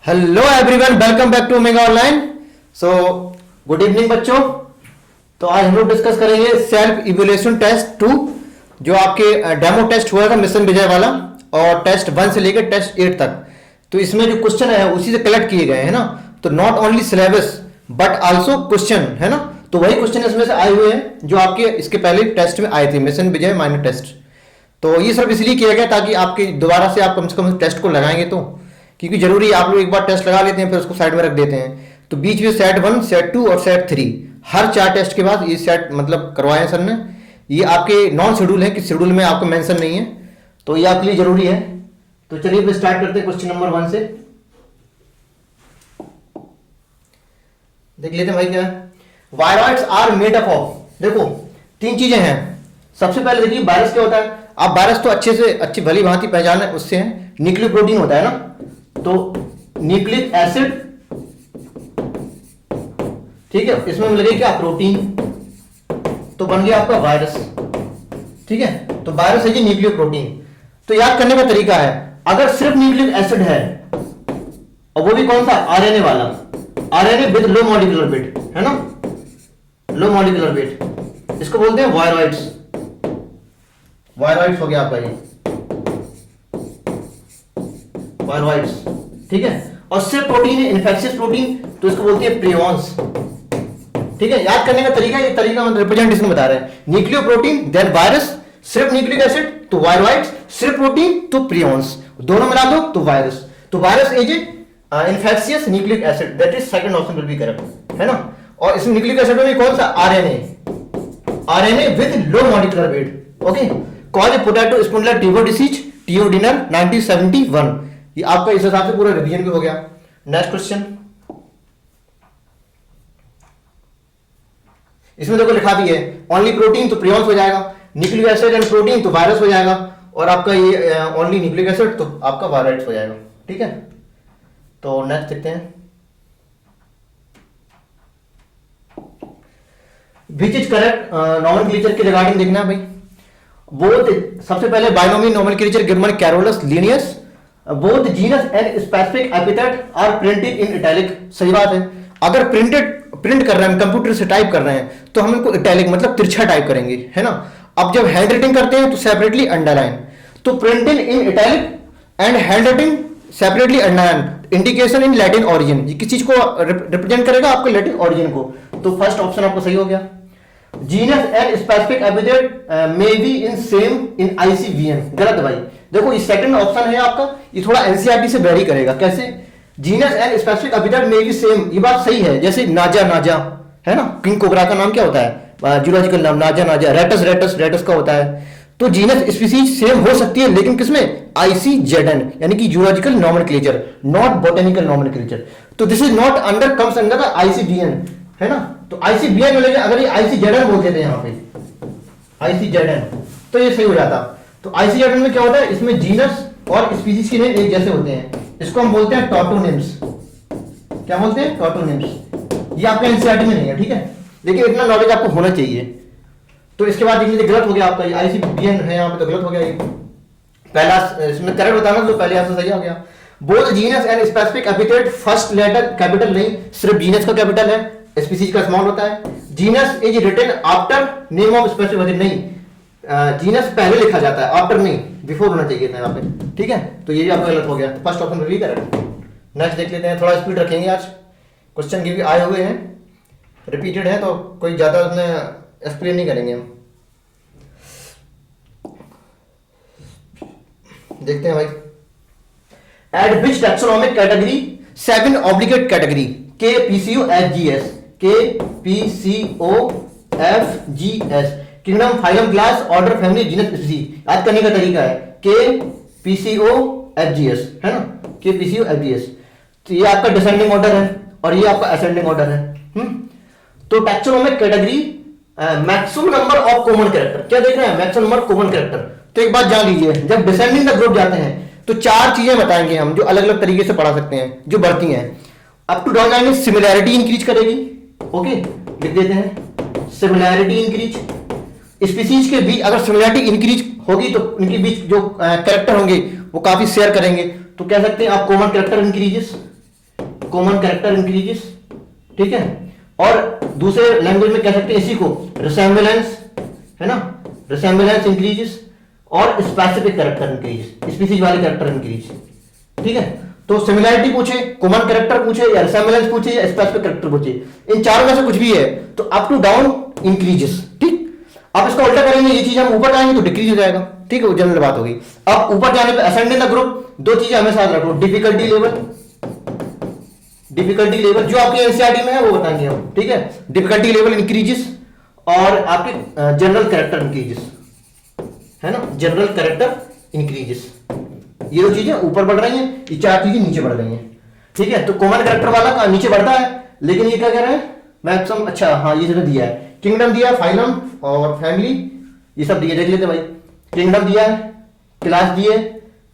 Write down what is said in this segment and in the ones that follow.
Hello everyone, welcome back to Omega online. So good evening बच्चों। तो आज हम लोग डिस्कस करेंगे सेल्फ इवैल्यूएशन टेस्ट 2, जो आपके डेमो टेस्ट हुआ था मिशन विजय वाला, और टेस्ट 1 से लेकर टेस्ट 8 तक। तो इसमें जो क्वेश्चन है उसी से कलेक्ट किए गए हैं ना। तो not only syllabus but also question है ना। तो वही क्वेश्चन इसमें से आए हुए हैं जो आपके इसके पहले टेस्ट में आए थे, मिशन विजय माइनर टेस्ट। तो ये सब इसलिए किया गया ताकि आपके दोबारा से आप कम से कम टेस्ट को लगाएंगे, तो क्योंकि जरूरी है, आप लोग एक बार टेस्ट लगा लेते हैं फिर उसको साइड में रख देते हैं। तो बीच में सेट 1, सेट 2 और सेट 3 हर 4 टेस्ट के बाद ये सेट मतलब करवाए सर ने। ये आपके नॉन शेड्यूल है कि शेड्यूल में आपको मेंशन नहीं है, तो ये आपके लिए जरूरी है। तो चलिए फिर स्टार्ट करते हैं क्वेश्चन नंबर 1 से। देख लेते हैं भाई क्या है। Viroids are made up of, देखो 3 चीजें हैं। सबसे पहले देखिए वायरस क्या होता है। आप वायरस तो अच्छे से अच्छी भली भांति पहचान है, उससे है न्यूक्लियोप्रोटीन होता है ना। तो न्यूक्लिक एसिड, ठीक है, इसमें मिलेगा क्या, प्रोटीन, तो बन गया आपका वायरस। ठीक है, तो वायरस है जी न्यूक्लियोप्रोटीन। तो याद करने का तरीका है, अगर सिर्फ न्यूक्लिक एसिड है और वो भी कौन सा, आरएनए वाला, RNA with low molecular wait है ना, लो मॉलिक्यूलर वेट, इसको बोलते हैं वायरॉइड्स। वायरॉइड्स हो गया आपका ये वायरॉइड्स। ठीक है, और सिर्फ प्रोटीन है इन्फेक्शियस प्रोटीन, तो इसको बोलते हैं प्रियॉन्स। ठीक है, याद करने का तरीका, ये तरीका मतलब रिप्रेजेंटेशन बता रहे हैं। न्यूक्लियो प्रोटीन देन वायरस, सिर्फ न्यूक्लिक एसिड तो वायरॉइड्स, सिर्फ प्रोटीन तो प्रियॉन्स, दोनों मिला दो तो वायरस। तो virus is infectious nucleic acid, that is second option will be correct है ना। और इस न्यूक्लिक एसिड में कौन सा, RNA, RNA with low molecular weight. Okay, cause potato spindle tuber disease, T O Diener 1971। ये आपका इस हिसाब से पूरा रिवीजन भी हो गया। नेक्स्ट क्वेश्चन, इसमें देखो लिखा भी है ओनली प्रोटीन तो प्रियॉन्स हो जाएगा, न्यूक्लिक एसिड एंड प्रोटीन तो वायरस हो जाएगा, और आपका ये ओनली न्यूक्लिक एसिड तो आपका वायरस हो जाएगा। ठीक है, तो नेक्स्ट देखते हैं। विच इज करेक्ट नॉमेनक्लेचर के रिगार्डिंग देखना है भाई। बोथ, सबसे पहले binomial nomenclature given Carolus Linnaeus, both genus and specific epithet are printed in italic. सही बात है, अगर प्रिंट कर रहे हैं, कंप्यूटर से टाइप कर रहे हैं, तो हम इनको इटैलिक मतलब तिरछा टाइप करेंगे है ना। अब जब हैंड राइटिंग करते हैं तो सेपरेटली अंडरलाइन, तो printed in italic and hand writing separately underline, indication in Latin origin, ये किस चीज को रिप्रेजेंट करेगा, आपके लैटिन ओरिजिन को। तो फर्स्ट ऑप्शन आपको सही हो गया। Genus and specific epithet may be in same in ICVN, गलत भाई। देखो ये सेकंड ऑप्शन है आपका, ये थोड़ा एनसीईआरटी से वेरी करेगा। कैसे, genus and specific epithet may B same, ये बात सही है। जैसे नाजा नाजा है ना, किंग कोबरा का नाम क्या होता है, जूलॉजिकल नाम नाजा नाजा, रेटस रेटस रेटस का होता है। तो जीनस स्पीसीज सेम हो सकती है, लेकिन किसमें, आईसीजेडएन, यानी कि zoological nomenclature, not botanical nomenclature. तो this is not under, comes under the ICDN है ना। तो आईसीबीएन मिलेगा, अगर ये आईसीजेडएन बोलते थे यहाँ पे आईसीजेडएन, तो ये सही हो जाता। तो आईसीजेडएन में क्या होता है, इसमें जीनस और स्पीसीज के नेम एक जैसे होते हैं, इसको हम बोलते हैं टॉटोनिम्स। क्या बोलते हैं, टॉटोनिम्स। ये आपका एनसीईआरटी में नहीं है, ठीक है, लेकिन इतना नॉलेज आपको होना चाहिए। तो इसके बाद देखिए गलत हो गया आपका, ये आईसीबीएन है यहाँ पे, तो गलत हो गया। ये पहला इसमें करेक्ट बताना, तो पहले आपसे सही आ गया। Both genus and specific epithet first letter capital नहीं, सिर्फ जीनस का कैपिटल है, स्पीसीज का स्मॉल होता है। Genus is written after name of specific, नहीं जीनस पहले लिखा जाता है, आफ्टर नहीं, बिफोर होना चाहिए था यहाँ पे। ठीक है, तो ये भी आपका गलत हो गया। तो फर्स्ट ऑप्शन भी करेक्ट। नेक्स्ट देख लेते हैं, थोड़ा स्पीड रखेंगे आज, क्वेश्चन भी आए हुए हैं, रिपीटेड है, तो कोई ज्यादा उसमें एक्सप्लेन नहीं करेंगे हम। देखते हैं भाई। एट विच टैक्सोनॉमिक कैटेगरी 7 ऑब्लिगेट कैटेगरी के पीसीओ एफ जी एस, के PCO F G S, kingdom, phylum, class, order, family, genus, species. याद करने का तरीका है के पीसीओ एफ जी एस है ना, के पीसीओ एफ जी एस। तो ये आपका डिसेंडिंग ऑर्डर है और ये आपका असेंडिंग ऑर्डर है। तो taxonomic category maximum number of common character, क्या देख रहे हैं, मैक्सिमम नंबर कॉमन कैरेक्टर। तो एक बात जान लीजिए, जब डिसेंडिंग द ग्रुप जाते हैं तो 4 चीजें बताएंगे हम, जो अलग अलग तरीके से पढ़ा सकते हैं, जो बढ़ती हैं। Up to down line similarity increase करेगी। ओके, लिख देते हैं सिमिलैरिटी इंक्रीज। स्पीसीज के बीच अगर सिमिलैरिटी इंक्रीज होगी तो उनके बीच जो कैरेक्टर होंगे वो काफी शेयर करेंगे, तो कह सकते हैं आप common character increases. Common character increases, ठीक है। और दूसरे लैंग्वेज में कह सकते हैं इसी को रिसेम्बलेंस, है ना, रिसेम्बलेंस इंक्रीजेस और स्पेसिफिक कैरेक्टर इंक्रीज, स्पीसीज वाले कैरेक्टर इंक्रीज, ठीक है। तो सिमिलैरिटी पूछे, कॉमन कैरेक्टर पूछे, या रिसेम्बलेंस पूछे, या स्पेसिफिक कैरेक्टर पूछे, इन चारों में से कुछ भी है तो अप टू डाउन इंक्रीजेस, ठीक। अब इसका उल्टा करेंगे, ये चीज हम ऊपर जाएंगे तो डिक्रीज हो जाएगा, ठीक है, वो जनरल बात होगी। अब ऊपर जाने पे असेंडिंग द ग्रुप, दो चीजें हमेशा याद रखो, डिफिकल्टी लेवल, डिफिकल्टी लेवल जो आपके एनसीईआरटी में है वो बताएंगे हम, ठीक है। डिफिकल्टी लेवल इंक्रीजेस और आपके जनरल कैरेक्टर इंक्रीजेस, है ना, जनरल कैरेक्टर इंक्रीजेस, ये दो चीजें ऊपर बढ़ रही हैं, ये चार चीजें नीचे बढ़ रही हैं, ठीक है। तो कॉमन कैरेक्टर वाला का नीचे बढ़ता है, लेकिन ये क्या कह रहे हैं मैक्सिमम, अच्छा हाँ ये जगह दिया है, किंगडम दिया, फाइलम और फैमिली, ये सब दिए, देख लेते भाई। किंगडम दिया है, क्लास दिए,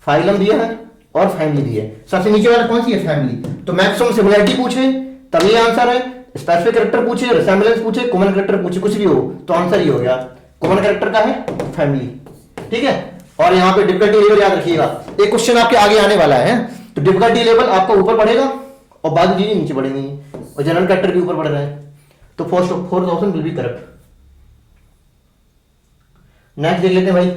फाइलम दिया है और फैमिली दिए। सबसे नीचे वाला कौन सी है, फैमिली। तो मैक्सिमम सिमिलरिटी पूछे तब ये आंसर है, स्पेसिफिक कैरेक्टर पूछे, रिसेम्बलेंस पूछे, कॉमन कैरेक्टर पूछे, कुछ भी हो तो आंसर ही हो गया, कॉमन कैरेक्टर का है फैमिली, ठीक है। और यहाँ पे डिफिकल्टी लेवल याद रखिएगा, एक क्वेश्चन आपके आगे आने वाला है, तो डिफिकल्टी लेवल आपका ऊपर बढ़ेगा और बाकी चीजें नीचे बढ़ेंगी, और जनरल कैरेक्टर भी ऊपर बढ़ रहा है, तो fourth option will be correct. Next देख लेते हैं भाई,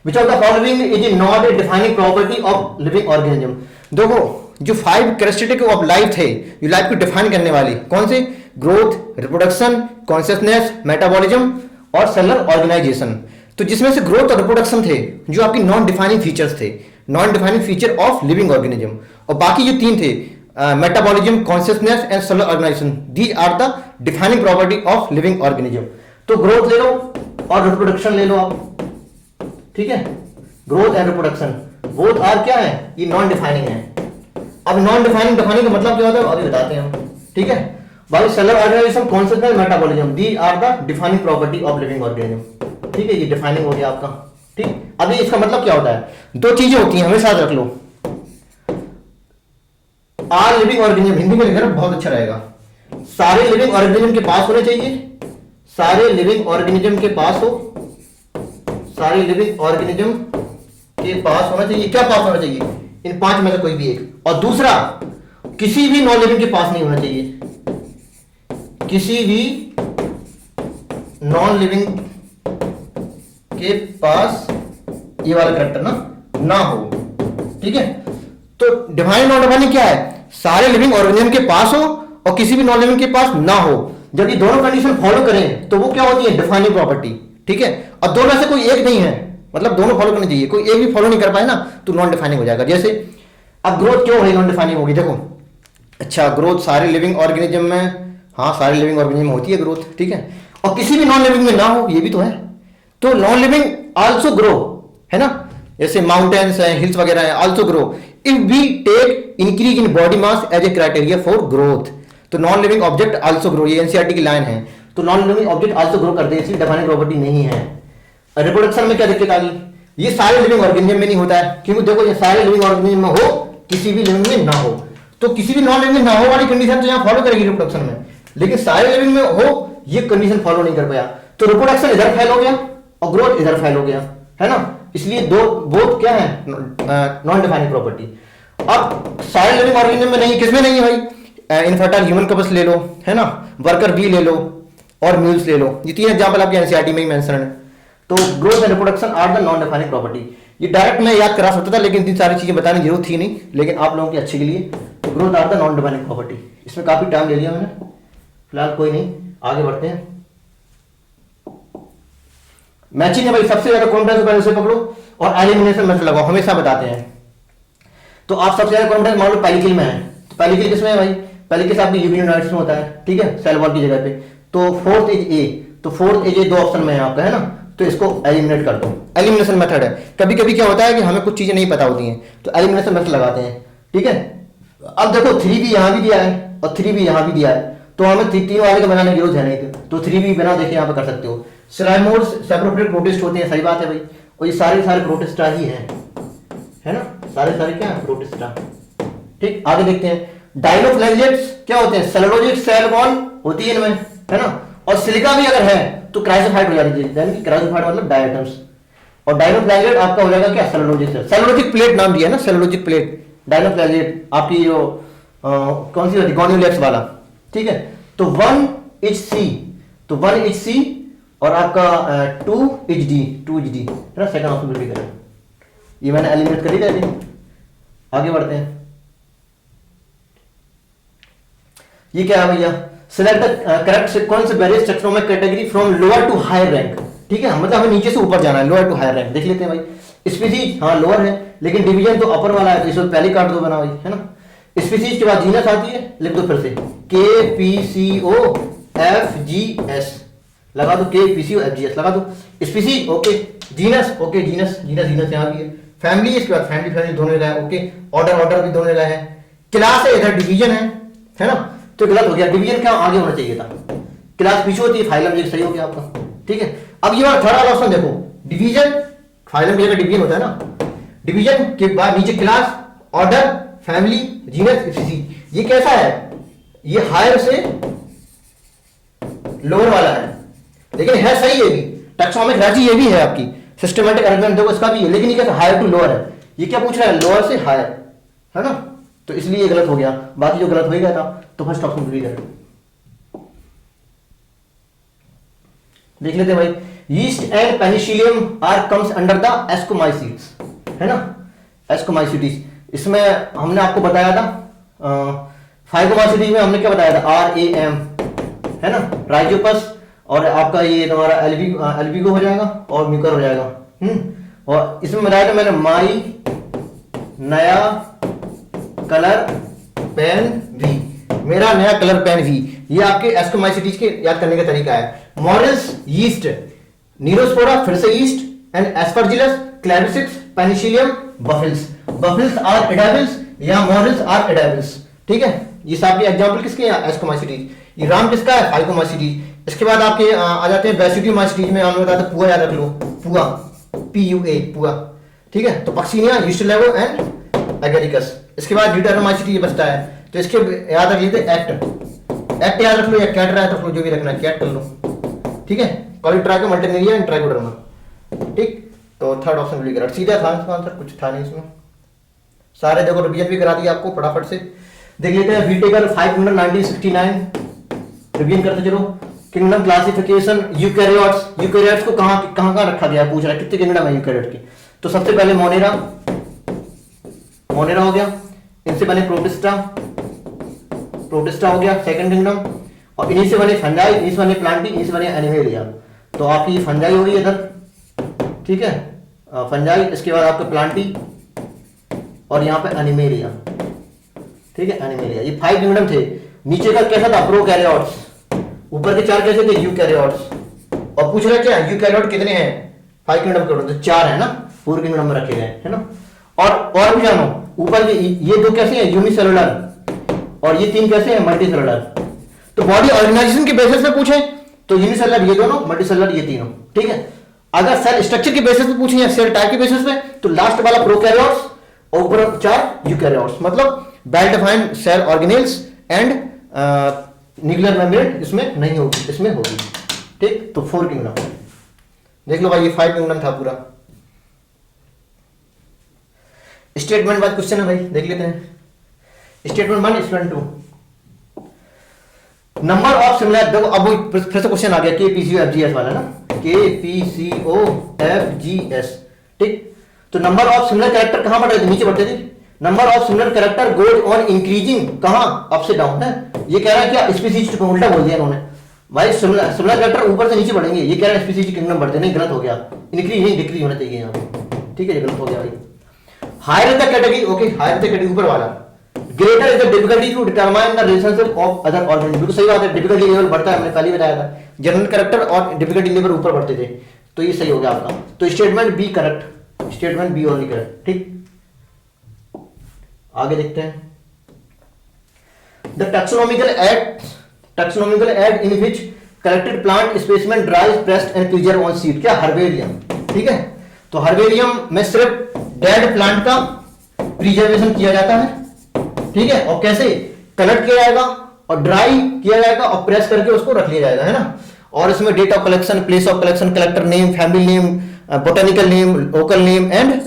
which of the following is not a defining property of living organism. देखो जो 5 कैरेक्टरिस्टिक ऑफ लाइफ थे, जो लाइफ को डिफाइन करने वाली, कौन से, ग्रोथ, रिप्रोडक्शन, कॉन्शियसनेस, मेटाबॉलिज्म और सेलुलर ऑर्गेनाइजेशन। तो जिसमें से ग्रोथ और रिप्रोडक्शन थे जो आपकी नॉन डिफाइनिंग फीचर्स थे, non defining feature of living organism, और बाकी जो 3 थे metabolism, consciousness and cellular organization, these are the defining property of living organism. तो ग्रोथ ले लो और रिप्रोडक्शन ले लो आप, ठीक है, growth and reproduction both are क्या है, ये नॉन डिफाइनिंग है। अब नॉन डिफाइनिंग डिफाइनिंग का मतलब क्या होता है अभी बताते हैं हम, ठीक है। बाकी cellular organization, consciousness, metabolism, these are the defining property of living organism, ठीक है, ये डिफाइनिंग हो गया आपका, ठीक। अभी इसका मतलब क्या होता है, दो चीजें होती हैं हमेशा रख लो, आर लिविंग ऑर्गेनिज्म, हिंदी में लिखना बहुत अच्छा रहेगा, सारे लिविंग ऑर्गेनिज्म के पास होने चाहिए, सारे लिविंग ऑर्गेनिज्म के पास हो, सारे लिविंग ऑर्गेनिज्म के पास होना चाहिए, क्या पास होना चाहिए, इन 5 में से कोई भी एक। और दूसरा, किसी भी नॉन लिविंग के पास नहीं होना चाहिए, किसी भी नॉन लिविंग के पास ये वाला कैरेक्टर ना हो, ठीक है। तो डिफाइनिंग नॉन डिफाइनिंग क्या है, सारे लिविंग ऑर्गेनिज्म के पास हो और किसी भी नॉन लिविंग के पास ना हो। जब ये दोनों कंडीशन फॉलो करें तो वो क्या होती है, डिफाइनिंग प्रॉपर्टी, ठीक है। और दोनों में से कोई एक नहीं है, मतलब दोनों फॉलो करने चाहिए, कोई एक भी फॉलो नहीं कर पाए ना तो नॉन डिफाइनिंग हो जाएगा। जैसे अब ग्रोथ क्यों है नॉन डिफाइनिंग होगी, देखो अच्छा ग्रोथ सारे लिविंग ऑर्गेनिज्म में, हाँ सारे लिविंग ऑर्गेनिज्म में होती है ग्रोथ, ठीक है, और किसी भी नॉन लिविंग में ना हो, ये भी तो है। तो नॉन लिविंग आल्सो ग्रो, है ना, जैसे माउंटेन्स हैं, हिल्स वगैरह हैं, also grow if we take increase in body mass as a criteria for growth. तो non living object also grow, ये एनसीईआरटी की लाइन है। तो non living object also grow करते हैं, इसलिए डिफाइनिंग प्रॉपर्टी नहीं है। रिप्रोडक्शन में क्या दिक्कत आ गई, ये सारे लिविंग ऑर्गेनिज्म में नहीं होता है, क्योंकि देखो ये सारे लिविंग ऑर्गेनिज्म में हो, किसी भी लिविंग में ना हो, तो किसी भी नॉन लिविंग में ना हो वाली कंडीशन तो यहाँ फॉलो करेगी रिप्रोडक्शन में, लेकिन सारे लिविंग में हो ये कंडीशन फॉलो नहीं कर पाया, तो रिप्रोडक्शन इधर फेल हो गया और ग्रोथ इधर फेल हो गया, है ना। इसलिए दो बोथ क्या है, नॉन डिफाइनिंग प्रॉपर्टी। अब सारे लिविंग ऑर्गेनिज्म में नहीं, किसमें नहीं है भाई, इनफर्टाइल ह्यूमन कपल्स ले लो, है ना, वर्कर बी ले लो और म्यूल्स ले लो, ये 3 एग्जांपल आपके एनसीईआरटी में ही मेंशन है। तो growth and reproduction are the non defining property. ये डायरेक्ट मैं याद करा सकता था, लेकिन इतनी सारी चीजें बताने की जरूरत थी नहीं, लेकिन आप लोगों के अच्छे के लिए। तो growth are the non defining property, इसमें काफी टाइम ले लिया मैंने, फिलहाल कोई नहीं, आगे बढ़ते हैं। मैचिंग है भाई, सबसे ज्यादा कॉन्फिडेंस पहले से पकड़ो और एलिमिनेशन मेथड लगाओ, हमेशा बताते हैं। तो आप सबसे ज्यादा कॉन्फिडेंस मान लो पेलिकल में है, तो पेलिकल किसमें है भाई, पेलिकल आपकी यूनिट्स में होता है, ठीक है, सेल वॉल की जगह पे। तो फोर्थ एज ए, तो फोर्थ एज ए 2 ऑप्शन में है आपका, है ना, तो इसको एलिमिनेट कर दो, एलिमिनेशन मेथड है। कभी कभी क्या होता है कि हमें कुछ चीजें नहीं पता होती हैं, तो एलिमिनेशन मेथड लगाते हैं, ठीक है। अब देखो 3 भी यहां भी दिया है और 3 भी यहां भी दिया है, तो हमें 3 वाले का बनाने की जरूरत है नहीं, तो 3 भी बिना देखे यहाँ पे कर सकते हो। सिलाइमोर्स सेपरोफिट प्रोटिस्ट होते हैं, सही बात है भाई, और ये सारे प्रोटिस्टा ही हैं, है ना, सारे क्या है, प्रोटिस्टा, ठीक। आगे देखते हैं, डायनोफ्लैगेलेट्स क्या होते हैं, सेलुलोजिक सेल वॉल होती है इनमें, है ना, और सिलिका भी अगर है तो क्राइसोफाइट हो जाती है, यानी कि क्राइसोफाइट मतलब डायटम्स, और डायनोफ्लैगेलेट आपका हो जाएगा क्या, सेलुलोजिक सेल, सेलुलोजिक प्लेट नाम दिया है ना, सेलुलोजिक प्लेट, डायनोफ्लैगेलेट आपकी जो कौन सी होती है, गोन्यूलेक्स वाला, ठीक है। तो 1 इज सी, तो 1 इज सी और आपका 2 इज डी, 2 इज डी है ना, सेकंड ऑप्शन बिल्कुल करें। ये मैंने एलिमिनेट कर ही था अभी। आगे बढ़ते हैं। ये क्या है भैया, select correct sequence various taxonomic category from lower to higher rank, ठीक है, मतलब हमें नीचे से ऊपर जाना है, लोअर टू हायर रैंक। देख लेते हैं भाई। स्पीसीज हाँ लोअर है, लेकिन डिवीजन तो अपर वाला है, तो इसको पहले काट दो बना भाई, है ना। स्पीसीज के बाद जीनस आती है, लिख दो फिर से KPCOFGS, लगा दो KPCOFGS लगा दो। Species okay, genus okay, genus genus genus यहाँ भी है। फैमिली, इसके बाद फैमिली फैमिली दोनों जगह है, ओके। ऑर्डर ऑर्डर भी दोनों जगह है। क्लास है, इधर डिवीजन है ना, तो गलत हो गया, डिवीजन क्या आगे होना चाहिए था, क्लास पीछे होती है, फाइलम ये सही हो गया आपका, ठीक है। अब ये वाला थर्ड वाला ऑप्शन देखो, डिवीजन, फाइलम की जगह डिवीजन होता है ना, डिवीजन के बाद नीचे class, order, family, genus, species. ये कैसा है, ये हायर से लोअर वाला है, लेकिन है सही है भी, टैक्सोनॉमिक हियरार्ची ये भी है आपकी, सिस्टमैटिक अरेंजमेंट देखो इसका भी है, लेकिन ये कैसा हायर टू लोअर है। ये क्या पूछ रहा है, लोअर से हायर, है ना, तो इसलिए ये गलत हो गया। बाकी जो गलत हो ही गया था, तो फर्स्ट ऑप्शन बिल्कुल करें। देख लेते हैं भाई। Yeast and penicillium are comes under the ascomycetes, है ना, एस्कोमाइसीट्स। इसमें हमने आपको बताया था फाइकोमाइसीट्स में हमने क्या बताया था, RAM, है ना, राइजोपस, और आपका ये तुम्हारा एल्बिगो हो जाएगा और म्यूकर हो जाएगा। और इसमें बताया था मैंने माई नया कलर पेन वी, मेरा नया कलर पेन वी, ये आपके एस्कोमाइसीट्स के याद करने का तरीका है। मॉरल्स यीस्ट, नीरोस्पोरा फिर से yeast, and Aspergillus, Claviceps, Penicillium, truffles. Truffles are edibles या मॉरल्स आर एडाबिल्स, ठीक है। ये सब एग्जांपल किसके हैं, एस्कोमाइसीट्स। ये राम किसका है, फाइकोमाइसीट्स। इसके बाद आपके आ जाते हैं बेसिडियोमाइसीट्स में, हमने बताया था पुआ, याद रख लो, पुआ, PUA, पुआ, ठीक है। तो पक्सिनिया, यूस्टिलेवो एंड एगेरिकस। इसके बाद ड्यूटेरोमाइसीट्स ये बचता है, तो इसके याद रख लीजिए एक्ट याद रख लो, या कैट रख लो, जो भी रखना है कैट कर लो, ठीक है। कॉलिट्राको, मल्टीनेरिया एंड ट्राइकोडर्मा, ठीक। तो थर्ड ऑप्शन भी करेक्ट, सीधा था आंसर, कुछ था नहीं इसमें। सारे देखो रिवीजन भी करा दिया आपको फटाफट से। देख लेते हैं वीटेकर 5 मिनट 1969, रिवीजन करते चलो। किंगडम क्लासिफिकेशन, यूकैरियोट्स को कहां रखा गया, पूछ रहा है कितने किंगडम है यूकैरियोट के। तो सबसे पहले मोनेरा हो गया, इनसे बने प्रोटिस्टा हो गया सेकंड किंगडम, और इन्हीं से बने फंजाई, इन्हीं से बने प्लांटी, इन्हीं से बने एनिमेलिया। तो आपकी फंजाई हो गई इधर, ठीक है, फंजाई, इसके बाद आपका प्लांटी, और यहाँ पे एनिमेलिया, ठीक है, एनिमेलिया। ये 5 किंगडम थे। नीचे का कैसा था, प्रोकैरियोट्स, ऊपर के 4 कैसे थे, यूकैरियोट्स। और पूछ रहे क्या, यूकैरियोट कितने हैं, 5 किंगडम के, तो 4 है ना, 4 किंगडम में रखे गए, है ना। और भी जानो, ऊपर के ये 2 कैसे हैं, यूनिसेलुलर, और ये 3 कैसे हैं, मल्टीसेलुलर। तो बॉडी ऑर्गेनाइजेशन के बेसिस पे पूछे तो यूनिसेलुलर ये दोनों, मल्टीसेलुलर ये तीनों, ठीक है। अगर सेल स्ट्रक्चर के बेसिस पे पूछे या सेल टाइप के बेसिस पे, तो लास्ट वाला प्रोकैरियोट्स और ऊपर 4 यूकैरियोट्स, मतलब well defined cell organelles and nuclear membrane इसमें नहीं होगी, इसमें होगी, ठीक। तो 4 किंगडम देख लो भाई, ये 5 किंगडम था पूरा। स्टेटमेंट बाद क्वेश्चन है भाई, देख लेते हैं। Statement 1, statement 2। Number of similar, देखो अब फिर से क्वेश्चन आ गया KPCOFGS वाला ना, KPCOFGS, ठीक। तो नंबर ऑफ सिमिलर कैरेक्टर कहां बढ़ते थे, नीचे बढ़ते थे। Number of similar character goes on increasing, कहां, अप से डाउन है। ये कह रहा है क्या, स्पीसीज को उल्टा बोल दिया इन्होंने भाई, सिमिलर कैरेक्टर ऊपर से नीचे बढ़ेंगे, ये कह रहा है स्पीसीज किंगडम बढ़ते, नहीं, गलत हो गया, इंक्रीज नहीं डिक्रीज होना चाहिए यहाँ पे, ठीक है, ये गलत हो गया भाई। Higher in the category, okay, higher the category ऊपर वाला। Greater is the difficulty to determine the relationship of other organism, बिल्कुल सही बात है, डिफिकल्टी लेवल बढ़ता है, मैंने पहले ही बताया था, जनरल कैरेक्टर और डिफिकल्टी लेवल ऊपर बढ़ते थे, तो ये सही हो गया आपका। तो statement B correct, statement B only correct, ठीक। आगे देखते हैं। The taxonomical act in which collected plant specimen dries pressed and preserve on seed, क्या, हर्बेरियम, ठीक है। तो हर्बेरियम में सिर्फ डेड प्लांट का प्रिजर्वेशन किया जाता है, ठीक है, और कैसे, कलेक्ट किया जाएगा और ड्राई किया जाएगा और प्रेस करके उसको रख लिया जाएगा, है ना। और इसमें date of collection, place of collection, collector name, family name, botanical name, local name and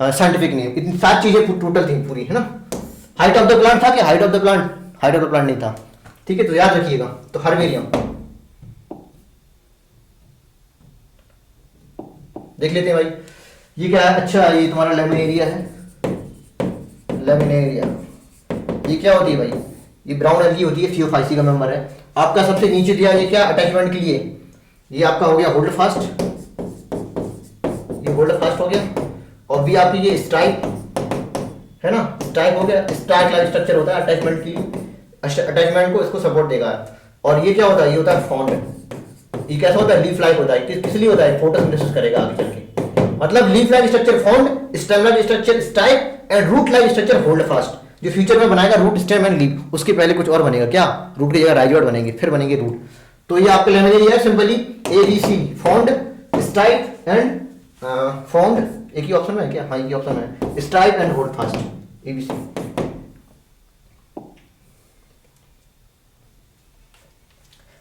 scientific name, इतनी 7 चीजें टोटल थी पूरी, है ना। हाइट ऑफ द प्लांट था कि height of the plant? Height of the plant नहीं था, ठीक है। तो याद रखिएगा, तो हर्बेरियम देख लेते हैं भाई, ये क्या है? अच्छा, ये तुम्हारा लेमिनेरिया है, लेमिनेरिया। ये क्या होती है भाई? ये ब्राउन एल्गी होती है, थियोफाइसी का मेंबर है। आपका सबसे नीचे दिया ये क्या अटैचमेंट के लिए, ये आपका हो गया होल्ड फास्ट, ये होल्ड फास्ट हो गया। और भी आपकी ये स्ट्राइक है ना, स्ट्राइक हो गया। स्ट्राइक लाइक स्ट्रक्चर होता है अटैचमेंट की, अटैचमेंट को इसको सपोर्ट देगा। और ये क्या होता है? ये होता है फाउंड। ये कैसा होता है? लीफ लाइक होता है। किस लिए होता है? फोटोसिंथेसिस करेगा आगे चल के। मतलब leaf like structure found, stem like structure strike and root like structure hold fast. जो फ्यूचर में बनाएगा रूट, स्टेम एंड लीफ, उसके पहले कुछ और बनेगा क्या? रूट की जगह राइजोइड बनेंगे, फिर बनेंगे रूट। तो ये आपका लेमिनेरिया है simply ABC, found, strike and found. एक ही ऑप्शन है क्या? हाँ, एक ही ऑप्शन है, strike and hold fast, ABC।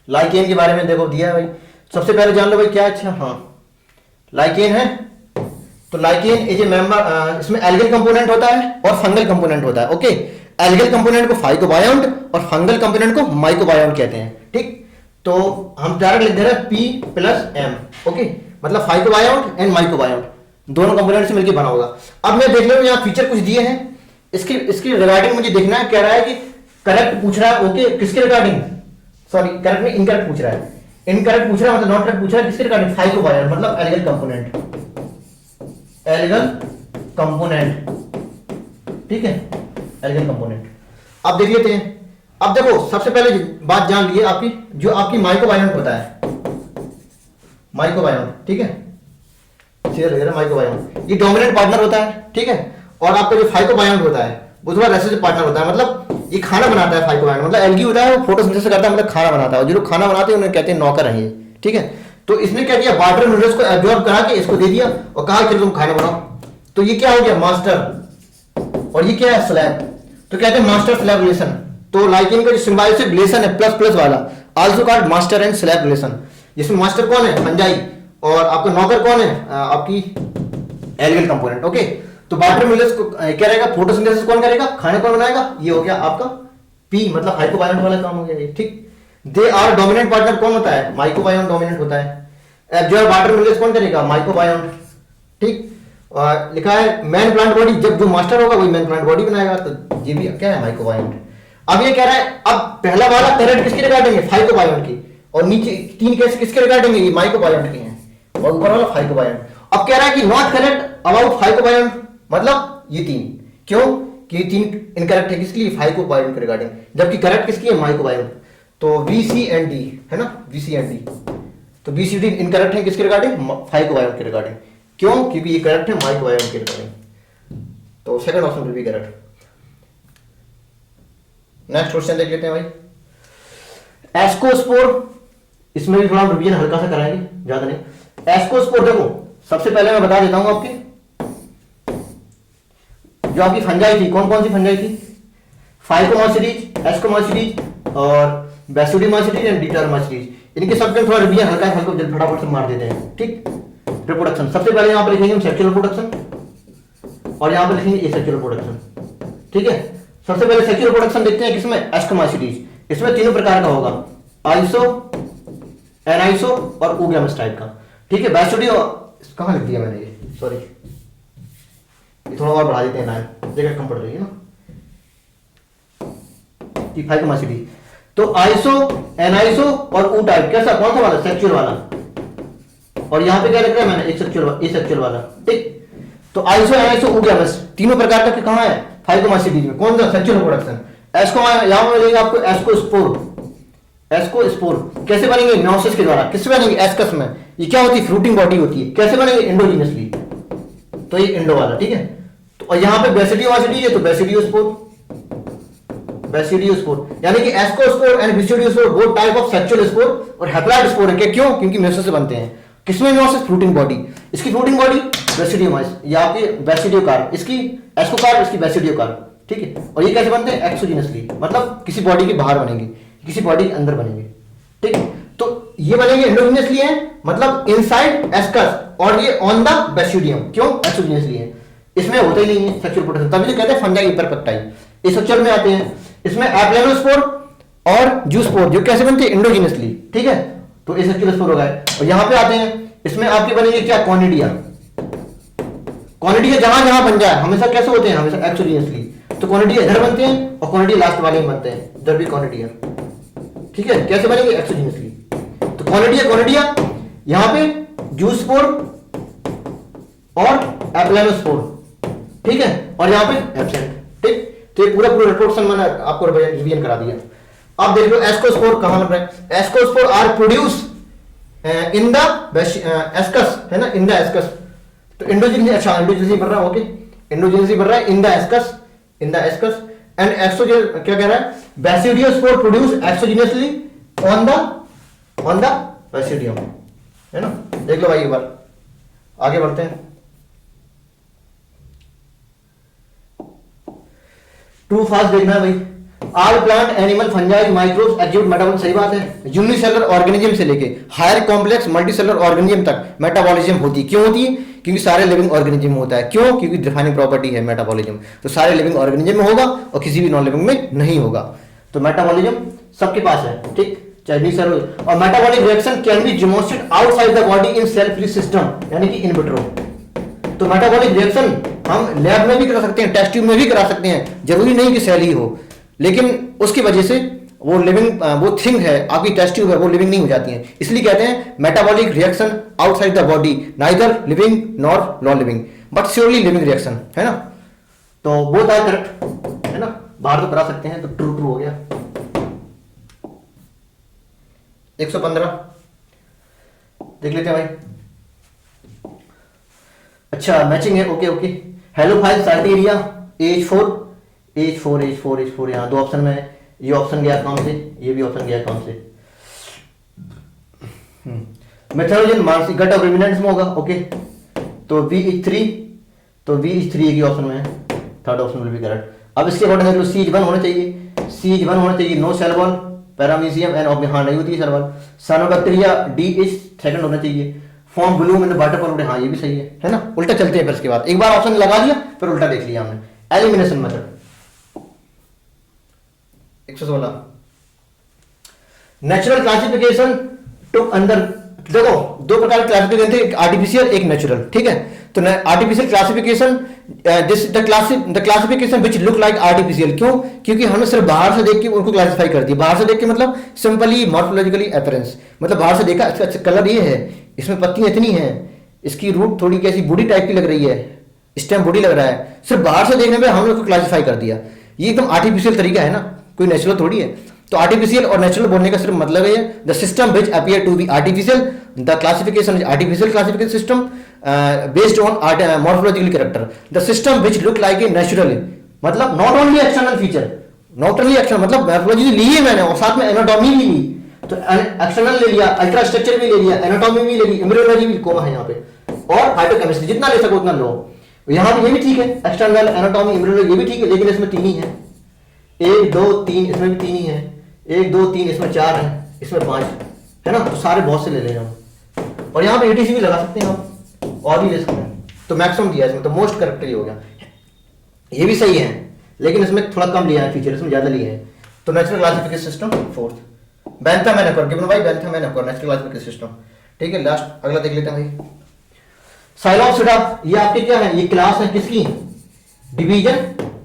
Lichen के बारे में देखो दिया है भाई, सबसे पहले जान लो भाई क्या। अच्छा हाँ, लाइकेन है तो लाइकेन इज ए मेंबर, इसमें एल्गल कंपोनेंट होता है और फंगल कंपोनेंट होता है। ओके, एल्गल कंपोनेंट को फाइकोबायोन्ट और फंगल कंपोनेंट को माइकोबायोन्ट कहते हैं, ठीक। तो हम डायरेक्ट लिख दे रहे हैं P+M, ओके, मतलब फाइकोबायोन्ट एंड माइकोबायोन्ट, दोनों कंपोनेंट से मिलकर बना होगा। अब मैं देख लो यहाँ फीचर कुछ दिए हैं, इसकी रिगार्डिंग मुझे देखना है। कह रहा है कि करेक्ट पूछ रहा है, ओके, किसके रिगार्डिंग? सॉरी, करेक्ट नहीं, इनकरेक्ट पूछ रहा है। इनकरेक्ट पूछ रहा है मतलब नॉट करेक्ट पूछ रहा है, किसके रिगार्डिंग? फाइकोबायोन्ट, मतलब एल्गल कंपोनेंट, एल्गल कंपोनेंट, ठीक है, एल्गल कंपोनेंट। अब देख लेते हैं। अब देखो, सबसे पहले बात जान लीजिए आपकी, जो आपकी माइकोबायोन्ट होता है, माइकोबायोन्ट, ठीक है, सीधा लग रहा है माइकोबायोन्ट, ये डोमिनेंट पार्टनर होता है, ठीक है। और आपका जो फाइकोबायोन्ट होता है वो थोड़ा रेसिस्टिव पार्टनर होता है, मतलब ये खाना बनाता है। फाइकोबायोन्ट मतलब एल्गी होता है, वो फोटोसिंथेसिस करता है, मतलब खाना बनाता है। और जो लोग खाना बनाते हैं उन्हें कहते हैं नौकर हैं ये, ठीक है। तो इसने क्या किया? वाटर मिनरल्स को एब्जॉर्ब करा के इसको दे दिया और कहा कि तुम खाना बनाओ। तो ये क्या हो गया? मास्टर। और ये क्या है? स्लैब। तो कहते हैं मास्टर स्लैब रिलेशन। तो लाइकेन का जो सिंबायोसिस रिलेशन है प्लस प्लस वाला, also called master and slab relation, जिसमें मास्टर कौन है? फंजाई, और आपका नौकर कौन है? आपकी एल्गल कंपोनेंट, ओके। तो वाटर मिनरल्स को क्या रहेगा? फोटोसिंथेसिस कौन करेगा? खाना कौन बनाएगा? ये हो गया आपका P, मतलब फाइकोबायोन्ट वाला काम हो गया ये, ठीक। दे आर डोमिनेंट पार्टनर कौन होता है? माइकोबायोन्ट डोमिनेंट होता है। एब्जॉर्ब वाटर मिनरल्स कौन करेगा? माइकोबायोन्ट, ठीक। और लिखा है मैन प्लांट बॉडी, जब जो मास्टर होगा वही मैन प्लांट बॉडी बनाएगा, तो ये भी क्या है? माइकोबायोन्ट। अब ये कह रहा है, अब पहला वाला करेक्ट किसके रिगार्डिंग है? फाइकोबायोन्ट की। और नीचे तीन केस किसके रिगार्डिंग है? ये माइकोबायोन्ट के हैं, और ऊपर वाला फाइकोबायोन्ट। अब कह रहा है कि नॉट करेक्ट अबाउट फाइकोबायोन्ट, मतलब ये तीन, क्यों कि ये तीन इनकरेक्ट है किसके लिए? फाइकोबायोन्ट के रिगार्डिंग, जबकि करेक्ट किसकी है? माइकोबायोन्ट। तो बी सी एंड डी है ना, बी सी एंड डी। तो बी सी डी इनकरेक्ट है किसके रिगार्डिंग? फाइकोबायोन्ट के रिगार्डिंग। क्यों? क्योंकि ये करेक्ट है माइकोबायोन्ट के रिगार्डिंग। तो second option will be correct. Next question देख लेते हैं भाई। एस्कोस्पोर, इसमें भी थोड़ा रिवीजन हल्का सा कराएंगे, ज्यादा नहीं। एस्कोस्पोर देखो, सबसे पहले मैं बता देता हूं आपकी, जो आपकी फंजाई थी, कौन कौन सी फंजाई थी? फाइकोमासिडीज, एस्कोमासिडीज और बेसुडीमासिडीज एंड डिटरमासिडीज। इनके सबके थोड़ा रिवीजन हल्का हल्का जल्द फटाफट से मार देते हैं, ठीक। रिप्रोडक्शन, सबसे पहले यहां पर लिखेंगे हम सेक्सुअल रिप्रोडक्शन, और यहां पर लिखेंगे एसेक्सुअल रिप्रोडक्शन, ठीक है। सबसे पहले सेक्सुअल रिप्रोडक्शन देखते हैं किसमें? एस्कोमासिडीज। इसमें तीनों प्रकार का होगा, आइसो, एनाइसो और oogamous टाइप का, ठीक है। बेसुडी कहां लिख दिया मैंने? ये सॉरी, थोड़ा और बढ़ा देते हैं ना, जगह कम पड़ रही है ना। फाइकोमासिडी, तो आइसो, एनाइसो और ऊ टाइप, कैसा? कौन सा वाला? सेक्सुअल वाला। और यहां पे क्या लिख रहा है मैंने? एसेक्सुअल वाला, ठीक। तो आइसो, एनाइसो, oogamous तीनों प्रकार का कहां है? फाइकोमासिडी में। कौन सा? Sexual reproduction. एस्को, यहां में मिलेगा आपको एस्कोस्पोर। एस्कोस्पोर कैसे बनेंगे? म्योसिस के द्वारा। किससे बनेंगे? एस्कस में। ये क्या होती है? फ्रूटिंग बॉडी होती है। कैसे बनेंगे? एंडोजीनियसली। तो ये इंडो वाला, ठीक है। तो और यहां पे बेसिडियोमासिडी है, तो बेसिडियोस्पोर, बेसिडियोस्पोर, यानी कि ascospore and basidiospore both type of sexual spore और हैप्लॉइड स्पोर है। क्यों? क्योंकि म्योसिस से बनते हैं। किसमें म्योसिस? Fruiting body. इसकी फ्रूटिंग बॉडी बेसिडियोमास, या आपके बेसिडियोकार्प, इसकी एस्कोकार्प, इसकी बेसिडियोकार्प, ठीक है। और ये कैसे बनते हैं? एक्सोजीनियसली, मतलब किसी बॉडी के बाहर बनेंगे, किसी बॉडी के अंदर बनेंगे, ठीक। तो ये बनेंगे एंडोजीनियसली है, मतलब इनसाइड एस्कस, और ये ऑन द बेसिडियम। क्यों? एक्सोजीनियसली है, इसमें होता ही नहीं है सेक्सुअल प्रोडक्शन, तभी तो कहते हैं फंजाई इम्परफेक्टाई। इस स्ट्रक्चर में आते हैं। इसमें एप्लेनोस्पोर और जूस्पोर जो कैसे बनते हैं, इंडोजिनसली, ठीक है, तो इस स्पोर होगा। और यहां पे आते हैं, इसमें आपके बनेंगे क्या, कॉनिडिया। कॉनिडिया जहां जहां बन जाए हमेशा कैसे होते हैं, हमेशा एक्सोजिनसली। तो कॉनिडिया इधर बनते हैं और कॉनिडिया लास्ट वाले में बनते हैं, इधर भी कॉनिडिया, ठीक है, कैसे बनेंगे, एक्सोजिनसली। तो कॉनिडिया कॉनिडिया यहां पे जूस्पोर और एप्लेनोस्पोर, ठीक है, और यहां पे एब्सेंट, ठीक। तो ये पूरा रिप्रोडक्शन मैंने आपको रिवीजन करा दिया। आप देख लो एस्कोस्पोर कहां बन रहा है, ascospore are produce in the ascus, है ना, इन द एस्कस। तो इंडोजिनस, अच्छा इंडोजिनस बन रहा है, ओके, इंडोजिनस बन रहा है in the ascus, in the ascus. And exogenous क्या कह रहा है, basidiospore produce exogenously on the basidium, है ना। देख लो भाई एक बार, आगे बढ़ते हैं। ट्रू फास्ट देखना है भाई। All plant animal fungi microbes execute metabolism, सही बात है। यूनिसेलुलर ऑर्गेनिज्म से लेके हायर कॉम्प्लेक्स मल्टीसेलुलर ऑर्गेनिज्म तक मेटाबॉलिज्म होती है। क्यों होती है, क्योंकि सारे लिविंग ऑर्गेनिज्म होता है। क्यों, क्योंकि डिफाइनिंग प्रॉपर्टी है मेटाबॉलिज्म। तो सारे लिविंग ऑर्गेनिज्म में होगा और किसी भी नॉन लिविंग में नहीं होगा। तो मेटाबॉलिज्म सबके पास है, ठीक, चाहे सेलुलर। और metabolic reaction can be demonstrated outside the body in cell free system, यानी कि इन विट्रो। तो मेटाबॉलिक रिएक्शन हम लैब में भी करा सकते हैं, टेस्ट ट्यूब में भी करा सकते हैं, जरूरी नहीं कि सेल ही हो, लेकिन उसकी वजह से वो लिविंग वो थिंग है, आपकी टेस्ट ट्यूब है, वो लिविंग नहीं हो जाती है। इसलिए कहते हैं metabolic reaction outside the body neither living nor non living but surely living reaction, है ना। तो बोथ आर करेक्ट, है ना, बाहर तो करा सकते हैं, तो ट्रू ट्रू हो गया। 115 देख लेते हैं भाई। अच्छा मैचिंग है, ओके ओके। हेलोफाइल साइटेरिया एज4 यहाँ दो ऑप्शन में है। ये ऑप्शन गया कौन से, ये भी ऑप्शन गया कौन से, मेथनोजन मानसिक गट ऑफ रुमिनेंट्स में होगा, ओके। तो VH3, तो VH3 एक ही ऑप्शन में है, third option will be correct. अब इसके अकॉर्डिंग देख लो, CH1 होना चाहिए, CH1 होना चाहिए, no cell wall, paramecium and of, हाँ नहीं होती है cell wall. Cyanobacteria DH second होना चाहिए, form bloom in the water पर, हाँ ये भी सही है ना। उल्टा चलते हैं फिर इसके बाद, एक बार ऑप्शन लगा दिया फिर उल्टा देख लिया हमने। Elimination method 116 natural classification to अंदर, देखो दो प्रकार के क्लासिफिकेशन थे, एक आर्टिफिशियल एक नेचुरल, ठीक है। तो artificial classification this the classification which look like artificial, क्यों, क्योंकि हमने सिर्फ बाहर से देख के उनको क्लासिफाई कर दिया। बाहर से देख के मतलब सिंपली मॉर्फोलॉजिकली अपीयरेंस, मतलब बाहर से देखा अच्छा कलर ये है, इसमें पत्तियां इतनी हैं, इसकी रूट थोड़ी कैसी बूढ़ी टाइप की लग रही है, स्टेम बूढ़ी लग रहा है, सिर्फ बाहर से देखने पे हमने उसको क्लासिफाई कर दिया। ये एकदम आर्टिफिशियल तरीका है ना, कोई नेचुरल थोड़ी है। तो आर्टिफिशियल और नेचुरल बोलने का सिर्फ मतलब है the system which appear to be artificial, the classification is artificial classification system based on morphological character, the system which look like a natural, मतलब not only external feature, not only external मतलब morphology ली है मैंने और साथ में anatomy भी ली, तो एक्सटर्नल ले लिया, अल्ट्रा स्ट्रक्चर भी ले लिया, एनाटॉमी भी ले ली, एम्ब्रियोलॉजी भी कोमा है यहाँ पे, और फाइटोकेमिस्ट्री जितना ले सको उतना लो। यहाँ पे ये भी ठीक है, एक्सटर्नल एनाटॉमी एम्ब्रियोलॉजी ये भी ठीक है, लेकिन इसमें 3 ही है, 1 2 3, इसमें भी 3 ही है, 1 2 3, इसमें 4 है, इसमें 5 है ना। तो सारे बहुत से ले लेना, और यहाँ पे ATC भी लगा सकते हैं आप, और भी ले सकते हैं। तो मैक्सिमम दिया इसमें, तो मोस्ट करेक्ट ही हो गया। ये भी सही है, लेकिन इसमें थोड़ा कम लिया है फीचर, इसमें ज्यादा लिए हैं। तो natural classification system 4th Bentham and occur, given by Bentham and occur natural classification system, ठीक है। लास्ट अगला देख लेते हैं भाई। साइलोप्सिडा, ये आपके क्या है, ये क्लास है किसकी, डिवीजन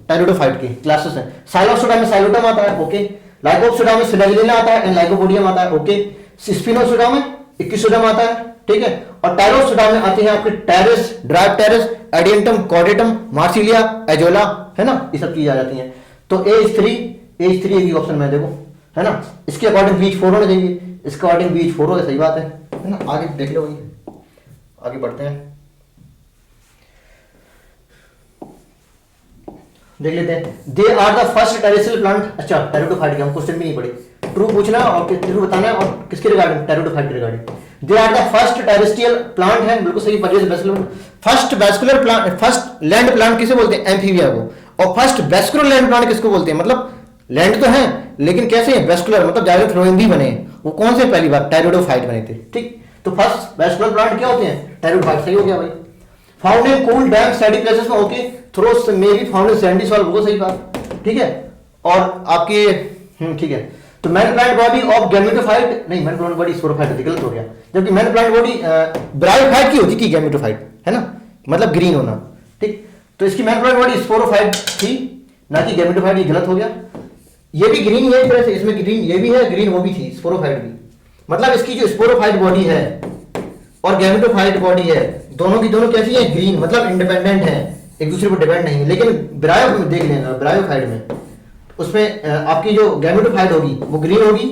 टेरिडोफाइट की क्लासेस है। साइलोप्सिडा में साइलोटम आता है, ओके। लाइकोप्सिडा में सिडागिलिना आता है एंड लाइकोपोडियम आता है, ओके। स्पिनोसिडा में इक्विसोडम आता है, ठीक है। और टेरोसिडा में आते हैं आपके Pteris, Dryopteris, Adiantum, cordatum, Marsilea, Azolla, है ना, ये सब चीजें आ जाती हैं। तो एज 3 एक ऑप्शन में देखो, है ना। इसके अकॉर्डिंग बीच 4 होना चाहिए, इसके अकॉर्डिंग बीच 4 हो, सही बात है ना। आगे देख लो भाई, आगे बढ़ते हैं, देख लेते हैं। They are the first terrestrial plant, अच्छा टेरिडोफाइट के हम क्वेश्चन भी नहीं पढ़े, ट्रू पूछना और ट्रू बताना है, और किसके रिगार्डिंग, टेरिडोफाइट के regarding. They are the first terrestrial plant है, बिल्कुल सही, first vascular plant, first land plant किसे बोलते हैं, एम्फीबिया को। और फर्स्ट वैस्कुलर लैंड प्लांट किसको बोलते हैं, मतलब लैंड तो है लेकिन कैसे है, वैस्कुलर मतलब डायरेक्ट फ्लोइंग भी बने, वो कौन से पहली बार, टेरिडोफाइट बने थे, ठीक। तो फर्स्ट वैस्कुलर प्लांट क्या होते हैं, टेरिडोफाइट, सही हो गया भाई। Found in cool dam सैडी places में, ओके। थ्रोस में भी फाउंड इन सैंडी सॉइल, वो सही बात, ठीक है। और आपके ठीक है, तो main plant body of gametophyte, नहीं मेन प्लांट बॉडी स्पोरोफाइट होती, गलत हो गया, जबकि मेन प्लांट बॉडी ब्रायोफाइट की होती थी गैमेटोफाइट, है ना, मतलब ग्रीन होना, ठीक। तो इसकी मेन प्लांट बॉडी स्पोरोफाइट थी, ना कि गैमेटोफाइट, ये गलत हो गया। ये भी ग्रीन है एक तरह से, इसमें ग्रीन ये भी है, ग्रीन वो भी थी, स्पोरोफाइट भी, मतलब इसकी जो स्पोरोफाइट बॉडी है और गैमेटोफाइट बॉडी है, दोनों की दोनों कैसी है, ग्रीन, मतलब इंडिपेंडेंट है, एक दूसरे पर डिपेंड नहीं है। लेकिन ब्रायो में देख लेना, ब्रायोफाइट में उसमें आपकी जो गैमेटोफाइट होगी वो ग्रीन होगी,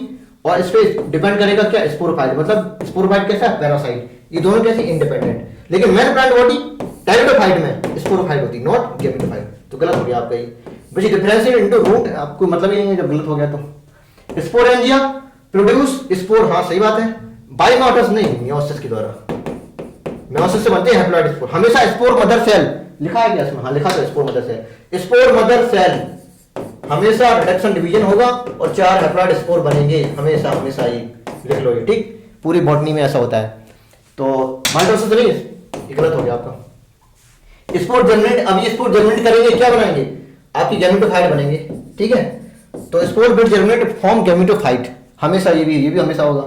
और इस पे डिपेंड करेगा क्या, स्पोरोफाइट, मतलब स्पोरोफाइट कैसा है, पैरासाइट, ये दोनों कैसे, इंडिपेंडेंट। लेकिन मेन प्लांट बॉडी टेरिडोफाइट में स्पोरोफाइट होती, नॉट गैमेटोफाइट, तो गलत हो गया आपका ये। विच डिफरेंशिएट इनटू रूट, आपको मतलब ही नहीं है जब गलत हो गया तो। स्पोरेंजिया प्रोड्यूस स्पोर, हाँ सही बात है, बाइमोटस नहीं, मियोसिस के द्वारा, मियोसिस से बनते हैं हैप्लॉइड स्पोर। हमेशा स्पोर मदर सेल लिखा है क्या इसमें, हाँ लिखा था spore mother cell, spore mother cell हमेशा रिडक्शन डिवीजन होगा और 4 हैप्लॉइड स्पोर बनेंगे, हमेशा हमेशा, ये लिख लो ये, ठीक, पूरी बॉटनी में ऐसा होता है। तो माइटोसिस नहीं, ये गलत हो गया आपका। स्पोर जनरेट, अब ये स्पोर जनरेट करेंगे, क्या बनाएंगे, आपकी गैमेटोफाइट बनेंगे, ठीक है। तो spore will generate form gametophyte, हमेशा ये भी हमेशा होगा,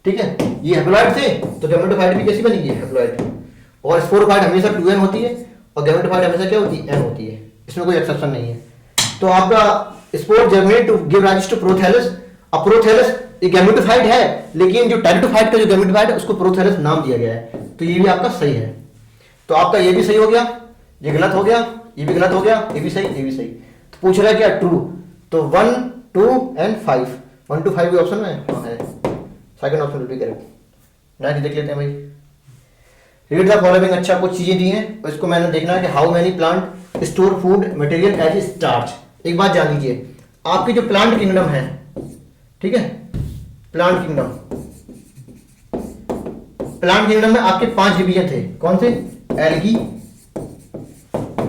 ठीक है। ये हैप्लॉइड थे तो गैमेटोफाइट भी कैसी बनेगी, हैप्लॉइड, और स्पोरोफाइट हमेशा 2n होती है और गैमेटोफाइट हमेशा क्या होती है, n होती है, इसमें कोई एक्सेप्शन नहीं है। तो आपका spore germinate to give rise to prothallus, अब प्रोथैलस ये गैमेटोफाइट है, लेकिन जो टेरिडोफाइट का जो गैमेटोफाइट है उसको प्रोथैलस नाम दिया गया है, तो ये भी आपका सही है। तो आपका ये भी सही हो गया, ये गलत हो गया, ये भी गलत हो गया, ये भी सही, ये भी सही। तो पूछ रहा है क्या, ट्रू, तो 1 2 एंड 5, 1 to 5 भी ऑप्शन में हाँ है, second option will be correct. Next देख लेते हैं भाई, रीड द फॉलोइंग, अच्छा कुछ चीजें दी हैं, इसको मैंने देखना है कि how many plant store food material as starch. एक बात जान लीजिए, आपकी जो प्लांट किंगडम है, ठीक है, प्लांट किंगडम में आपके 5 डिवीजन थे, कौन से, एल्गी,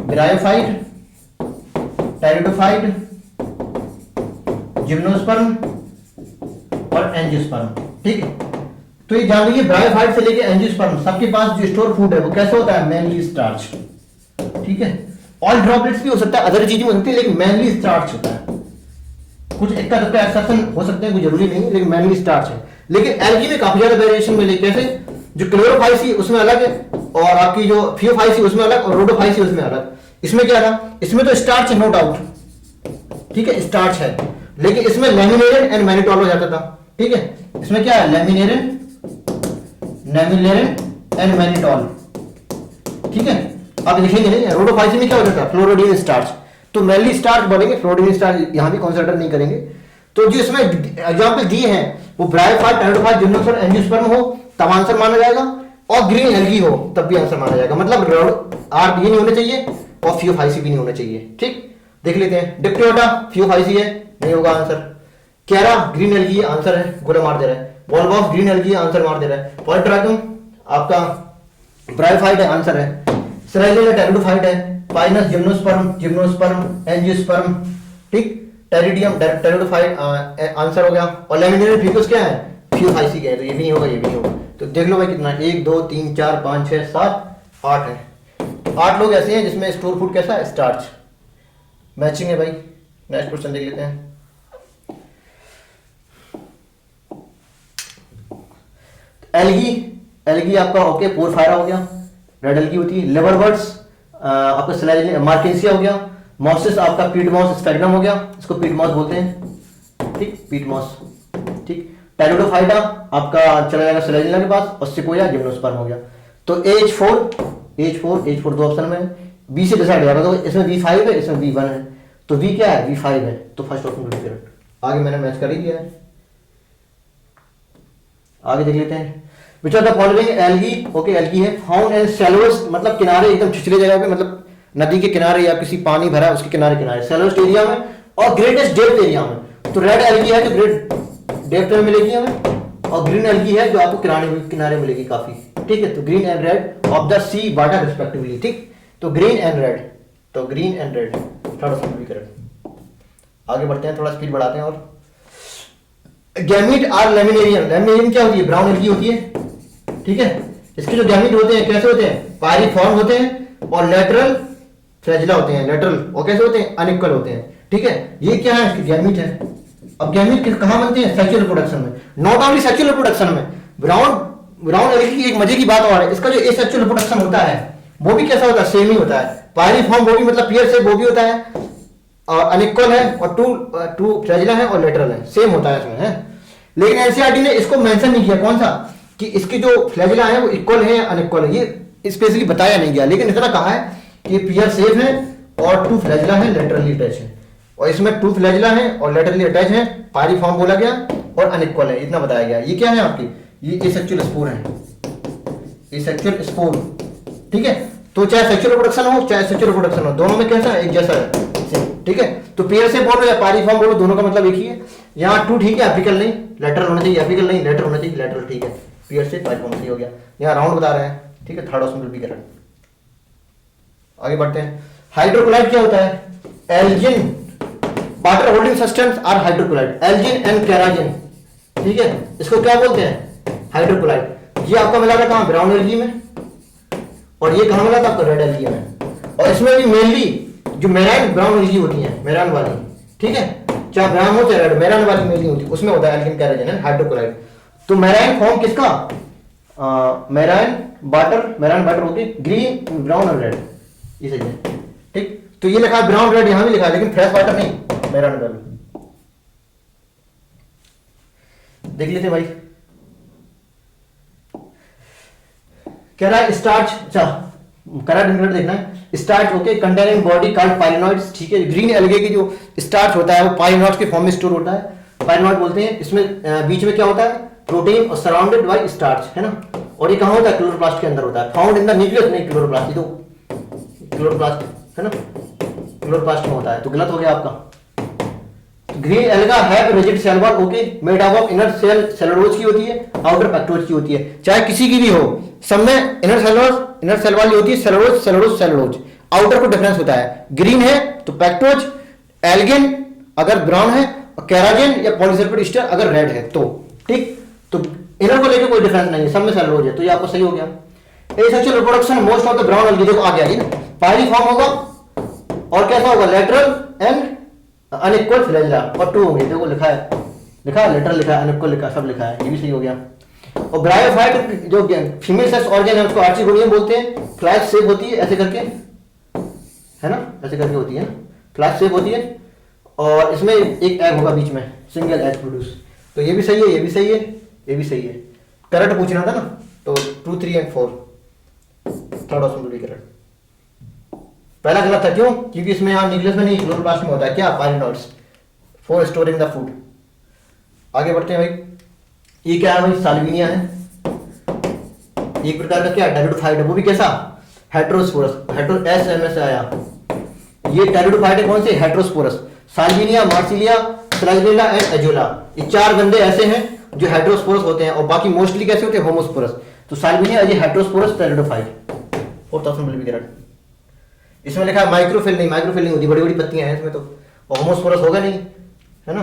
ब्रायोफाइट, टेरिडोफाइट, जिम्नोस्पर्म और एंजियोस्पर्म, ठीक है। तो ये जान लीजिए ब्रायोफाइट से लेके एंजियोस्पर्म सबके पास जो स्टोर फूड है वो कैसे होता है, मेनली स्टार्च, ठीक है। ऑल ड्रॉपलेट्स भी हो सकता है, अदर चीजें हो सकती है, लेकिन मेनली स्टार्च होता है। कुछ इक्का दुक्का एक्सेप्शन हो सकते हैं, कोई जरूरी नहीं, लेकिन मेनली स्टार्च है। लेकिन एल्गी में काफी ज्यादा वेरिएशन मिले, कैसे, जो क्लोरोफाइसी उसमें अलग है, और आपकी जो फियोफाइसी उसमें अलग, और रोडोफाइसी उसमें अलग। इसमें क्या था, इसमें तो स्टार्च है नो डाउट, ठीक है, स्टार्च है, लेकिन इसमें लैमिनेरिन एंड मैनिटोल हो जाता था, ठीक है। इसमें क्या है, लैमिनेरिन एंड मैनिटोल, ठीक है। अब लिखेंगे नहीं, रोडोफाइसी में क्या हो जाता है, फ्लोरोडीन स्टार्च, तो मेनली स्टार्च बोलेंगे, फ्लोरोडीन स्टार्च यहां भी कंसीडर नहीं करेंगे। तो जो इसमें एग्जांपल दिए हैं वो ब्रायोफाइट, टेरिडोफाइट, जिम्नोस्पर्म, एंजियोस्पर्म हो तब आंसर माना जाएगा, और ग्रीन एल्गी हो तब भी आंसर माना जाएगा, मतलब आर ये नहीं होना चाहिए और फियोफाइसी भी नहीं होना चाहिए, ठीक। देख लेते हैं, डिप्टियोटा फियोफाइसी है, नहीं होगा आंसर। कैरा ग्रीन एल्गी आंसर है, गोला मार दे रहा है। वॉल्वॉफ ग्रीन एल्गी आंसर मार दे रहा है। पॉलीट्राइकम आपका ब्रायोफाइट है, आंसर है। सेरेलिया टेरिडोफाइट है। पाइनस जिम्नोस्पर्म एंजियोस्पर्म, ठीक। टेरिडियम टेरिडोफाइट आंसर हो गया। और लैमिनेरिन फिकस क्या है, फियोफाइसी का है, तो ये भी नहीं होगा, ये भी नहीं होगा। तो देख लो भाई कितना, 1 2 3 4 5 6 7 8 है। 8 लोग ऐसे हैं जिसमें स्टोर फूड कैसा है, स्टार्च, मैचिंग है भाई। नेक्स्ट क्वेश्चन देख लेते हैं। एल्गी आपका ओके, पोरफायरा हो गया, रेड एल्गी होती है। लिवरवर्ट्स आपका स्लैजिन मार्केंसिया हो गया। मॉसिस आपका पीटमॉस स्फेग्नम हो गया, इसको पीटमॉस बोलते हैं, ठीक, पीटमॉस, ठीक। टेरिडोफाइटा आपका चला जाएगा स्लैजिना के पास, और सिकोया जिम्नोस्पर्म हो गया। तो H4 दो ऑप्शन में बी से डिसाइड हो जाएगा, तो इसमें V5 है, इसमें V1 है, तो V क्या है, V5 है, तो फर्स्ट ऑप्शन बिल्कुल करेक्ट। आगे मैंने मैच कर ही दिया है, आगे देख लेते हैं। Which are the following algae, okay algae है, फाउंड इन शैलोएस्ट, मतलब किनारे एकदम छिछले जगह पे, मतलब नदी के किनारे या किसी पानी भरा है उसके किनारे शैलोएस्ट एरिया में, और ग्रेटेस्ट डेप्थ एरिया में। तो रेड एल्गी है जो ग्रेट डेप्थ में मिलेगी हमें, और ग्रीन एल्गी है जो आपको किनारे मिलेगी काफी, ठीक है। तो green and red of the sea water respectively, ठीक। तो ग्रीन एंड रेड, तो green and red third option भी करेक्ट। आगे बढ़ते हैं, थोड़ा स्पीड बढ़ाते हैं। और गैमीट आर लैमिनेरियन, लैमिनेरियन क्या होती है, ब्राउन एल्गी होती है, ठीक है। इसके जो गैमीट होते हैं कैसे होते हैं, पायरिफॉर्म होते हैं, और लेटरल फ्लैजिला होते हैं, लेटरल, और कैसे होते हैं, अनइक्वल होते हैं, ठीक है, ये क्या है, इसकी गैमीट है। अब गैमीट कहाँ बनते हैं, सेक्सुअल रिप्रोडक्शन में, नॉट ओनली सेक्सुअल रिप्रोडक्शन में। ब्राउन एल्गी की एक मजे की बात और है, इसका जो एसेक्सुअल रिप्रोडक्शन होता है वो भी कैसा होता है, सेम ही होता है। पायरिफॉर्म वो भी मतलब पेयर से वो भी होता है, और अनइक्वल है, और टू फ्लैजिला है और लेटरल है, सेम होता है इसमें है। लेकिन एनसीईआरटी ने इसको मेंशन नहीं किया, कौन सा, कि इसकी जो फ्लैजिला है वो इक्वल है या अनइक्वल है, ये स्पेशली बताया नहीं गया। लेकिन इतना कहा है कि पेयर सेम है और टू फ्लैजिला है, लेटरली अटैच है, और इसमें टू फ्लैजिला है और लेटरली अटैच है, पायरिफॉर्म बोला गया, और अनइक्वल है, इतना बताया गया। ये क्या है आपकी, ये एसेक्सुअल स्पोर है, एसेक्सुअल स्पोर, ठीक है। तो चाहे सेक्सुअल रिप्रोडक्शन हो चाहे सेक्सुअल रिप्रोडक्शन हो, दोनों में कैसा है, एक जैसा है, ठीक है। तो पेयर से बोलो या पायरिफॉर्म बोलो, दोनों का मतलब एक ही है। यहाँ टू ठीक है, एपिकल नहीं, लेटरल होना चाहिए, एपिकल नहीं, लेटरल होना चाहिए, लेटरल ठीक है, पेयर से पायरिफॉर्म सही हो गया। यहाँ राउंड बता रहे हैं, ठीक है, third option will be correct. आगे बढ़ते हैं। हाइड्रोक्लोराइड क्या होता है, algin water holding substance are hydrochloride, algin and carrageenan, ठीक है, इसको क्या बोलते हैं, हाइड्रोक्लोराइड। ये आपका मिला था कहाँ, ब्राउन एल्गी में, और ये कहाँ मिला था आपको, रेड एल्गी में। और इसमें भी मेनली जो मेराइन ब्राउन एल्गी होती है, मेराइन वाली, ठीक है, चाहे ब्राउन हो चाहे रेड, मेराइन वाली मेनली होती है, उसमें होता है एल्गिन केराजिन एंड हाइड्रोक्लोराइड। तो मेराइन फॉर्म किसका, मेराइन वाटर होती है, ग्रीन ब्राउन और रेड, ये सही है, ठीक। तो ये लिखा है ब्राउन रेड, यहां भी लिखा है, लेकिन फ्रेश वाटर नहीं, मेराइन वाली। देख लेते भाई, कह रहा है स्टार्च, अच्छा करेक्ट इंग्रेडिएंट देखना है, starch okay, containing body called pyrenoids, ठीक है। ग्रीन एल्गे की जो स्टार्च होता है वो पाइलिनॉइड्स के फॉर्म में स्टोर होता है, पाइलिनॉइड बोलते हैं। इसमें बीच में क्या होता है, प्रोटीन, और सराउंडेड बाय स्टार्च, है ना। और ये कहाँ होता है, क्लोरोप्लास्ट के अंदर होता है, फाउंड इन द न्यूक्लियस, नहीं क्लोरोप्लास्ट, ये तो क्लोरोप्लास्ट है ना, क्लोरोप्लास्ट में होता है, तो गलत हो गया आपका। Green alga have rigid cell wall, okay, made up of inner cell cellulose की होती है, आउटर पेक्टोज की होती है, चाहे किसी की भी हो, सब में इनर सेल वॉल होती है सेलुलोज, आउटर को डिफरेंस होता है। ग्रीन है तो पेक्टोज, एल्गिन अगर ब्राउन है, और केराजिन या पॉलीसल्फेट ईस्टर अगर रेड है, तो ठीक। तो इनर को लेकर कोई डिफरेंस नहीं है, सब में सेलुलोज है, तो ये आपको सही हो गया। Asexual reproduction most of the brown algae, देखो आ गया ये ना, पायरिफॉर्म होगा, और कैसा होगा, लेटरल एंड अनइक्वल फ्लैजिला, और टू होंगे, देखो लिखा है लेटरल लिखा है, अनइक्वल लिखा, सब लिखा है, ये भी सही हो गया। और ब्रायोफाइट जो फीमेल सेक्स ऑर्गन है उसको आर्चिगोनियम बोलते हैं, फ्लैग शेप होती है ऐसे करके, है ना, ऐसे करके होती है, फ्लैग शेप होती है, और इसमें एक एग होगा बीच में, सिंगल एग प्रोड्यूस। तो ये भी सही है, ये भी सही है, ये भी सही है, करेक्ट पूछना था ना। तो 2, 3 एंड 4 थर्ड ऑप्शन भी करेक्ट। पहला गलत था, क्यों, क्योंकि इसमें यहाँ न्यूक्लियस में नहीं, क्लोरोप्लास्ट में होता है क्या, पायलिनॉइड्स फॉर स्टोरिंग द फूड। आगे बढ़ते हैं भाई, ये क्या है भाई, साल्विनिया है, एक प्रकार का क्या टेरिडोफाइट है, वो भी कैसा, हेटेरोस्पोरस, SMS से आया, ये टेरिडोफाइट है, कौन से, heterosporous. Salvinia, Marsilea, flagella and azolla, ये 4 गंदे ऐसे हैं जो हेटेरोस्पोरस होते हैं, और बाकी मोस्टली कैसे होते हैं, होमोस्पोरस। तो Salvinia is heterosporous pteridophyte, fourth option will be correct. इसमें लिखा है माइक्रोफिल नहीं होती, बड़ी बड़ी पत्तियां हैं इसमें, तो होमोस्पोरस होगा नहीं, है ना।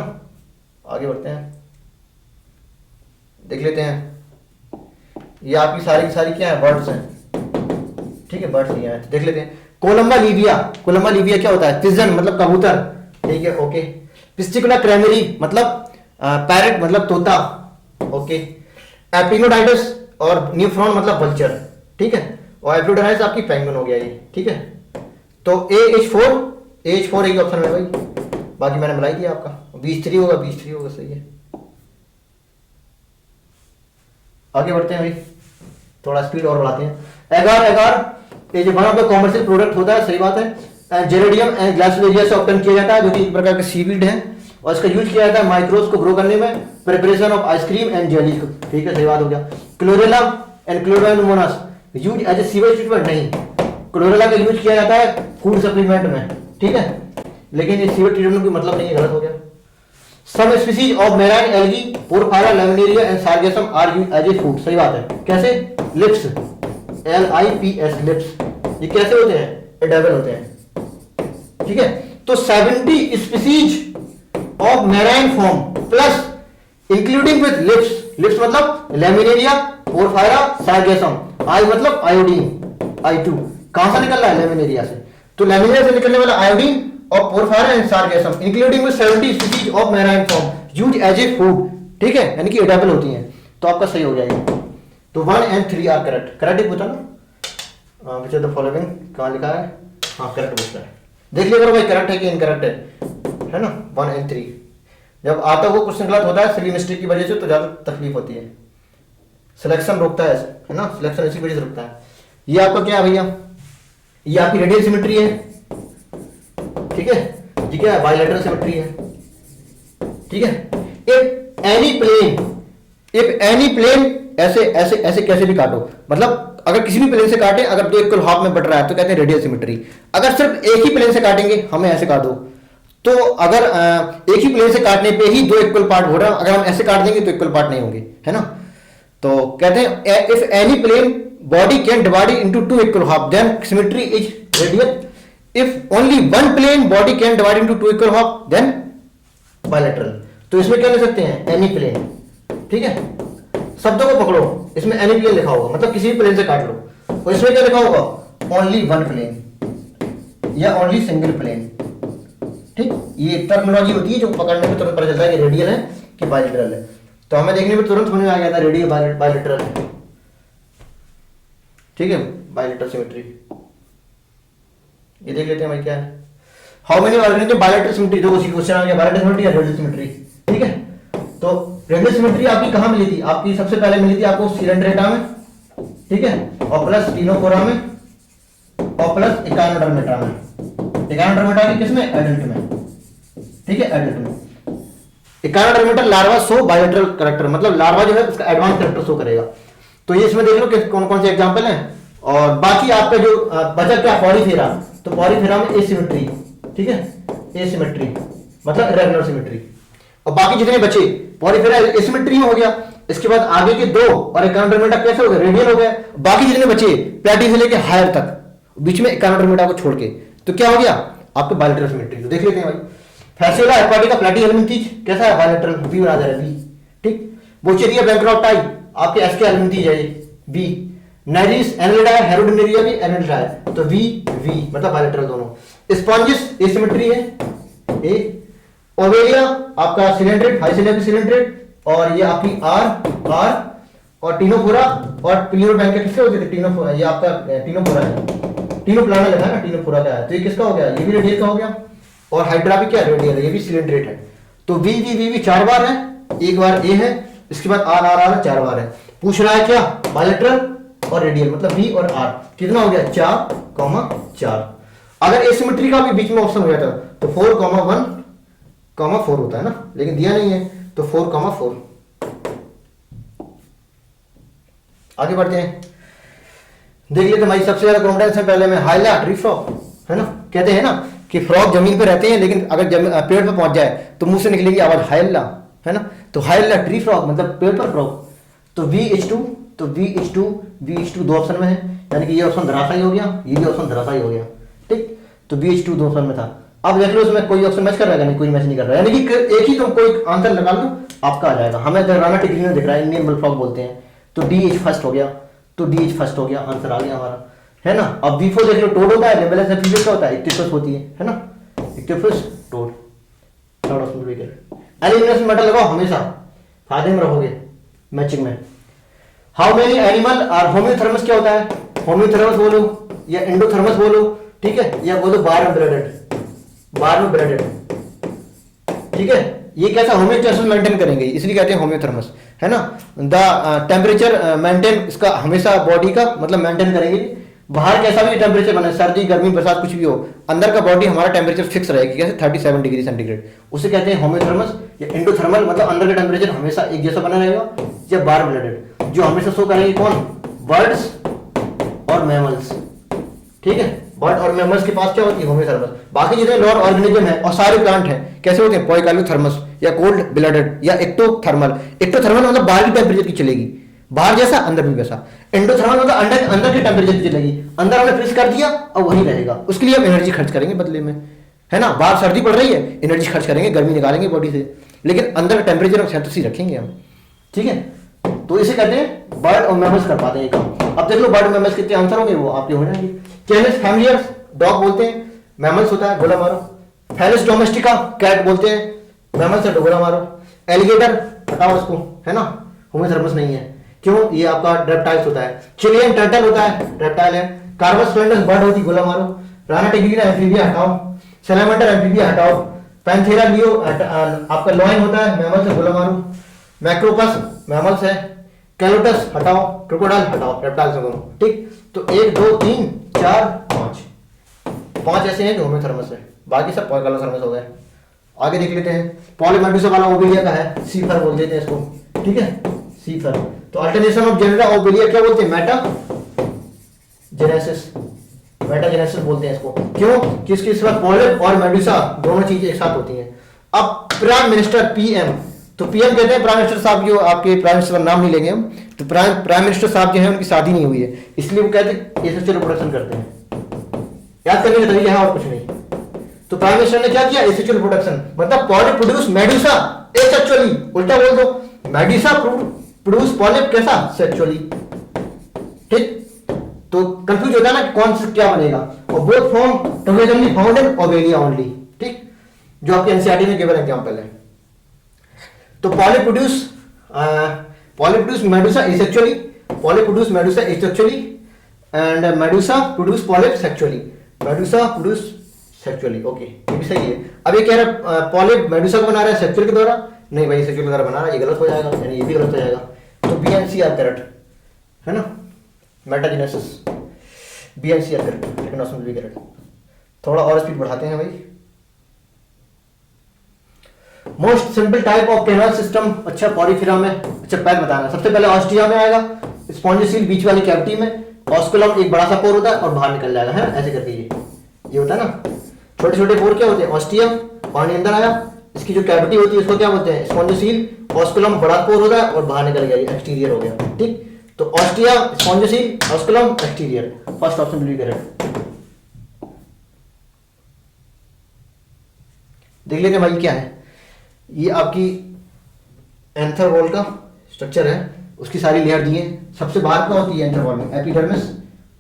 आगे बढ़ते हैं, देख लेते हैं, ये आपकी सारी की सारी क्या है, बर्ड्स हैं, ठीक है, बर्ड्स ये हैं, देख लेते हैं। कोलंबा लीबिया क्या होता है, पिजन मतलब कबूतर, ठीक है, ओके। पिस्टिकुला क्रैमरी मतलब पैरेट मतलब तोता, ओके। एपिनोडाइटस और न्यूफ्रॉन मतलब वल्चर, ठीक है, और एपिनोडाइटस आपकी पेंगुइन हो गया ये, ठीक है। तो AH4 एक ऑप्शन है भाई, बाकी मैंने बनाई दिया आपका, 23 होगा, सही है। आगे बढ़ते हैं भाई, थोड़ा स्पीड और बढ़ाते हैं। एगार ये जो one of the commercial product होता है, सही बात है। जेरेडियम एंड ग्लासुलेरिया से ऑब्टेन किया जाता है, जो कि एक प्रकार का सीवीड है, और इसका यूज किया जाता है माइक्रोब्स को ग्रो करने में, preparation of ice cream and jelly, ठीक है, सही बात हो गया। Chlorella and chlamydomonas use as a sewage treatment, नहीं, क्लोरेला का यूज किया जाता है फूड सप्लीमेंट में, ठीक है, लेकिन ये सीवेज ट्रीटमेंट का मतलब नहीं है, गलत हो गया। Some species of marine algae, Porphyra, Laminaria and Sargassum are used as a food, सही बात है। कैसे, लिप्स, LIPS लिप्स, ये कैसे होते हैं, एडिबल होते हैं, ठीक है। तो 70 species of marine form plus including with lips मतलब लैमिनेरिया, पोरफायरा, सार्गेसम, आई मतलब आयोडीन, I2 कहां से निकल रहा है, लैमिनेरिया से, तो लैमिनेरिया से निकलने वाला iodine of porphyria and sargassum including with 70 species of marine form used as a food, ठीक है, यानी कि एडेबल होती हैं। तो आपका सही हो जाएगा। तो 1 and 3 आर करेक्ट। करेक्ट ही पूछा ना, विच ऑफ द फॉलोइंग कहाँ लिखा है, हाँ करेक्ट पूछ रहा है। देख लिया करो भाई करेक्ट है कि इनकरेक्ट है ना। 1 and 3 जब आता वो क्वेश्चन गलत होता है सिली मिस्टेक की वजह से तो ज्यादा तकलीफ होती है, सिलेक्शन रोकता है ना, सिलेक्शन इसी वजह से रुकता है। ये आपका क्या है भैया, ये आपकी रेडियल सिमेट्री है, ठीक है, ये क्या है, बायलैटरल सिमेट्री है, ठीक है। इफ एनी प्लेन ऐसे ऐसे ऐसे कैसे भी काटो, मतलब अगर किसी भी प्लेन से काटे, अगर दो इक्वल हाफ में बट रहा है तो कहते हैं रेडियल सिमेट्री। अगर सिर्फ एक ही प्लेन से काटेंगे, हमें ऐसे काट दो, तो अगर एक ही प्लेन से काटने पे ही दो इक्वल पार्ट हो रहा है, अगर हम ऐसे काट देंगे तो इक्वल पार्ट नहीं होंगे, है ना। तो कहते हैं if any plane body can divide into two equal half then symmetry is radial. If only one plane body can divide into two equal half then bilateral. तो इसमें क्या ले सकते हैं, एनी प्लेन, ठीक है। शब्दों को पकड़ो, इसमें एनी प्लेन लिखा होगा, मतलब किसी भी प्लेन से काट लो, और इसमें क्या लिखा होगा, ओनली वन प्लेन या ओनली सिंगल प्लेन, ठीक। ये टर्मिनोलॉजी होती है जो पकड़ने में तुरंत पता चलता है कि रेडियल है कि बायलैटरल है। तो हमें देखने में तुरंत समझ में आ गया था रेडियल बायलैटरल है, ठीक है, बायलैटरल सिमेट्री। ये देख लेते हैं भाई क्या है, how many organism bilateral symmetry, जो उसी क्वेश्चन आ गया, बायलैटरल सिमेट्री या रेडियल सिमेट्री, ठीक है। तो रेडियल सिमेट्री आपकी कहां मिली थी, आपकी सबसे पहले मिली थी आपको सिलेंड्रेटा में, ठीक है, और प्लस टीनोफोरा में, और प्लस इकानोडर्मेटा में। इकानोडर्मेटा की किसमें, एडल्ट में, ठीक है, एडल्ट में। Echinodermata larva show bilateral character, मतलब लार्वा जो है उसका एडवांस कैरेक्टर शो करेगा। तो ये इसमें देख लो कि कौन कौन से एग्जांपल हैं। और बाकी आपका जो बचा क्या, पॉलीफेरा, तो पॉलीफेरा में एसिमेट्री, ठीक है, एसिमेट्री मतलब इरेगुलर सिमेट्री। और बाकी जितने बचे पॉलीफेरा एसिमेट्री हो गया, इसके बाद आगे के दो और इकानोडर्मेटा कैसे हो गया, रेडियल हो गया। बाकी जितने बचे प्लेटी से लेके हायर तक, बीच में इकानोडर्मेटा को छोड़ के, तो क्या हो गया आपके बायलैटरल सिमेट्री। तो देख लेते हैं भाई, फैसियोला एक्वाटिका प्लेटी हेलमिंथीज कैसा है, बायलैटरल, बी बना दे रहा है, बी, ठीक। बोचेरिया बैंक्रोप्टाई आपके एसके हेलमिंथीज है, बी। नेरिस एनलिडा हेरोडिनेरिया भी एनलिडा है, तो वी वी मतलब बायलैटरल दोनों। स्पॉन्जिस एसिमेट्री है, ए। ओवेलिया आपका सिलेंड्रेट, हाई सिलेंडर सिलेंड्रेट, और ये आपकी आर आर, और टीनोफोरा और प्लियोबैंक किसके होते थे, टीनोफोरा, ये आपका टीनोफोरा है, टीनोप्लाना लिखा है ना, टीनोफोरा का है, तो ये किसका हो गया, ये भी रेडियल का हो गया। और हाइड्रा भी क्या, रेडियल है, ये भी सिलेंड्रेट है। तो वी वी वी वी 4 बार है, एक बार ए है, इसके बाद आर आर आर 4 बार है। पूछ रहा है क्या, बायलैटरल और रेडियल, मतलब बी और आर कितना हो गया, 4,4। अगर एसिमेट्री का भी बीच में ऑप्शन हो जाता तो 4,1,4 होता है ना, लेकिन दिया नहीं है, तो 4,4। आगे बढ़ते हैं, देख लेते भाई। सबसे ज्यादा क्रोकोडाइल से पहले में हाइला ट्री फ्रॉग, है ना, कहते हैं ना कि फ्रॉग जमीन पे रहते हैं, लेकिन अगर पेड़ पे पहुंच जाए तो मुंह से निकलेगी आवाज हाइला, है ना। तो हाइला ट्री फ्रॉग मतलब पेड़ पर फ्रॉग। तो VH2, तो VH2 दो ऑप्शन में है, यानी कि ये ऑप्शन धराशायी हो गया, ये भी ऑप्शन धराशायी हो गया, ठीक। तो VH2 दो ऑप्शन में था। अब देख लो इसमें कोई ऑप्शन मैच कर रहा है, नहीं कोई मैच नहीं कर रहा है, यानी कि एक ही तुम कोई आंसर लगा लो आपका आ जाएगा। हमें राना टिग्री में दिख रहा है, इंडियन बुलफ्रॉग बोलते हैं, तो DH फर्स्ट हो गया, तो DH फर्स्ट हो गया, आंसर आ गया हमारा, है ना। अब V4 देख लो, टोड होता है, लेबेलस एफिलिएट क्या होता है, इक्टिफस होती है ना, इक्टिफस टोड, थर्ड ऑप्शन भी करें। एलिमिनेशन मेटल लगाओ, हमेशा फायदे में रहोगे मैचिंग में। How many animal are homoeothermous, क्या होता है, होम्योथर्मस बोलो या एंडोथर्मस बोलो, ठीक है, या बोलो बार में ब्रेडेड, ठीक है। ये कैसा होम्योस्टेसिस मेंटेन करेंगे, इसलिए कहते हैं होम्योथर्मस, है ना। द टेम्परेचर मेंटेन, इसका हमेशा बॉडी का मतलब मेंटेन करेंगे। बाहर कैसा भी टेम्परेचर बने, सर्दी गर्मी बरसात कुछ भी हो, अंदर का बॉडी हमारा टेम्परेचर फिक्स रहेगी, कैसे 37 डिग्री सेंटीग्रेड, उसे कहते हैं होम्योथर्मस या एंडोथर्मल, मतलब अंदर का टेम्परेचर हमेशा एक जैसा बना रहेगा। या बार ब्लडेड, जो हमेशा शो करेंगे कौन, बर्ड्स और मैमल्स, ठीक है। बर्ड और मैमल्स के पास क्या होती है, होम्योथर्मस। बाकी जितने नॉन ऑर्गेनिज्म है और सारे प्लांट हैं कैसे होते हैं, पॉइकालोथर्मस या कोल्ड ब्लडेड या एक्टोथर्मल। एक्टोथर्मल मतलब बाहर की टेम्परेचर की चलेगी, बाहर जैसा अंदर भी वैसा। एंडोथर्मल मतलब अंदर के टेम्परेचर की चलेगी, अंदर हमने फ्रीज कर दिया और वही रहेगा, उसके लिए हम एनर्जी खर्च करेंगे बदले में, है ना। बाहर सर्दी पड़ रही है, एनर्जी खर्च करेंगे, गर्मी निकालेंगे बॉडी से, लेकिन अंदर का टेम्परेचर हम सेंतसी रखेंगे हम, ठीक है। तो इसे कहते हैं बर्ड और मैमल्स कर पाते हैं ये काम। अब देख लो बर्ड और मैमल्स कितने आंसर होंगे, वो आपके हो जाएंगे। कैनिस फैमिलियर्स डॉग बोलते हैं, मैमल्स होता है, गोला मारो, थैलस डोमेस्टिका कैट बोलते हैं, मैमल से डोगरा मारो। एलिगेटर हटाओ इसको, है ना, होमोथर्मस नहीं है, क्यों, ये आपका रेप्टाइल्स होता है। चिलियन टर्टल होता है, रेप्टाइल है। कार्बस फ्रेंडस बर्ड होती, गोला मारो। राना टिग्रीना एम्फीबिया हटाओ। सैलामेंडर एम्फीबिया हटाओ। पैंथेरा लियो आपका लॉइन होता है, मैमल से गोला मारो। मैक्रोपस मैमल्स है। कैलोटस हटाओ। क्रोकोडाइल हटाओ, रेप्टाइल्स हो गए, ठीक। तो 1 2 3 4 5 ऐसे हैं जो होमोथर्मस है, बाकी सब पॉलीथर्मस हो गए। आगे देख लेते हैं। पॉलीमेडुसा वाला ओबेलिया का है, सीफर बोल देते हैं इसको, ठीक है, सीफर। तो अल्टरनेशन ऑफ जेनेरा ओबेलिया क्या बोलते हैं, मेटा जेनेसिस, मेटा जेनेसिस बोलते हैं इसको, क्यों, कि इसके सिवा पॉलिप और मेडुसा दोनों चीजें एक साथ होती हैं। अब प्राइम मिनिस्टर पीएम, तो पीएम कहते हैं प्राइम मिनिस्टर साहब, जो आपके प्राइम मिनिस्टर का नाम नहीं लेंगे हम, तो प्राइम मिनिस्टर साहब जो है उनकी शादी नहीं हुई है, इसलिए वो कहते हैं एसेक्सुअल रिप्रोडक्शन करते हैं। याद करने का तरीका है और कुछ नहीं। तो प्राइम मिनिस्टर ने क्या किया, एसेक्सुअल रिप्रोडक्शन, मतलब पॉलिप प्रोड्यूस मेडुसा एसेक्सुअली, उल्टा बोल दो, मेडुसा प्रोड्यूस पॉलिप कैसा, सेक्सुअली, ठीक। तो कंफ्यूज होता है ना कि कौन सा क्या बनेगा। और both form togetherly found in obelia only, ठीक, जो आपके एनसीईआरटी में गिवन एग्जांपल है। तो polyp produce medusa asexually, polyp produce medusa asexually and medusa produce polyp sexually, medusa produce sexually, okay, ये भी सही है। अब ये कह रहा है पॉलिप मेडुसा को बना रहा है सेक्सुअल के द्वारा, नहीं भाई सेक्सुअल के द्वारा बना रहा है, ये गलत हो जाएगा, यानी ये भी गलत हो जाएगा। तो बीएनसीआर करेक्ट है ना, मेटाजेनेसिस, बीएनसीआर करेक्ट, टेक्नोसम भी करेक्ट। थोड़ा और स्पीड बढ़ाते हैं भाई। Most simple type of canal system, अच्छा पॉलीफिरा में, अच्छा पहले बताना, सबसे पहले ऑस्टिया में आएगा, स्पॉन्जिसिल बीच वाली कैविटी में, ऑस्कुलम एक बड़ा सा पोर होता है और बाहर निकल जाएगा, है ना, ऐसे करके ये होता है ना, छोटे छोटे पोर क्या होते हैं, ऑस्टियम, पानी अंदर आया, इसकी जो कैविटी होती है उसको क्या बोलते हैं, स्पॉन्जिसिल, ऑस्कुलम बड़ा पोर होता है और बाहर निकल गया, एक्सटीरियर हो गया, ठीक। तो ostia, spongocoel, osculum, exterior, first option बिल्कुल करेक्ट। देख लेते हैं भाई क्या है, ये आपकी एंथर वॉल का स्ट्रक्चर है, उसकी सारी लेयर दी है। सबसे बाहर क्या होती है एंथर वॉल में, एपिडर्मिस,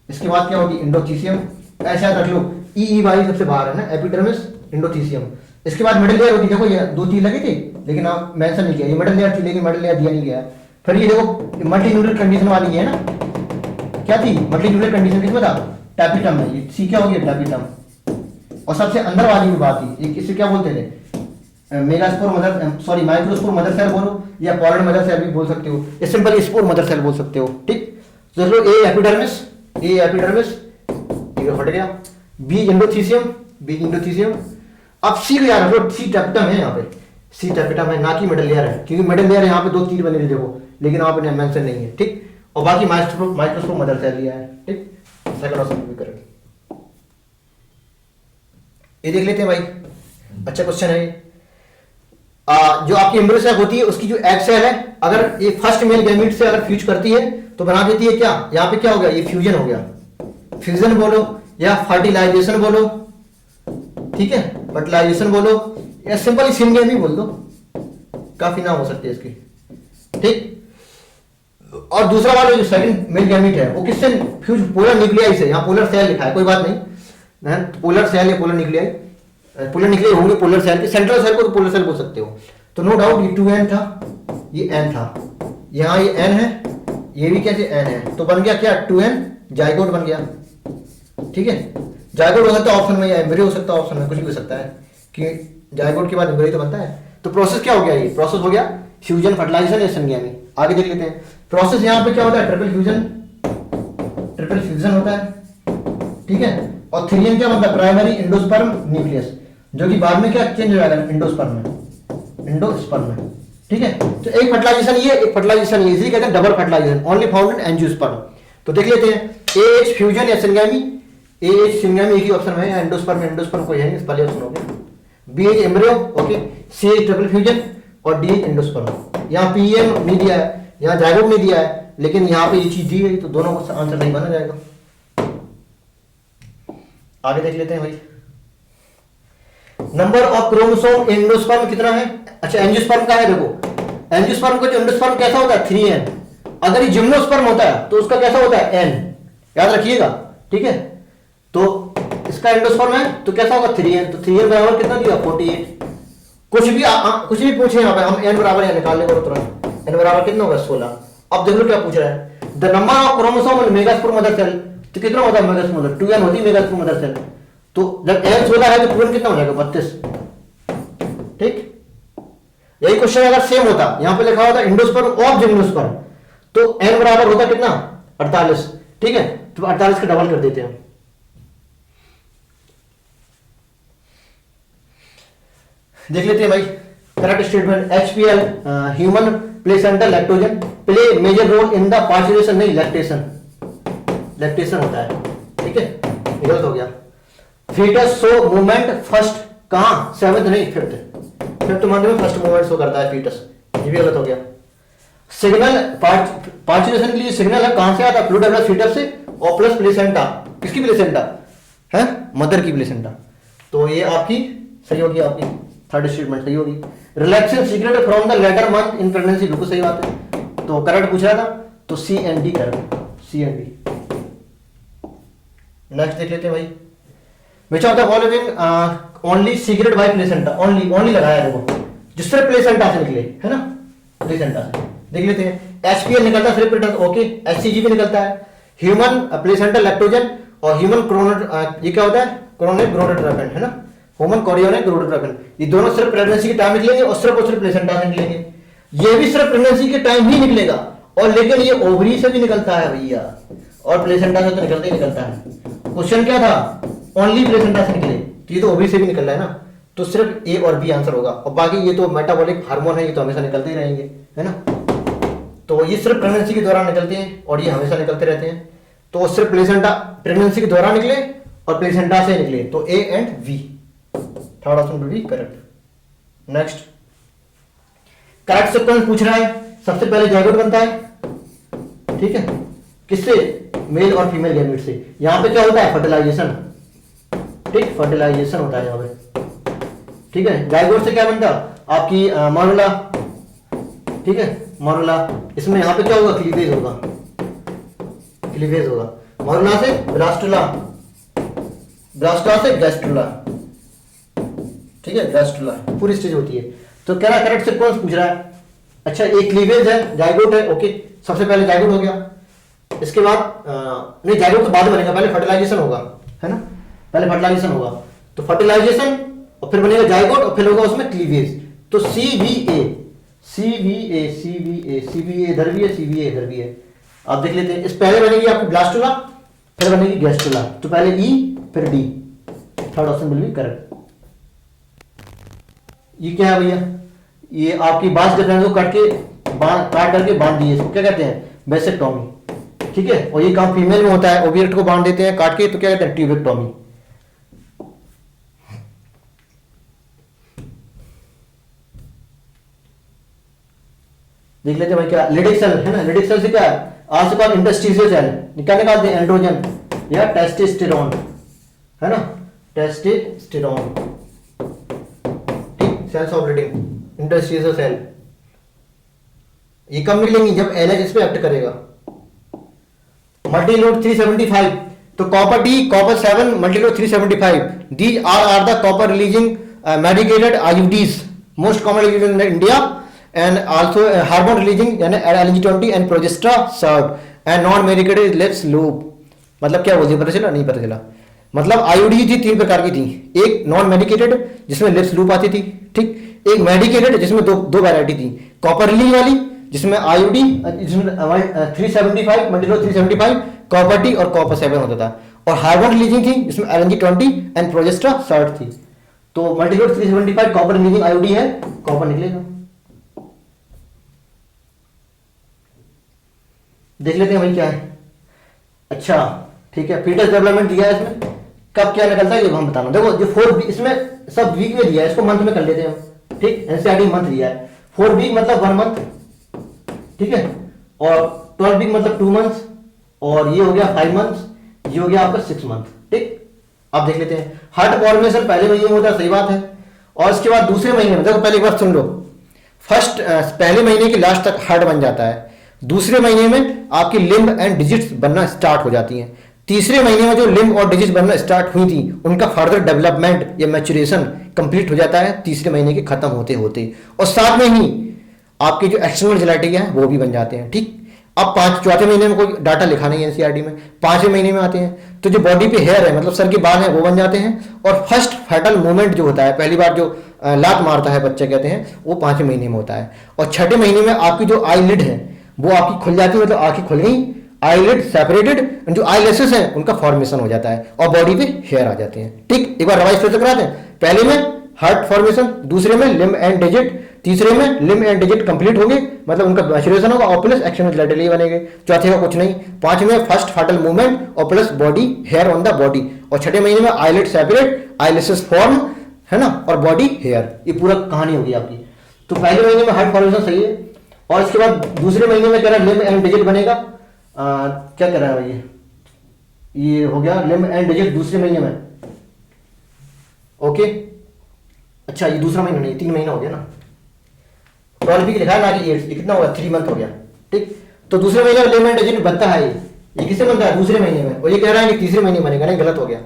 इसके बाद क्या होती है एंडोथीसियम, ऐसा रख लो, ई वाई सबसे बाहर है ना, एपिडर्मिस, एंडोथीसियम। इसके बाद मिडिल लेयर होती है, देखो ये 2 चीज लगी थी लेकिन आप मेंशन नहीं किया, ये मिडिल लेयर थी लेकिन मिडिल लेयर दिया नहीं गया। फिर ये देखो मल्टी न्यूक्लियर कंडीशन वाली है ना, क्या थी मल्टी न्यूक्लियर कंडीशन, किसमें था, टैपिटम में, ये सी क्या हो गया टैपिटम। और सबसे अंदर वाली भी बात थी, इसे क्या बोलते थे, megaspore mother, sorry microspore mother cell बोलो या पॉलिड मदर सेल भी बोल सकते हो, या सिंपल स्पोर मदर सेल बोल सकते हो, ठीक। चलो ए एपिडर्मिस, ये फट गया, बी एंडोथीसियम। अब सी को याद रखो, सी टैपिटम है यहाँ पे, सी टैपिटम है ना कि मिडिल लेयर है, क्योंकि मिडिल लेयर यहाँ पे 2 तीर बने देखो, लेकिन वहां पे मेंशन नहीं है, ठीक। और बाकी माइक्रोस्पोर मदर सेल लिया है, ठीक। सेकंड ऑप्शन भी करेक्ट। ये देख लेते हैं भाई, अच्छा क्वेश्चन है ये। जो आपकी एम्ब्रियो सेल होती है उसकी जो एग सेल है, अगर ये फर्स्ट मेल गैमीट से अगर फ्यूज करती है तो बना देती है क्या, यहाँ पे क्या हो गया, ये फ्यूजन हो गया, फ्यूजन बोलो या फर्टिलाइजेशन बोलो, ठीक है, फर्टिलाइजेशन बोलो या सिंपली सिनगेमी बोल दो, काफी नाम हो सकते हैं इसके, ठीक। और दूसरा वाला जो सेकंड मेल गैमीट है वो किससे फ्यूज, पोलर न्यूक्लियाई से, यहाँ पोलर सेल लिखा है, कोई बात नहीं, पोलर सेल या पोलर न्यूक्लियाई, पोलर निकले होंगे पोलर सेल के, सेंट्रल सेल को तो पोलर सेल बोल सकते हो। तो नो डाउट ये 2n था, ये n था, यहाँ ये n है, ये भी कैसे n है, तो बन गया क्या 2n, जाइगोट बन गया, ठीक है। जाइगोट हो सकता है ऑप्शन में या एम्ब्रियो हो सकता है ऑप्शन में, कुछ भी हो सकता है कि जाइगोट के बाद एम्ब्रियो तो बनता है। तो प्रोसेस क्या हो गया, ये प्रोसेस हो गया फ्यूजन, फर्टिलाइजेशन या संज्ञानी। आगे देख लेते हैं प्रोसेस, यहाँ पे क्या होता है, ट्रिपल फ्यूजन होता है, ठीक है। और थ्रीएन क्या मतलब प्राइमरी एंडोस्पर्म न्यूक्लियस, जो कि बाद में क्या चेंज हो जाएगा एंडोस्पर्म में, ठीक है। तो एक फर्टिलाइजेशन ये, एक फर्टिलाइजेशन ये, इसलिए कहते हैं double fertilization, only found in angiosperm. तो देख लेते हैं एएच फ्यूजन या सिंगामी, एएच सिंगामी एक ही ऑप्शन में है, एंडोस्पर्म कोई है नहीं, पहले ऑप्शन हो गया। B H embryo, okay, C H triple fusion और डीएच एंडोस्पर्म। यहाँ पीएम नहीं दिया है, यहाँ जाइगोट नहीं दिया है, लेकिन यहाँ पे ये चीज दी है, तो दोनों का आंसर नहीं बना जाएगा। आगे देख लेते हैं भाई, नंबर ऑफ क्रोमोसोम एंडोस्पर्म कितना है, अच्छा एंजियोस्पर्म का है, देखो एंजियोस्पर्म का जो एंडोस्पर्म कैसा होता है 3n, अगर ये जिम्नोस्पर्म होता है तो उसका कैसा होता है n, याद रखिएगा, ठीक है। तो इसका एंडोस्पर्म है तो कैसा होगा 3n, तो 3n बराबर कितना दिया 48। कुछ भी पूछे यहाँ पे हम n बराबर यहाँ निकालने को तुरंत, n बराबर कितना होगा 16। अब देख लो क्या पूछ रहा है, the number of chromosome in megaspore mother cell, तो कितना होता है मेगास्पोर मदर 2n होती है मेगास्पोर मदर सेल, तो जब n 16 है तो 2n कितना हो जाएगा 32। ठीक, यही क्वेश्चन अगर सेम होता, यहां पे लिखा होता एंडोस्पर्म ऑफ जिम्नोस्पर्म, तो n बराबर होता कितना 48। ठीक है, तो 48 का डबल कर देते हैं। देख लेते हैं भाई correct statement, HPL human placental lactogen play major role in the parturition, नहीं लैक्टेशन होता है। ठीक है, गलत हो गया। फीटस शो मूवमेंट फर्स्ट, कहां 7th नहीं 5th मंथ में फर्स्ट मूवमेंट शो करता है फीटस, ये भी गलत हो गया। सिग्नल पार्चुलेशन के लिए सिग्नल है कहां से आता है, फ्लूइड डेवलप फीटस से और प्लस प्लेसेंटा, किसकी प्लेसेंटा है, मदर की प्लेसेंटा, तो ये आपकी सही होगी, आपकी थर्ड स्टेटमेंट सही होगी। Relaxation secret from the later month in pregnancy, बिल्कुल सही बात है, तो करेक्ट पूछ रहा था, तो CND करेक्ट, CND। नेक्स्ट देख लेते हैं भाई, which of the following only secret bye placenta, only लगाया है देखो, जिससे प्लेसेंटा से निकले है ना, प्लेसेंटा से। देख लेते हैं, HPL निकलता है सिर्फ प्लेसेंटा, ओके, HCG भी निकलता है, ह्यूमन प्लेसेंटा लैक्टोजन और ह्यूमन क्रोनेट, ये क्या होता है क्रोनिक ग्रोनेटोट्रैपिन है ना, ह्यूमन कोरियोनिक ग्रोनेटोट्रैपिन, ये दोनों सिर्फ प्रेगनेंसी के टाइम निकलेंगे और सिर्फ प्लेसेंटा से निकलेंगे। ये भी सिर्फ प्रेगनेंसी के टाइम ही निकलेगा, और लेकिन ये ओवरी से भी निकलता है भैया, और प्लेसेंटा से तो निकलता ही निकलता है। क्वेश्चन क्या था, ओनली प्लेसेंटा से निकले, तो ये तो ओवरी से भी निकल रहा है ना, तो सिर्फ A और B आंसर होगा, और बाकी ये तो मेटाबॉलिक हार्मोन है, ये तो हमेशा निकलते ही रहेंगे है ना, तो ये सिर्फ प्रेगनेंसी के दौरान निकलते हैं और ये हमेशा निकलते रहते हैं, तो सिर्फ प्लेसेंटा प्रेगनेंसी के दौरान निकले और प्लेसेंटा से निकले, तो A and V, third option will be correct. Next correct sequence पूछ रहा है, सबसे पहले जाइगोट बनता है, ठीक है, किससे, मेल और फीमेल गैमेट से। यहां पे क्या होता है फर्टिलाइजेशन, ठीक, फर्टिलाइजेशन होता है यहाँ पे, ठीक है। जाइगोट से क्या बनता है आपकी मॉरुला, ठीक है, मॉरुला, इसमें यहाँ पे क्या होगा क्लीवेज होगा, क्लीवेज होगा, मॉरुला से ब्लास्टुला, ब्लास्टा से गैस्ट्रुला, ठीक है, गैस्ट्रुला पूरी स्टेज होती है। तो क्या करेक्ट सीक्वेंस पूछ रहा है, अच्छा एक क्लीवेज है, जाइगोट है, ओके, सबसे पहले जाइगोट हो गया, इसके बाद नहीं जाइगोट तो बाद में बनेगा, पहले फर्टिलाइजेशन होगा है ना, पहले फर्टिलाइजेशन होगा, तो फर्टिलाइजेशन और फिर बनेगा जाइगोट और फिर होगा उसमें क्लीवेज, तो CVA इधर भी है, CVA इधर भी है। आप देख लेते हैं, इस पहले बनेगी आपकी ब्लास्टुला, फिर बनेगी गैस्ट्रुला, तो पहले E फिर D, third option will be correct. ये क्या है भैया, ये आपकी बांस डिफरेंस को काट करके बांध दिए, इसको क्या कहते हैं वेसेक्टोमी, ठीक है, और ये काम फीमेल में होता है, ओविएट को बांध देते हैं काट के, तो क्या कहते हैं ट्यूबेक्टोमी। देख लेते हैं भाई क्या लिडिक सेल है ना, लिडिक सेल से क्या है आज के इंटरस्टिशियल सेल क्या निकालते हैं, एंड्रोजन या टेस्टोस्टेरोन है ना, टेस्टोस्टेरोन, ठीक, cells of breeding interstitial cell, ये कब निकलेंगी जब LH इस पे एक्ट करेगा। मल्टीलोड 375, तो copper D, copper 7, Multiload 375, these are the copper releasing medicated IUDs most commonly used in India and also hormone releasing यानी LNG20 and progesterone served and non medicated lips loop, मतलब क्या बोलते पता चला नहीं पता चला, मतलब आईयूडी थी 3 प्रकार की थी, एक नॉन मेडिकेटेड जिसमें लिप्स लूप आती थी, ठीक, एक मेडिकेटेड जिसमें दो वैरायटी थी, कॉपर रिलीज वाली जिसमें आईयूडी जिसमें 375 मल्टीलो 375 कॉपर टी और कॉपर 7 होता था, और हार्मोन रिलीजिंग थी जिसमें LNG20 एंड प्रोजेस्टेरोन सर्वड थी। तो मल्टीलो 375 कॉपर रिलीजिंग आईयूडी है, कॉपर निकलेगा। देख लेते हैं भाई क्या है, अच्छा ठीक है, फीटस डेवलपमेंट दिया है इसमें, कब क्या निकलता है ये हम बताना। देखो जो 4 वीक इसमें सब वीक में दिया है, इसको मंथ में कर लेते हैं हम, ठीक, एनसीईआरटी मंथ दिया है, 4 वीक मतलब 1 मंथ, ठीक है, और 12 वीक मतलब 2 मंथ्स, और ये हो गया 5 मंथ्स, ये हो गया आपका 6 मंथ, ठीक। अब देख लेते हैं, हार्ट फॉर्मेशन पहले महीने में होता है, सही बात है, और इसके बाद दूसरे महीने में, देखो पहले एक बार सुन लो, फर्स्ट पहले महीने के लास्ट तक हार्ट बन जाता है, दूसरे महीने में आपकी लिम्ब एंड डिजिट्स बनना स्टार्ट हो जाती हैं, तीसरे महीने में जो लिम्ब और डिजिट बनना स्टार्ट हुई थी उनका फर्दर डेवलपमेंट या मैच्योरेशन कंप्लीट हो जाता है तीसरे महीने के खत्म होते होते, और साथ में ही आपके जो एक्सटर्नल जिलेटिया है वो भी बन जाते हैं। ठीक, अब चौथे महीने में कोई डाटा लिखा नहीं है एनसीईआरटी में, पांचवें महीने में आते हैं तो जो बॉडी पे हेयर है मतलब सर के बाल हैं वो बन जाते हैं, और फर्स्ट फैटल मूवमेंट जो होता है, पहली बार जो लात मारता है बच्चा कहते हैं, वो पांचवें महीने में होता है। और छठे महीने में आपकी जो आई लिड है वो आपकी खुल जाती है, मतलब आंखें खुल गई, आईलिड सेपरेटेड, जो आईलेसेस हैं उनका फॉर्मेशन हो जाता है और बॉडी पे हेयर आ जाते हैं। ठीक, एक बार रिवाइज फिर से कराते हैं। पहले में हार्ट फॉर्मेशन, दूसरे में लिम्ब एंड डिजिट, तीसरे में लिम्ब एंड डिजिट कंप्लीट हो गए मतलब उनका मैच्योरेशन होगा और प्लस एक्सटर्नल जिलेटिया बनेंगे, चौथे का कुछ नहीं, पांचवें में फर्स्ट फर्टल मूवमेंट और plus body hair on the body, और छठे महीने में आईलिड सेपरेट, आईलेसेस फॉर्म है ना, और बॉडी हेयर। ये पूरा कहानी होगी आपकी। तो पहले महीने में हार्ट फॉर्मेशन सही है, और इसके बाद दूसरे महीने में कह रहा है लिम्ब एंड डिजिट बनेगा। क्या कह रहा है भाई, ये हो गया लिम्ब एंड डिजिट दूसरे महीने में। ओके, अच्छा ये दूसरा महीना नहीं, 3 महीना हो गया ना, 12 वीक लिखा है ना कि 8, कितना हो गया, 3 मंथ हो गया। ठीक, तो दूसरे महीने में लिम्ब एंड डिजिट बनता है, ये किससे बनता है, दूसरे महीने में, और ये कह रहा है कि तीसरे महीने बनेगा, नहीं गलत हो गया।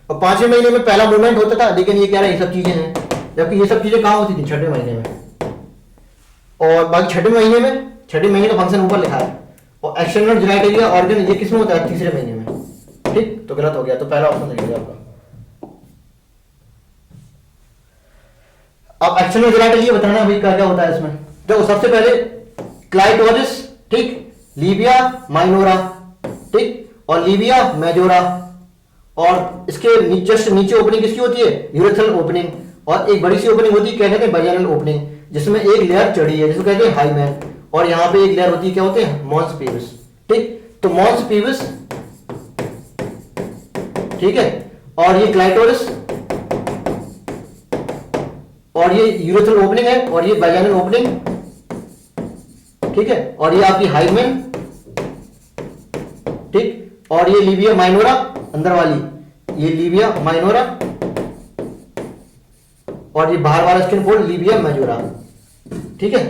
और पांचवें महीने में पहला मूवमेंट होता था, लेकिन ये कह रहा है ये सब चीजें हैं, जबकि ये सब चीजें कहाँ होती थी, छठे महीने में, और बाकी छठे महीने का फंक्शन ऊपर लिखा है, और एक्सटर्नल जिलेटिया ऑर्गन ये किसमें होता है, तीसरे महीने में। ठीक, तो गलत हो गया, तो पहला ऑप्शन सही हो गया आपका। अब एक्सटर्नल जिलेटिया बताना भाई क्या क्या होता है इसमें। देखो सबसे पहले क्लाइटोरिस, ठीक, लीबिया माइनोरा, ठीक, और लीबिया मेजोरा, और इसके जस्ट नीचे ओपनिंग किसकी होती है, यूरेथ्रल ओपनिंग, और एक बड़ी सी ओपनिंग होती है क्या कहते हैं, वैजाइनल ओपनिंग, जिसमें एक लेयर चढ़ी है जिसको कहते हैं हाइमेन, और यहाँ पे एक लेयर होती है क्या होते हैं, मॉन्स पीविस। ठीक, तो मॉन्स पीविस, ठीक है, और ये क्लाइटोरिस, और ये यूरेथ्रल ओपनिंग है, और ये वैजाइनल ओपनिंग, ठीक है, और ये आपकी हाइमेन, ठीक, और ये लीबिया माइनोरा अंदर वाली, ये लीबिया माइनोरा, और ये बाहर वाला स्किन फोल्ड लीबिया मेजोरा। ठीक है,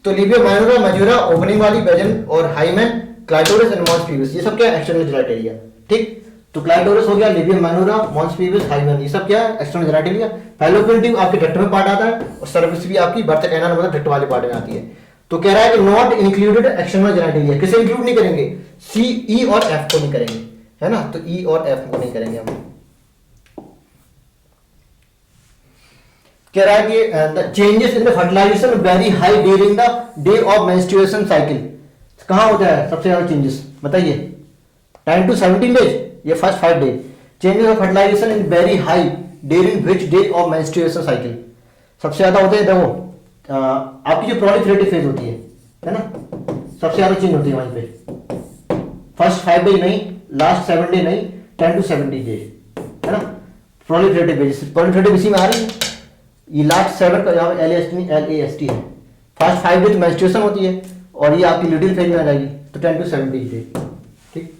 तो लीबिया माइनोरा मेजोरा ओपनिंग वाली, वैजन और हाइमेन, क्लाइटोरिस एंड मॉन्स पीविस, ये सब क्या है, एक्सटर्नल जिलेटिया। ठीक, तो क्लाइटोरिस हो गया, लीबिया माइनोरा, मॉन्स पीविस, हाइमेन, ये सब क्या है, एक्सटर्नल जिलेटिया। फैलोपियन ट्यूब आपके डक्ट में पार्ट आता है, और सर्विस भी आपकी बर्थ कैनाल मतलब डक्ट वाले पार्ट में आती है। तो कह रहा है कि नॉट इंक्लूडेड एक्सटर्नल जिलेटिया, किसे इंक्लूड नहीं करेंगे, सी, ई और एफ को नहीं करेंगे, है ना, तो ई और एफ को नहीं करेंगे हम। कह रहा है कि the changes in the fertilization very high during the day of menstruation cycle. कहां होता है सबसे ज्यादा चेंजेस, बताइए, 10 to 17 डेज, ये first 5 days. Changes of fertilization in very high during which day of menstruation cycle, सबसे ज्यादा होते हैं। देखो आपकी जो प्रोलिफरेटिव फेज होती है ना, सबसे ज्यादा चेंज होती है वहीं पे, फर्स्ट 5 डेज नहीं, लास्ट 7 डे नहीं, 10 to 17 डेज, है ना, प्रोलिफरेटिव फेज। प्रोलिफरेटिव इसी में आ रही है, ये लास्ट 7 का यहाँ LAST है, फर्स्ट 5 डे तो मेंस्ट्रुएशन होती है, और ये आपकी लिटिल फेज में आ जाएगी, तो 10 to 17 डेज। ठीक,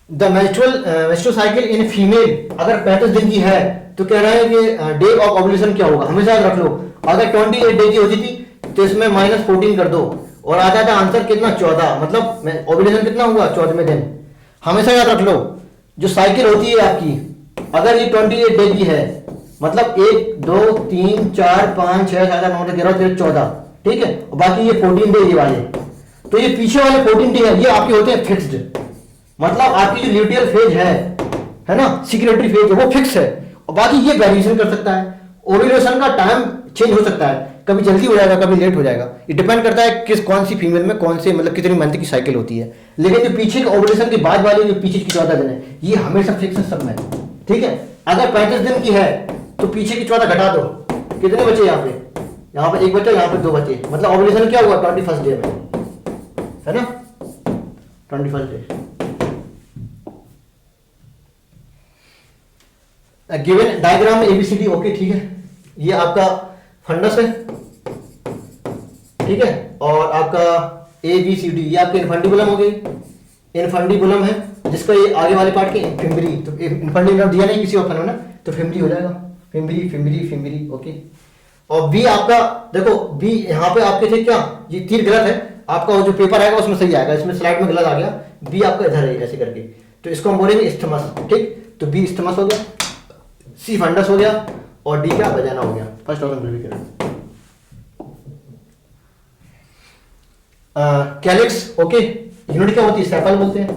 the menstrual cycle in female अगर 35 दिन की है तो कह रहा है कि डे ऑफ ओव्यूलेशन क्या होगा, हमेशा याद रख लो। अगर 28 डे की होती थी तो इसमें -14 कर दो, और आ जाता है आंसर कितना, 14, मतलब ओव्यूलेशन कितना हुआ, 14वें दिन। हमेशा याद रख लो जो साइकिल होती है आपकी, अगर ये 28 डे की है मतलब 1 2 3 4 5 6 7 8 9 10 11 13 14, ठीक है, और बाकी ये 14 डे ये वाले, तो ये पीछे वाले 14 डे है ये आपके होते हैं फिक्स्ड, मतलब आपकी जो ल्यूटियल फेज है ना, सिक्रेटरी फेज है वो फिक्स है, और बाकी ये वेरिएशन कर सकता है। ओव्यूलेशन का टाइम चेंज हो सकता है, कभी जल्दी हो जाएगा कभी लेट हो जाएगा, ये डिपेंड करता है किस कौन सी फीमेल में कौन से मतलब कितनी मंथ की साइकिल होती है। लेकिन जो पीछे के ओव्यूलेशन के बाद वाली जो पीछे की 14 दिन है ये हमेशा फिक्स है सब में, ठीक है। अगर 35 दिन की है तो पीछे की 14 घटा दो, कितने बचे यहाँ पे 1 बचा, यहाँ पे 2 बचे, मतलब ओव्यूलेशन क्या हुआ 21st डे में, है ना, 21st डे। गिवन डायग्राम में ABCD ओके, ठीक है, ये आपका फंडस है, ठीक है, और आपका ABCD ये आपके इनफंडिबुलम हो गई, इनफंडिबुलम है जिसका ये आगे वाले पार्ट के फिम्बरी, तो इनफंडिबुलम दिया नहीं किसी ऑप्शन में ना, तो फिम्बरी हो जाएगा, फिम्बरी फिम्बरी फिम्बरी, ओके। और बी आपका देखो, बी यहाँ पे आपके थे क्या, ये तीर गलत है, आपका वो जो पेपर आएगा उसमें सही आएगा, इसमें स्लाइड में गलत आ गया, बी आपका इधर है ऐसे करके, तो इसको हम बोलेंगे इस्थमस, ठीक। तो बी इस्थमस हो गया, सी फंडस हो गया, और डी क्या वजाना हो गया, फर्स्ट ऑप्शन बिल्कुल करेक्ट। कैलिक्स, ओके, यूनिट क्या होती है, सेपल बोलते हैं,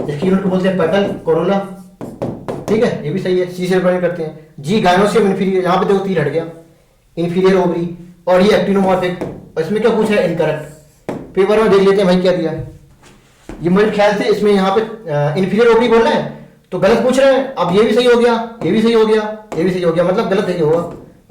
इसकी यूनिट को बोलते हैं पेटल, कोरोला, ठीक है, ये भी सही है, सी से रिप्रेजेंट करते हैं। जी गायनोसियम इंफीरियर, यहाँ पे देखो तीर हट गया, इंफीरियर ओवरी, और ये एक्टिनोमॉर्फिक, इसमें क्या पूछा है, इनकरेक्ट। पेपर में देख लेते हैं भाई क्या दिया है, ये मेरे ख्याल से इसमें यहाँ पे इंफीरियर ओवरी बोल रहे हैं, तो गलत पूछ रहे हैं। अब ये भी सही हो गया, ये भी सही हो गया, ये भी सही हो गया, मतलब गलत है ये होगा,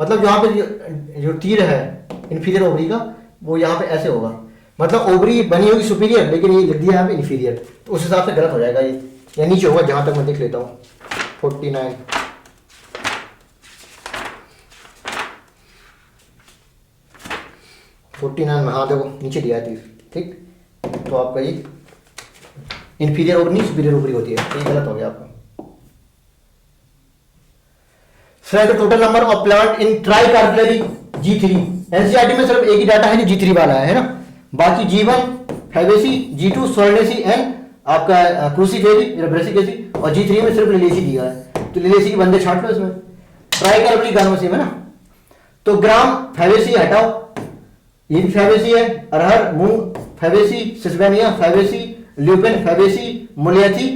मतलब यहाँ पे जो तीर है इंफीरियर ओवरी का वो यहाँ पे ऐसे होगा, मतलब ओवरी बनी होगी सुपीरियर, लेकिन ये लिख दिया यहाँ पे इंफीरियर, तो उस हिसाब से गलत हो जाएगा ये, या नीचे होगा जहां तक मैं देख लेता हूँ। 49 49 में, हाँ देखो नीचे दिया है तीर, ठीक, तो आपका ये इंफीरियर ओवरी नहीं सुपीरियर ओवरी होती है, तो ये गलत हो गया आपका। Set the total number of plant in try carpellary G3, NCERT में सिर्फ एक ही डाटा है जो G3 वाला है ना, बाकी G1 Fabaceae, G2 Solanaceae and आपका क्रूसीफेरी ब्रेसिकेसी, और G3 में सिर्फ लिलेसी दिया है, तो लिलेसी के बंदे छांट लो इसमें, ट्राई कार्पेलरी गानोसी में ना। तो ग्राम फैबेसी हटाओ, ये भी फैबेसी है, अरहर मूंग फैबेसी, सिस्बेनिया फैबेसी, ल्यूपिन फैबेसी, मुलियाथी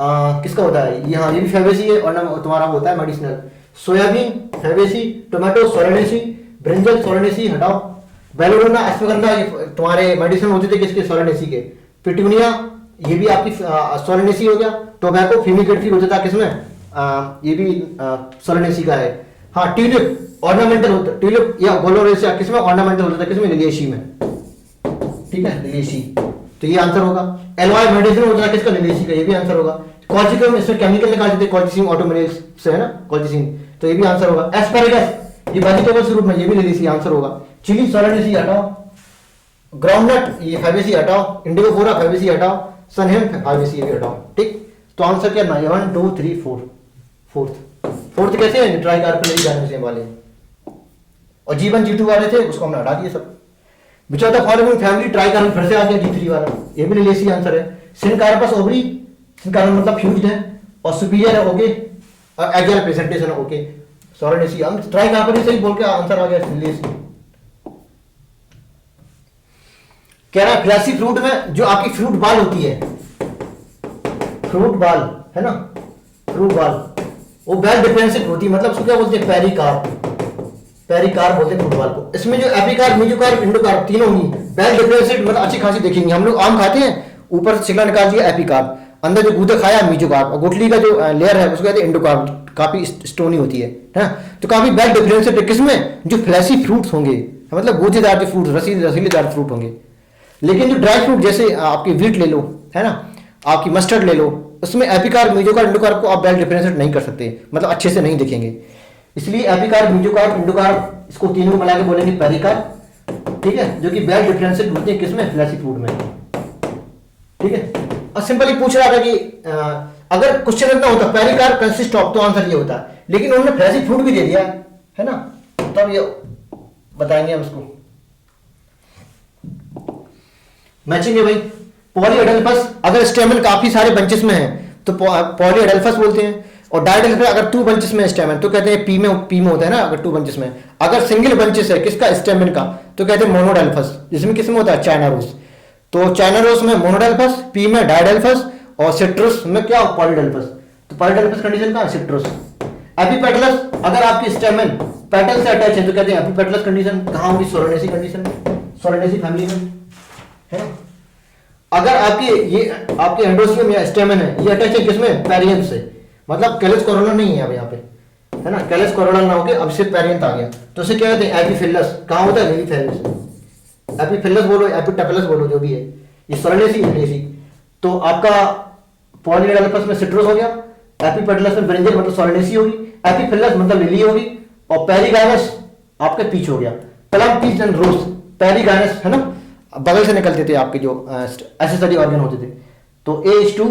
किसका होता है, यहाँ ये भी फैबेसी है, और तुम्हारा होता है medicinal, soybean Fabaceae, tomato Solanaceae, brinjal Solanaceae हटाओ, बेलोडोना एस्पेगंधा ये तुम्हारे मेडिसिन होते थे किसके, सोलनेसी के, पिटूनिया ये भी आपकी सोलनेसी हो गया, टोबैको फ्यूमिगेटरी होता था किसमें, ये भी सोलनेसी का है। हाँ ट्यूलिप ऑर्नामेंटल होता, ट्यूलिप या गोलोरेसिया किसमें ऑर्नामेंटल होता था, किसमें, लिलिएसी में, ठीक है लिलिएसी, तो ये आंसर होगा। एलवाई मेडिसिन होता था किसका, लिलिएसी का, ये भी आंसर होगा। कॉल्चिकम इसमें केमिकल निकालते थे कॉल्चिसिन ऑटोमेरेज से है ना, कॉल्चिसिन, तो ये भी आंसर होगा। एस्पेरेगस ये वेजिटेबल्स ग्रुप में, ये भी लिलिएसी आंसर होगा। चिली सोलनेसी हटाओ, ग्राउंडनट ये फैबेसी हटाओ, इंडिगोफोरा फैबेसी हटाओ, सनहेम फैबेसी ये भी हटाओ, ठीक। तो आंसर क्या है, 1 2 3 4, फोर्थ कैसे है, ट्राई कार्पेलरी गायनोसियम वाले, और G1 G2 वाले थे उसको हमने हटा दिया सब। Which of the following family try carbon, फिर से आ गया G3 वाला, ये भी लिलिएसी आंसर है। सिनकार्पस ओवरी, सिनकार्पस मतलब फ्यूज्ड है, और सुपीरियर है, ओके, और एगियल प्रेजेंटेशन है, ओके, सोलनेसी, हम ट्राई कार्पेलरी से ही बोल के आंसर आ गया लिलिएसी। कह रहा है फ्लैसी फ्रूट में जो आपकी फ्रूट बाल होती है, फ्रूट बाल है ना, फ्रूट बाल वो वेल डिफरेंशिएट होती है, मतलब उसको क्या बोलते हैं, पेरिकार्प, पेरिकार्प बोलते हैं फ्रूट बाल को। इसमें जो एपिकार्प, मेसोकार्प, इंडोकार्प तीनों ही वेल डिफरेंशिएट, मतलब अच्छी खासी देखेंगे। हम लोग आम खाते हैं, ऊपर से छिलका निकाल दिया एपिकार्प, अंदर जो गूदा खाया मेसोकार्प, और गुठली का जो लेयर है उसको कहते हैं इंडोकार्प, काफी स्टोनी होती है ना, तो काफी वेल डिफरेंशिएट है किसमें, जो फ्लैशी फ्रूट्स होंगे, मतलब गूदेदार जो फ्रूट, रसीलेदार फ्रूट होंगे। लेकिन जो ड्राई फ्रूट जैसे आपकी व्हीट ले लो है ना, आपकी मस्टर्ड ले लो, उसमें एपिकार्प, मेसोकार्प, इंडोकार्प को आप वेल डिफरेंशिएट नहीं कर सकते, मतलब अच्छे से नहीं दिखेंगे, इसलिए एपिकार्प, मेसोकार्प, इंडोकार्प इसको तीनों को मिला के बोलेंगे पेरिकार्प, ठीक है, जो कि वेल डिफरेंशिएट होते हैं किसमें, फ्लैशी फ्रूट में, ठीक है। और सिंपली पूछ रहा था कि अगर क्वेश्चन इतना होता पेरिकार्प कंसिस्ट ऑफ, तो आंसर ये होता, लेकिन उन्होंने फ्लैशी फ्रूट भी दे दिया है ना, तब ये बताएंगे हम उसको। मैचिंग है भाई। पॉलीएडल्फस, अगर स्टेमन काफी सारे बंचेस में है तो पॉलीएडल्फस बोलते हैं, और डायडेल्फस अगर 2 बंचेस में स्टेमन तो कहते हैं पी में होता है ना, अगर 2 बंचेस में। अगर सिंगल बंचेस है किसका, स्टेमन का, तो कहते हैं मोनोडेल्फस, जिसमें किसमें होता है, चाइना रोज। तो चाइना रोज में मोनोडेल्फस, पी में डायडेल्फस, और सिट्रस में क्या, पॉलीडेल्फस। तो पॉलीडेल्फस कंडीशन का सिट्रस। एपिपेटलस, अगर आपकी स्टेमन पेटल से अटैच है तो कहते हैं एपिपेटलस कंडीशन, कहां होगी, सोलनेसी कंडीशन, सोलनेसी फैमिली में है। अगर आपके एंडोसियम या स्टेमन है ये अटैच है किसमें, पेरियम से, मतलब कैलस कोरोनल नहीं है अब यहाँ पे है ना, कैलस कोरोनल ना होके अब सिर्फ पेरियंथ आ गया, तो उसे क्या कहते हैं, एपिफिलस। कहाँ होता है, एपिफिलस, एपिफिलस बोलो, एपिटेपलस बोलो, जो भी है, ये सोलनेसी लिलिएसी। तो आपका पॉलीएडल्फस में सिट्रस हो गया, एपिपेटलस में ब्रिंजल मतलब सोलनेसी होगी, एपिफिलस मतलब लिली होगी, और पेरिगाइनस आपका पीच हो गया। Plum, peach and rose, perigynous है ना, बगल से निकलते थे आपके जो एसेसरी ऑर्गन होते थे। तो H2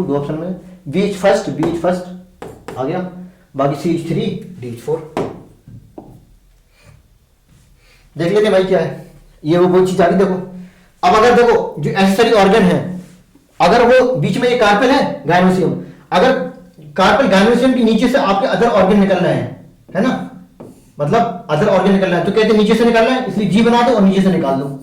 दो ऑप्शन में, बीच फर्स्ट आ गया, बाकी CH3 DH4। देख लेते हैं भाई क्या है, ये वो चीज आ गई देखो। अब अगर देखो जो एक्सेसरी ऑर्गन है, अगर वो बीच में एक कार्पेल है गायनोसियम, अगर कार्पेल गायनोसियम के नीचे से आपके अदर ऑर्गन निकल रहे हैं, है ना, मतलब अदर ऑर्गन निकल रहा है, तो कहते हैं नीचे से निकल रहा है इसलिए जी बना दो और नीचे से निकाल दो।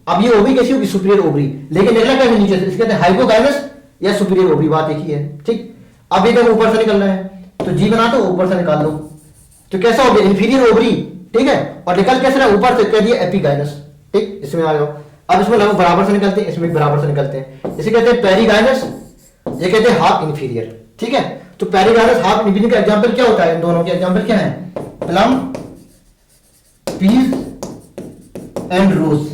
अब ये ओवरी कैसी होगी, सुपीरियर ओवरी, लेकिन निकला कैसे नीचे से, इसके कहते हैं हाइपोगाइनस या सुपीरियर ओवरी, बात एक ही है। ठीक, अब ये देखो ऊपर से निकल रहा है तो जी बना दो ऊपर से निकाल दो, तो कैसा हो गया इंफीरियर ओवरी। ठीक है, और निकल कैसे रहा ऊपर से, कह दिया एपिगाइनस। ठीक, इसमें आ जाओ। अब इसमें लगभग बराबर से निकलते हैं, इसमें बराबर से निकलते हैं, इसे कहते हैं पेरिगाइनस, ये कहते हैं हाफ इंफीरियर। ठीक है, तो पेरिगाइनस हाफ इंफीरियर का एग्जांपल क्या होता है, इन दोनों के एग्जांपल क्या है, प्लम, पीज एंड रोज।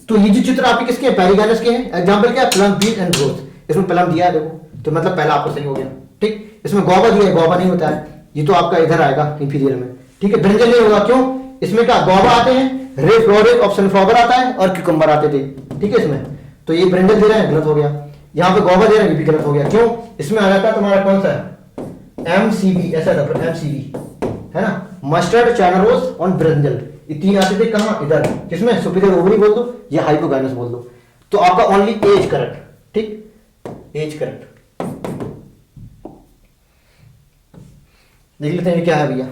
तो ये जो चित्र आपके किसके हैं, पेरिगाइनस के हैं। एग्जांपल क्या है, प्लम, पीज एंड रोज। इसमें प्लम दिया है देखो, तो मतलब पहला आपको सही हो गया। ठीक, इसमें गौवा दिया है, गौवा नहीं होता है, ये तो आपका इधर आएगा इंफीरियर में। ठीक है, ब्रिंजल नहीं होगा, क्यों, इसमें क्या गौवा आते हैं, रे फ्लोरेज ऑफ सनफ्लावर आता है और क्यूकम्बर आते थे। ठीक है, इसमें तो ये ब्रिंजल दे रहे हैं, गलत हो गया। यहाँ पे गौवा दे रहे हैं, ये भी गलत हो गया। क्यों, इसमें आ जाता है तुम्हारा कौन सा है, एमसीबी, ऐसा डॉक्टर एमसीबी, है ना, मस्टर्ड, चाइना रोज और ब्रिंजल, ये तीन आते थे कहाँ, इधर, किसमें, सुपीरियर ओवरी बोल दो या हाइपोगाइनस बोल दो। तो आपका ओनली एज करेक्ट। ठीक, एज करेक्ट। देख लेते हैं क्या है भैया,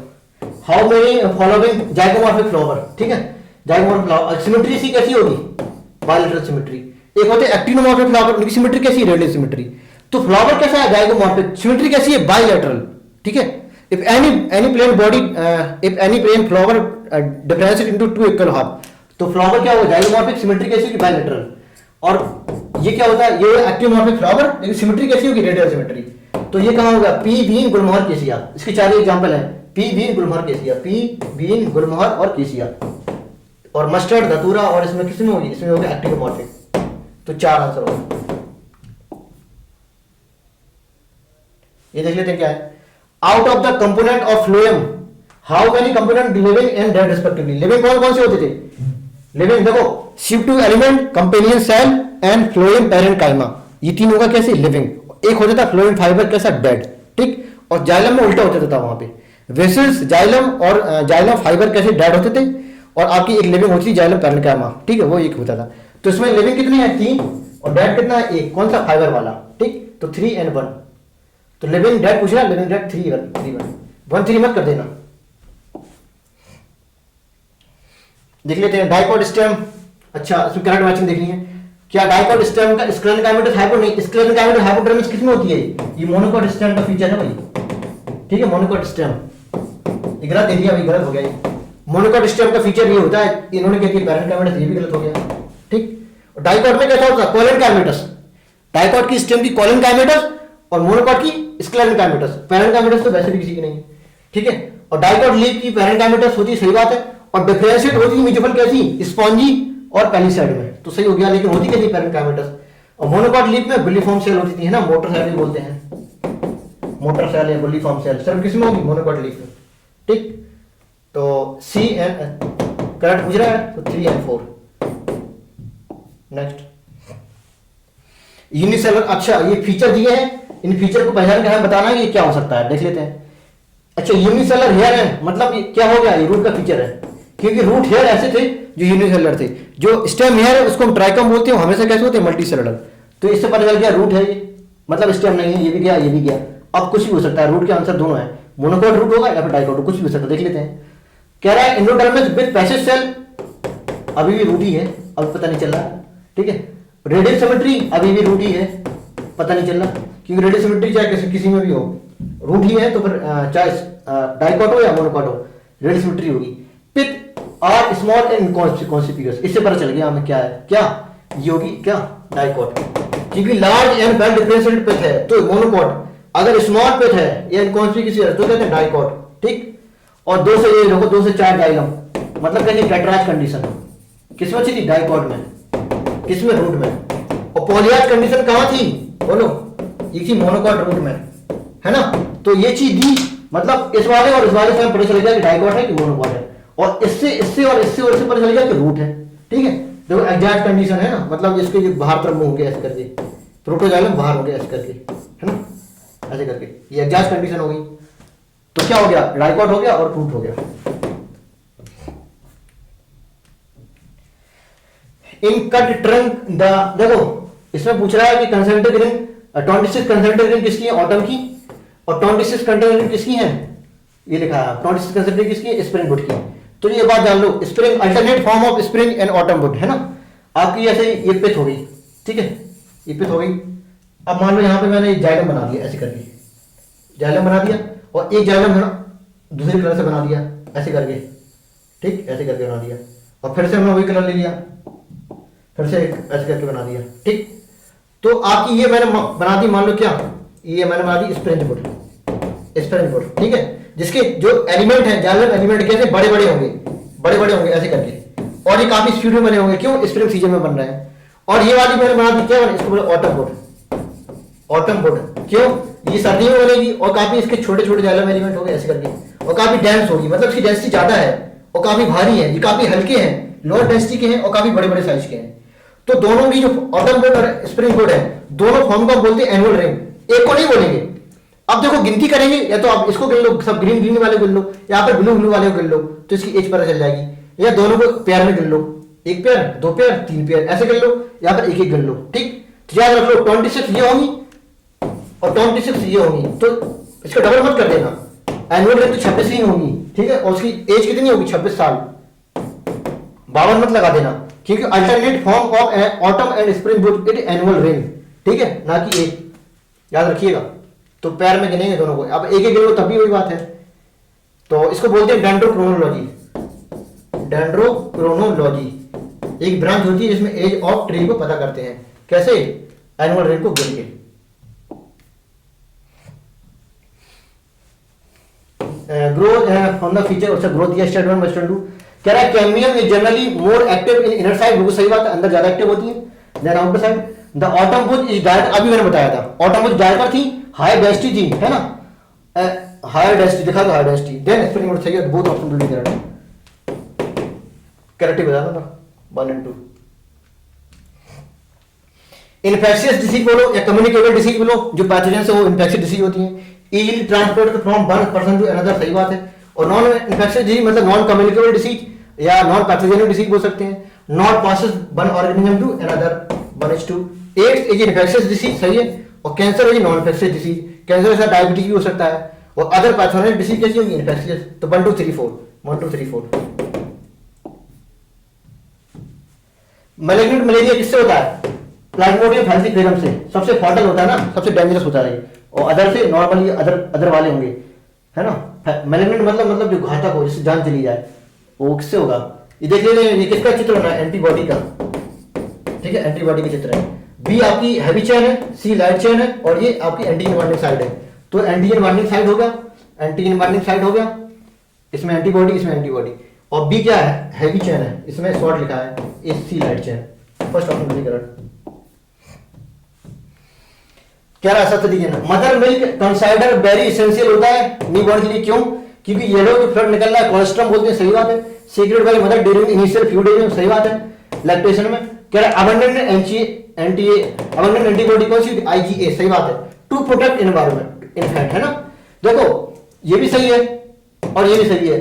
how many following zygomorphic flower. ठीक है, जाइगोमॉर्फिक फ्लावर सिमेट्री सी कैसी होगी, बायलैटरल सिमेट्री। एक होते हैं एक्टिनोमॉर्फिक फ्लावर, उनकी सिमेट्री कैसी है, रेडियल सिमेट्री। तो फ्लावर कैसा है, जाइगोमॉर्फिक, सिमेट्री कैसी है, बायलैटरल। ठीक है, if any plane body if any plane flower differentiate into two equal half, तो फ्लावर क्या होगा, जाइगोमॉर्फिक, सिमेट्री कैसी होगी, बायलैटरल। और ये क्या होता है, ये एक्टिनोमॉर्फिक फ्लावर, लेकिन सिमेट्री कैसी होगी, रेडियल सिमेट्री। तो ये कहाँ होगा, पी बीन गुलमोहर केसिया, इसके चार एग्जांपल है, पी बीन गुलमोहर केसिया, पी बीन गुलमोहर और केसिया। और मस्टर्ड, धतूरा, और इसमें किसमें होगी, इसमें होगा एक्टिनोमॉर्फिक। तो चार आंसर होगा। ये देख लेते हैं क्या है, out of the component of phloem how many component living and dead respectively. Living कौन कौन से होते थे, लिविंग देखो CO2 element, companion cell and phloem parenchyma, ये तीन होगा कैसे, लिविंग। एक होता था फ्लोएम फाइबर कैसा, डेड। ठीक, और जाइलम में उल्टा होता था वहां पे, वेसल्स, जाइलम और जाइलम फाइबर कैसे डेड होते थे, और आपकी एक लिविंग होती थी जाइलम पैरेन्काइमा। ठीक है, वो एक होता था। तो इसमें लिविंग कितनी है, 3, और डेड कितना है, 1, कौन सा, फाइबर वाला। ठीक, तो 3 and 1, तो लिविंग डेड पूछ रहा है, लिविंग डेड 3 1 3 मत कर देना। देख लेते हैं डाइकोट स्टेम। अच्छा, इसमें करंट मैचिंग देखनी है, क्या डाइकोट स्टेम का स्क्लेरन काइमेटस हाइपो नहीं, स्क्लेरन काइमेटस हाइपोडर्मिस किसमें होती है, ये मोनोकोट स्टेम का फीचर है भाई। ठीक है, मोनोकोट स्टेम, गलत दे दिया भाई, गलत हो गया ये। मोनोकोट स्टेम का फीचर ये होता है, इन्होंने कह दिया पैरेंट काइमेटस, ये भी गलत हो गया। ठीक, डाइकोट में कैसा होता है, कॉलन काइमेटस, डाइकोट की स्टेम की कॉलन काइमेटस और मोनोकोट की स्क्लेरन काइमेटस। पैरेंट काइमेटस तो वैसे भी किसी की नहीं है। ठीक है, और डाइकोट लीफ की पैरेंट काइमेटस होती है, सही बात है, और डिफरेंशिएट होती है म्यूचुअल कैसी, स्पॉन्जी और पैलिसाइड में, तो सही हो गया। लेकिन होती कैसी, पैरेंट काइमेटस। और मोनोकोट लीफ में बुलिफॉर्म सेल होती थी, है ना, मोटर सेल भी बोलते हैं, मोटर सेल या बुलिफॉर्म सेल, सर किसमें होगी, मोनोकोट लीफ में। ठीक, तो सी एंड करंट पूछ रहा है, तो 3 and 4। Next unicellular. अच्छा, ये फीचर दिए हैं, इन फीचर को पहचान कर हमें बताना है ये क्या हो सकता है, देख लेते हैं। अच्छा, यूनिसेलर हेयर है, मतलब ये क्या हो गया, ये रूट का फीचर है, क्योंकि रूट हेयर ऐसे थे जो यूनिसेलर थे। जो स्टेम हेयर है उसको हम ट्राइकम बोलते हैं, हमेशा कैसे होते हैं, मल्टी सेलुलर। तो इससे पता चल गया रूट है ये, मतलब स्टेम नहीं है, ये भी गया ये भी गया। अब कुछ भी हो सकता है, रूट के आंसर दोनों है, मोनोकोट रूट होगा या फिर डाइकोट, कुछ भी हो सकता है। देख लेते हैं, कह रहा है एंडोडर्मिस विद पैसेज सेल, अभी भी रूट ही है, अब पता नहीं चल रहा। ठीक है, रेडियल सिमेट्री अभी भी रूट ही है, पता नहीं चल रहा, क्योंकि रेडियल सिमेट्री चाहे किसी में भी हो रूट ही है, तो फिर चाहे डाइकोट हो या मोनोकोट हो, रेडियल सिमेट्री होगी। पिथ आर स्मॉल एंड कॉन्स्पिक्यूअस, इससे पता चल गया हमें क्या है, क्या ये होगी, क्या डाइकोट, क्योंकि लार्ज एंड वेल डिफरेंशिएटेड पिथ है तो मोनोकोट, अगर स्मॉल पिथ है या इनकॉन्स्पिक्यूअस तो कहते हैं डाइकोट। ठीक, और 2 से ये देखो 2 से 4 जाइलम, मतलब कहते हैं टेट्राज कंडीशन, किसमें अच्छी थी, डाइकोट में, किसमें, रूट में। और पॉलीआज कंडीशन कहां थी, बोलो, ये थी मोनोकोट रूट में, है ना। तो ये चीज दी, मतलब इस वाले और इस वाले से हमें पता चल गया कि डाइकोट है कि मोनोकोट है, और इससे इससे और इससे और इससे पता चल गया कि रूट है। ठीक है, देखो एग्जैक्ट कंडीशन है ना, मतलब इसके जो बाहर तरफ मुंह हो गया ऐसे करके, प्रोटोजाइलम बाहर हो गया ऐसे करके, है ना, ऐसे करके, ये एग्जैक्ट कंडीशन हो गई। तो क्या हो गया, डाइकोट हो गया और रूट हो गया। इन कट ट्रंक द, देखो इसमें पूछ रहा है कि कंसंट्रिक रिंग 26 कंसंट्रिक रिंग किसकी है, ऑटम की, और 26 कंसंट्रिक रिंग किसकी है, ये लिखा है 26 कंसंट्रिक किसकी है, स्प्रिंग वुड की। तो ये बात जान लो, spring alternate form of spring and autumn wood है ना। आपकी ऐसे ये पिथ हो गई, ठीक है, ये पिथ हो गई। अब मान लो यहाँ पे मैंने जाइलम बना दिया ऐसे करके, जाइलम बना दिया, और एक जाइलम है ना दूसरे कलर से बना दिया ऐसे करके, ठीक, ऐसे करके बना दिया, और फिर से हमने वही कलर ले लिया, फिर से ऐसे करके बना दिया, ठीक। तो आपकी ये मैंने बना दी, मान लो क्या, ये मैंने बना दी स्प्रिंग वुड, स्प्रिंग वुड, ठीक है, जिसके जो एलिमेंट है, जाइलम एलिमेंट कैसे बड़े बड़े होंगे, बड़े बड़े होंगे ऐसे करके, और ये काफी स्पीड में बने होंगे, क्यों, स्प्रिंग सीजन में बन रहे हैं। और ये वाली मैंने बना दी क्या, इसको बोले ऑटम वुड, ऑटम वुड, क्यों, ये सर्दियों में बनेगी, और काफी इसके छोटे छोटे जाइलम एलिमेंट होंगे ऐसे करके, और काफी डेंस होगी, मतलब इसकी डेंसिटी ज्यादा है और काफी भारी है, ये काफी हल्के हैं, लोअर डेंसिटी के हैं और काफी बड़े बड़े साइज के हैं। तो दोनों की जो ऑटम वुड और स्प्रिंग वुड है, दोनों फॉर्म को बोलते हैं एनुअल रिंग। एक को नहीं बोलेंगे। अब देखो गिनती करेंगे, या तो आप इसको गिन लो, सब ग्रीन ग्रीन वाले गिन लो, या फिर ब्लू ब्लू वाले को गिन लो, तो इसकी एज पता चल जाएगी, या दोनों को पेयर में गिन लो, एक पेयर, दो पेयर, तीन पेयर ऐसे गिन लो, या फिर एक एक गिन लो, ठीक। तो याद रख लो 26 ये होंगी और 26 ये होंगी, तो इसको डबल मत कर देना, एनुअल रिंग तो 26 ही होंगी, ठीक है, और उसकी एज कितनी होगी, 26 साल, 52 मत लगा देना, क्योंकि alternate form of autumn and spring would it annual ring, ठीक है, ना कि एज, याद रखिएगा। तो पैर में गिनेंगे दोनों को, अब एक एक गिन लो तब भी वही बात है। तो इसको बोलते हैं डेंड्रोक्रोनोलॉजी, डेंड्रोक्रोनोलॉजी एक ब्रांच होती है जिसमें एज ऑफ ट्री को पता करते हैं, कैसे, एनुअल रिंग को गिन के। ग्रोथ फ्रॉम द फीचर, अच्छा ग्रोथ या स्टेट 1 स्टेट 2 कह रहा है cambium is generally more active in inner side, बिल्कुल सही बात है, अंदर ज्यादा एक्टिव होती है than outer side. The autumn wood is dark, अभी मैंने बताया था ऑटम वुड डार्कर थी, हाई डेंसिटी थी, है ना, हायर डेंसिटी दिखा दो, high density, than spring wood सही है, both option will be correct, correct बताना था 1 and 2। इन्फेक्शियस डिसीज बोलो या कम्युनिकेबल डिसीज बोलो, जो पैथोजन से वो इन्फेक्शियस डिसीज होती है, easily transported from one person to another, सही बात है। और नॉन इन्फेक्शियस डिसीज मतलब नॉन कम्युनिकेबल डिसीज या नॉन पैथोजेनिक डिसीज बोल सकते हैं, not passes one organism to another, 1:2। AIDS is infectious disease, सही है, और cancer is non infectious disease, cancer के साथ डायबिटीज भी हो सकता है, और अदर पैथोजेनिक डिसीज कैसी होगी, इन्फेक्शियस। तो 1 2 3 4, 1 2 3 4। मैलिग्नेंट मलेरिया किससे होता है, प्लाज्मोडियम फैल्सिफेरम से, सबसे फॉटल होता है ना, सबसे डेंजरस होता है, और अदर से नॉर्मली अदर वाले होंगे, है ना। मैलिग्नेंट मतलब जो घातक हो, जिससे जान चली जाए, वो किससे होगा, ये देख लेते हैं, ये किसका चित्र होना है, एंटीबॉडी का, ठीक है, एंटीबॉडी का चित्र है। बी आपकी हैवी चेन है, सी लाइट चेन है, और ये आपकी एंटीजन बाइंडिंग साइड है, तो एंटीजन बाइंडिंग साइड हो गया, एंटीजन बाइंडिंग साइड हो गया, इसमें एंटीबॉडी, इसमें एंटीबॉडी, और बी क्या है, हैवी चेन है, इसमें शॉर्ट लिखा है, इस सी लाइट चेन, फर्स्ट ऑप्शन बिल्कुल करेक्ट। क्या रहा सब तरीके ना, mother milk consider very essential होता है न्यूबॉर्न के लिए, क्यों, क्योंकि येलो जो फ्लड निकल रहा है कोलेस्ट्रॉल बोलते हैं, सही बात है। Secret by mother during initial few days में, सही बात है, लैक्टेशन में। कह रहा है अबंडेंट अबंडेंट एंटीबॉडी कौन सी, आईजीए, सही बात है, टू प्रोटेक्ट एनवायरनमेंट इनफैक्ट, है ना। देखो ये भी सही है और ये भी सही है,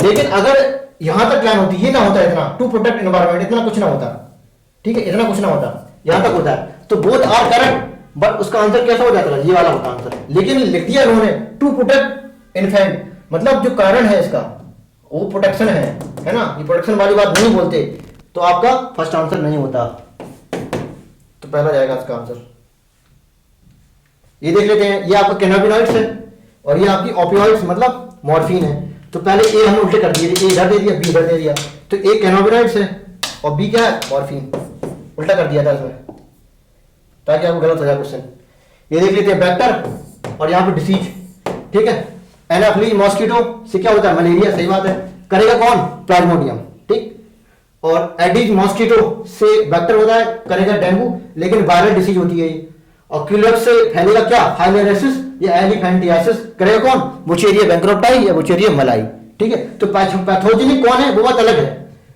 लेकिन अगर यहां तक प्लान होती, ये ना होता इतना, टू प्रोटेक्ट एनवायरनमेंट, इतना कुछ ना होता, ठीक है, इतना कुछ ना होता, यहां तक होता है, तो बोथ आर करेक्ट, बट उसका आंसर कैसा हो जाता है, ये वाला होता आंसर, लेकिन लिख दिया उन्होंने टू प्रोटेक्ट इन्फेंट, मतलब जो कारण है इसका वो प्रोटेक्शन है ना, ये प्रोटेक्शन वाली बात नहीं बोलते, तो आपका फर्स्ट आंसर नहीं होता, तो पहला जाएगा इसका आंसर। ये देख लेते हैं, ये आपका कैनाबिनॉइड्स है और ये आपकी ओपियोइड्स मतलब मॉर्फिन है, तो पहले ए हमने उल्टे कर दिए, ए इधर दे दिया, बी इधर दे दिया, तो ए कैनाबिनॉइड्स है और बी क्या है, मॉर्फिन, उल्टा कर दिया था इसमें ताकि आपको गलत हो जाए क्वेश्चन। ये देख लेते हैं वेक्टर और यहाँ पे डिसीज, ठीक है, एनाफ्लीज मॉस्किटो से क्या होता है, मलेरिया, सही बात है, करेगा कौन, प्लाज्मोडियम, ठीक, और एडिज मॉस्किटो से वेक्टर होता है, करेगा डेंगू, लेकिन वायरल डिसीज होती है ये, और क्यूलेक्स से फैलेगा क्या, फाइलेरियासिस या एलिफेंटियासिस, करेगा कौन, बुचेरिया बैंक्रप्टाई या बुचेरिया मलाई, ठीक है। तो पैथोजेनिक कौन है वो बात अलग है,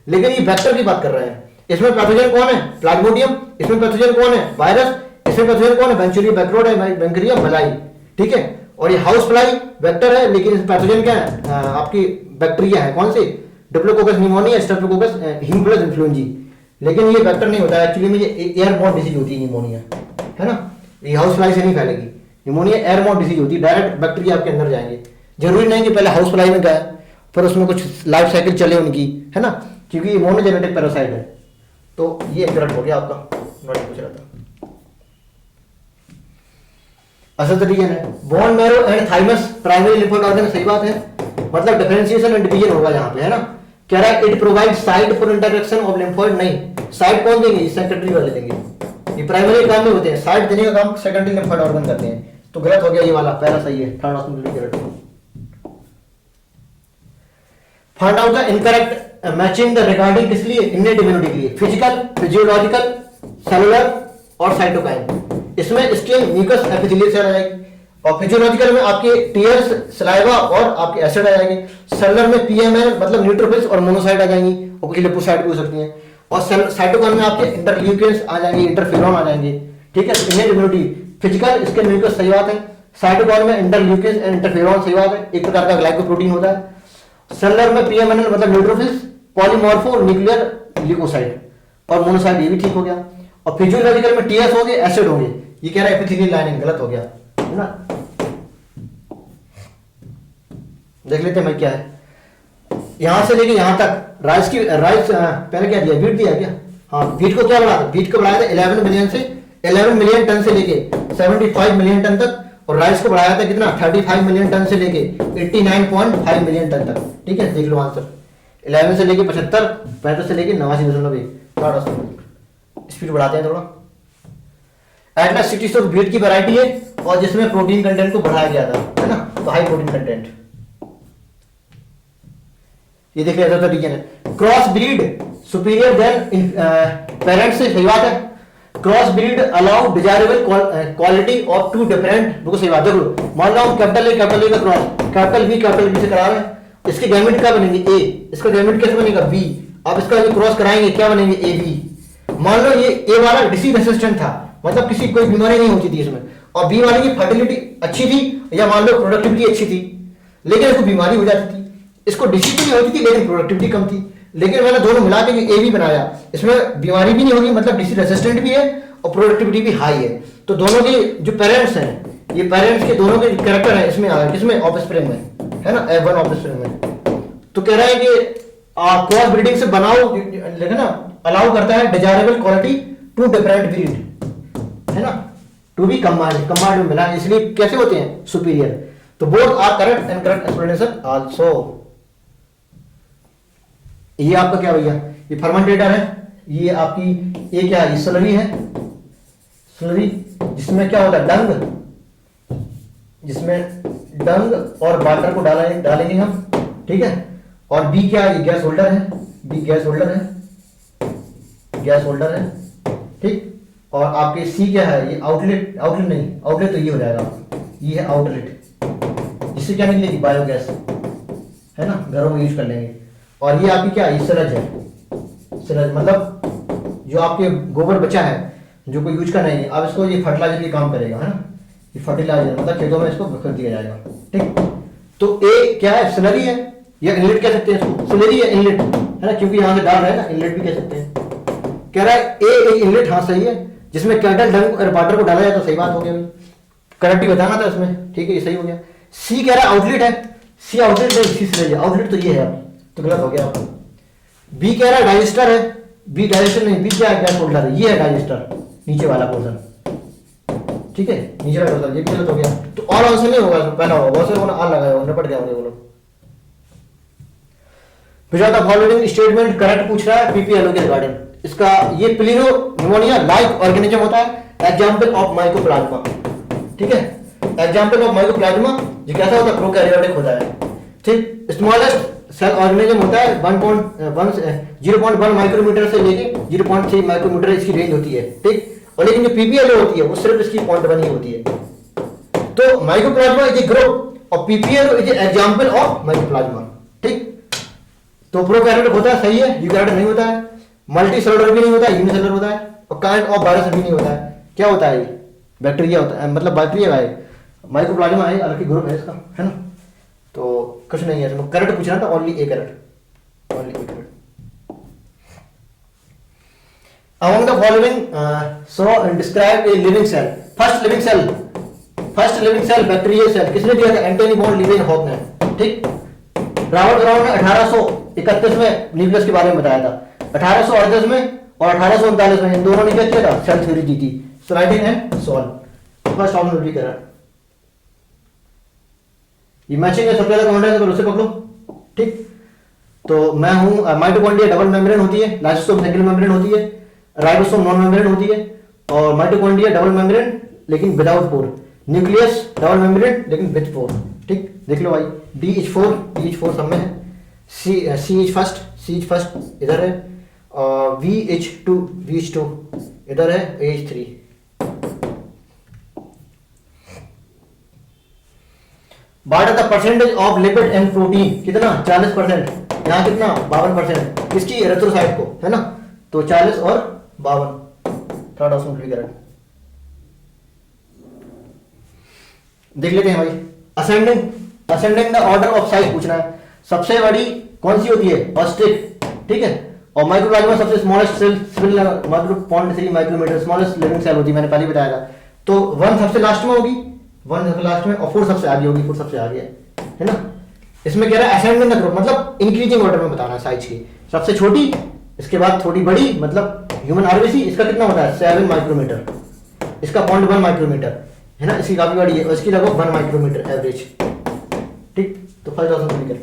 लेकिन ये वेक्टर की बात कर रहे हैं, इसमें पैथोजन कौन है, प्लाज्मोडियम, इसमें पैथोजन कौन है, वायरस, इसमें पैथोजन कौन है, वेंचुरिया बैक्टीरिया बैंक्रिया मलाई, ठीक है, और ये हाउस फ्लाई वेक्टर है, लेकिन इस पैथोजन क्या है, आपकी बैक्टीरिया है, कौन सी, diplococcus pneumoniae, streptococcus haemophilus influenzae, लेकिन ये वेक्टर नहीं होता है एक्चुअली में, ये एयरबॉर्न डिसीज होती है निमोनिया, है ना। ये हाउस फ्लाई से नहीं फैलेगी, निमोनिया एयरबॉर्न डिसीज होती है, डायरेक्ट बैक्टीरिया आपके अंदर जाएंगे। जरूरी नहीं कि पहले हाउस फ्लाई में गए फिर उसमें कुछ लाइफ साइकिल चले उनकी, है ना, क्योंकि ये मोनोजेनेटिक पैरासाइट है। तो ये करेक्ट हो गया आपका, नॉट पूछ रहा था। असल रीजन है bone marrow and thymus primary lymphoid organ, सही बात है, मतलब डिफरेंशिएशन एंड डिवीजन होगा यहाँ पे, है ना। कह रहा है it provide site for interaction of lymphoid, नहीं साइट कौन देंगे, सेकेंडरी वाले देंगे, ये प्राइमरी काम में होते हैं, साइट देने का काम सेकेंडरी लिम्फोइड ऑर्गन करते हैं। तो गलत हो गया ये वाला, पहला सही है, थर्ड ऑप्शन गलत। Find out the incorrect matching the regarding किस लिए, इन्नेट इम्यूनिटी के लिए, फिजिकल, फिजियोलॉजिकल, सेलुलर और साइटोकाइन। इसमें इसके म्यूकस एपिथेलियल सेल आ जाएगी, और फिजियोलॉजिकल में आपके टीयर्स, सलाइवा और आपके एसिड आ जाएंगे। सेलुलर में पीएमएल मतलब न्यूट्रोफिल्स और मोनोसाइट आ जाएंगी, और कुछ लिपोसाइट भी हो सकती हैं। और साइटोकाइन में आपके इंटरल्यूकिन्स आ जाएंगे, इंटरफेरॉन आ जाएंगे, ठीक है। इन्नेट इम्यूनिटी, फिजिकल इसके म्यूकस, सही बात है। साइटोकाइन में इंटरल्यूकिन्स एंड इंटरफेरॉन, सही बात है, एक प्रकार का ग्लाइकोप्रोटीन होता है। सेलुलर में पीएमएनएल मतलब न्यूट्रोफिल्स, पॉलीमॉर्फो न्यूक्लियर ल्यूकोसाइट और मोनोसाइट, ये भी ठीक हो गया। और फिजियोलॉजिकल में टीएस होंगे, एसिड होंगे, ये कह रहा है एपिथेलियल लाइनिंग, गलत हो गया, है ना। देख लेते हैं मैं क्या है, यहां से लेके यहां तक राइस की पहले क्या दिया, वीट दिया क्या, हाँ वीट को क्या बढ़ाया था, वीट को बढ़ाया था 11 मिलियन टन से लेके 75 मिलियन टन तक, और राइस को बढ़ाया था कितना, 35 मिलियन टन से लेके 89.5 मिलियन टन तक, ठीक है। देख लो आंसर, 11 से लेके 75, 35 से लेके 89.1, स्पीड बढ़ाते हैं थोड़ा। एटलस सिटीज ऑफ व्हीट की वैरायटी है, और जिसमें प्रोटीन कंटेंट को बढ़ाया गया था, है ना, तो हाई प्रोटीन कंटेंट। ये देख लिया था रीजन है। Cross breed superior than parents से, सही बात है। Cross breed allow desirable quality of two different, बिल्कुल सही बात। देखो मान लो हम कैपिटल ए का क्रॉस कैपिटल बी से करा रहे हैं, इसके गैमेट क्या बनेंगे, ए, इसका गैमेट कैसे बनेगा, बी। अब इसका जो क्रॉस कराएंगे क्या बनेंगे, ए बी। मान लो ये ए वाला डिसीज रेसिस्टेंट था, मतलब किसी कोई बीमारी नहीं होती थी इसमें, और बी वाले की फर्टिलिटी अच्छी थी, या मान लो प्रोडक्टिविटी अच्छी थी, लेकिन इसको बीमारी हो जाती थी। इसको डिसीज भी नहीं होती थी लेकिन प्रोडक्टिविटी कम थी, लेकिन मैंने दोनों मिला के ए बी बनाया, इसमें बीमारी भी नहीं होगी, मतलब डिसीज रेसिस्टेंट भी है और प्रोडक्टिविटी भी हाई है। तो दोनों के जो पेरेंट्स हैं, ये पेरेंट्स के दोनों के कैरेक्टर है इसमें आ गया, किसमें, ऑफस्प्रिंग में, है ना, F1 ऑफस्प्रिंग में। तो कह रहा है कि क्रॉस ब्रीडिंग से बनाओ, लेकिन ना अलाउ करता है desirable quality two different breed, है ना, टू बी कंबाइंड में मिला, इसलिए कैसे होते हैं, सुपीरियर। तो both are correct and correct explanation also. ये आपका क्या भैया, ये फर्मेंटेटर है, ये आपकी ये क्या है, ये स्लरी है, स्लरी जिसमें क्या होता है, डंग, जिसमें डंग और वाटर को डालेंगे हम, ठीक है। और बी क्या है, ये गैस होल्डर है, बी गैस होल्डर है, गैस होल्डर है, ठीक। और आपके सी क्या है, ये आउटलेट, आउटलेट नहीं, आउटलेट तो ये हो जाएगा, ये है आउटलेट, इससे क्या निकलेगी, बायोगैस, है ना, घरों में यूज कर लेंगे। और ये आपकी क्या है, सलज है, सलज मतलब जो आपके गोबर बचा है जो कोई यूज का नहीं है, अब इसको ये फर्टिलाइजर के काम करेगा, है ना, ये फर्टिलाइजर मतलब खेतों में इसको कर दिया जाएगा, ठीक। तो ए क्या है, स्लरी है, या इनलेट कह सकते हैं इसको, स्लरी या इनलेट, है ना, क्योंकि यहां से डाल रहे हैं ना, इनलेट भी कह सकते हैं। कह रहा है ए एक इनलेट, हाँ सही है, जिसमें कैटल डंग और वाटर को डाला जाए, तो सही बात हो गया, करेक्ट ही बताना था इसमें, ठीक है, ये सही हो गया। सी कह रहा है आउटलेट है, सी आउटलेट नहीं, सी स्लरी, आउटलेट तो ये है, तो गलत हो गया। बी कह रहा है डाइजेस्टर है, बी डाइजेस्टर नहीं, बी क्या है, गैस होल्डर है, ये है डाइजेस्टर, नीचे वाला पोर्शन, ठीक है, नीचे वाला पोर्शन, ये भी गलत हो गया। तो और आंसर नहीं होगा, पहला होगा, बहुत से आल लगाया होगा, निपट गया होंगे वो लोग। Which the following statement correct पूछ रहा है पीपीएलओ के रिगार्डिंग, इसका ये प्लीरो निमोनिया लाइक ऑर्गेनिज्म होता है, एग्जांपल ऑफ माइकोप्लाज्मा, ठीक है, एग्जांपल ऑफ माइकोप्लाज्मा जो कैसा होता है, प्रोकैरियोटिक होता है, ठीक। स्मॉलेस्ट सेल ऑर्गेनिज्म होता है 0.1 माइक्रोमीटर से लेके 0.3 माइक्रोमीटर इसकी रेंज होती है, ठीक। और लेकिन जो पीपीएलओ होती है वो सिर्फ इसकी 0.1 ही होती है। तो माइकोप्लाज्मा इज ए ग्रुप और PPLO is example of mycoplasma, ठीक। तो प्रोकैरियोटिक होता है, सही है, यूकैरियोटिक नहीं होता है, मल्टी सेलुलर भी नहीं होता है, यूनिसेलुलर होता है, और काइंड ऑफ वायरस भी नहीं होता है। क्या होता है ये, बैक्टीरिया होता है, मतलब बैक्टीरिया है, माइकोप्लाज्मा है, अलग ही ग्रुप है इसका, है ना। तो कुछ नहीं है इसमें, करेक्ट पूछना था, only a correct, only a correct. Following so describe a living cell? First living cell bacterial cell किसने दिया था? एंटोनी वॉन लीवेनहॉक ने। ठीक, रॉबर्ट ब्राउन ने 1831 में न्यूक्लियस के बारे में बताया था। 1838 में और 1839 में इन दोनों ने क्या किया था? सेल थ्योरी दी थी। Sliding and solve. First option will be correct. ये मैचिंग है, सबसे ज्यादा कॉन्टेक्ट है, उसे पकड़ो। ठीक, तो मैं हूं माइटोकॉन्ड्रिया डबल मेम्ब्रेन होती है, लाइसोसोम सिंगल मेम्ब्रेन होती है, राइबोसोम नॉन मेम्ब्रेन होती है, और माइटोकॉन्ड्रिया डबल मेम्ब्रेन लेकिन विदाउट पोर, न्यूक्लियस डबल मेम्ब्रेन लेकिन विद पोर। ठीक, देख लो भाई, DH4 सब में है, CH फर्स्ट इधर है, और VH2 इधर है, AH3। What is the percentage of lipid and protein? कितना? 40%। यहाँ कितना? 52%। किसकी? एरिथ्रोसाइट को, है ना? तो 40 और 52। थर्ड ऑप्शन भी करेक्ट। देख लेते हैं भाई, ascending the order of size पूछना है। सबसे बड़ी कौन सी होती है? ऑस्ट्रिक। ठीक है, और माइक्रोप्लाज्मा सबसे smallest cell, micro 0.3 micrometer smallest living cell होती है, मैंने पहले बताया था। तो 1 सबसे लास्ट में होगी, 1 सबसे लास्ट में, और 4 सबसे आगे होगी, 4 सबसे आगे है ना। इसमें कह रहा है असेंडिंग द ग्रुप, मतलब इंक्रीजिंग ऑर्डर में बताना है साइज की। सबसे छोटी, इसके बाद थोड़ी बड़ी, मतलब ह्यूमन आरबीसी, इसका कितना होता है? 7 माइक्रोमीटर, इसका 0.1 माइक्रोमीटर है ना, इसकी काफी बड़ी है, और इसकी लगभग 1 माइक्रोमीटर एवरेज। ठीक, तो 5000 मीटर।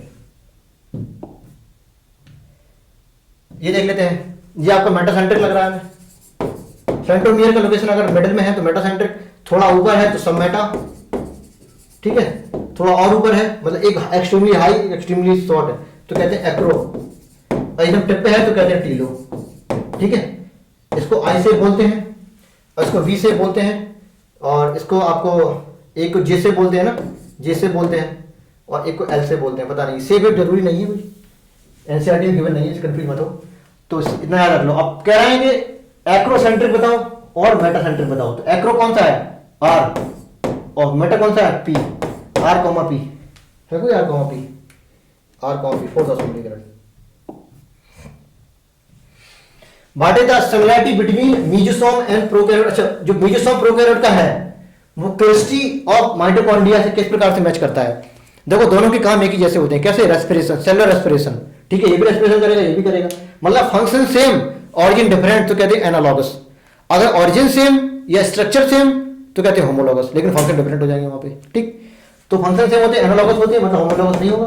ये देख लेते हैं, ये आपका मेटासेंट्रिक लग रहा है। सेंट्रोमियर का लोकेशन अगर मिडिल में है तो मेटासेंट्रिक, थोड़ा ऊपर है तो सबमेटा। ठीक है, थोड़ा और ऊपर है, मतलब एक एक्सट्रीमली हाई एक्सट्रीमली शॉर्ट है तो कहते हैं एक्रो, और एकदम टिप पे है तो कहते हैं टीलो। ठीक है, इसको आई से बोलते हैं, और इसको वी से बोलते हैं, और इसको आपको एक को जे से बोलते हैं ना, जे से बोलते हैं, और एक को एल से बोलते हैं, पता नहीं, से भी जरूरी नहीं है, एनसीईआरटी में गिवन नहीं है, कंफ्यूज मत हो। तो इतना याद रख लो। अब कह रहे हैं कि एक्रोसेंट्रिक बताओ और मेटासेंट्रिक बताओ। तो एक्रो कौन सा है? आर, और मेटा कौन सा है? पी। आर कॉमा पी है कोई? R comma P, R comma P. 4000 what is the similarity between mesosome and prokaryote? अच्छा, जो मीजोसोम प्रोकैरियोट का है वो केमिस्ट्री ऑफ माइटोकॉन्ड्रिया से किस प्रकार से मैच करता है? देखो, दोनों के काम एक ही जैसे होते हैं। कैसे? Respiration, cellular respiration. ठीक है, ये भी रेस्पिरेशन करेगा, ये भी करेगा, मतलब फंक्शन सेम, ऑरिजिन डिफरेंट, तो कहते हैं एनालॉगस। अगर ऑरिजिन सेम या स्ट्रक्चर सेम तो कहते हैं होमोलॉगस, लेकिन फंक्शन डिफरेंट हो जाएंगे वहां पे। ठीक, तो फंक्शन सेम होते हैं, एनालॉगस होते हैं, मतलब होमोलॉगस नहीं होगा।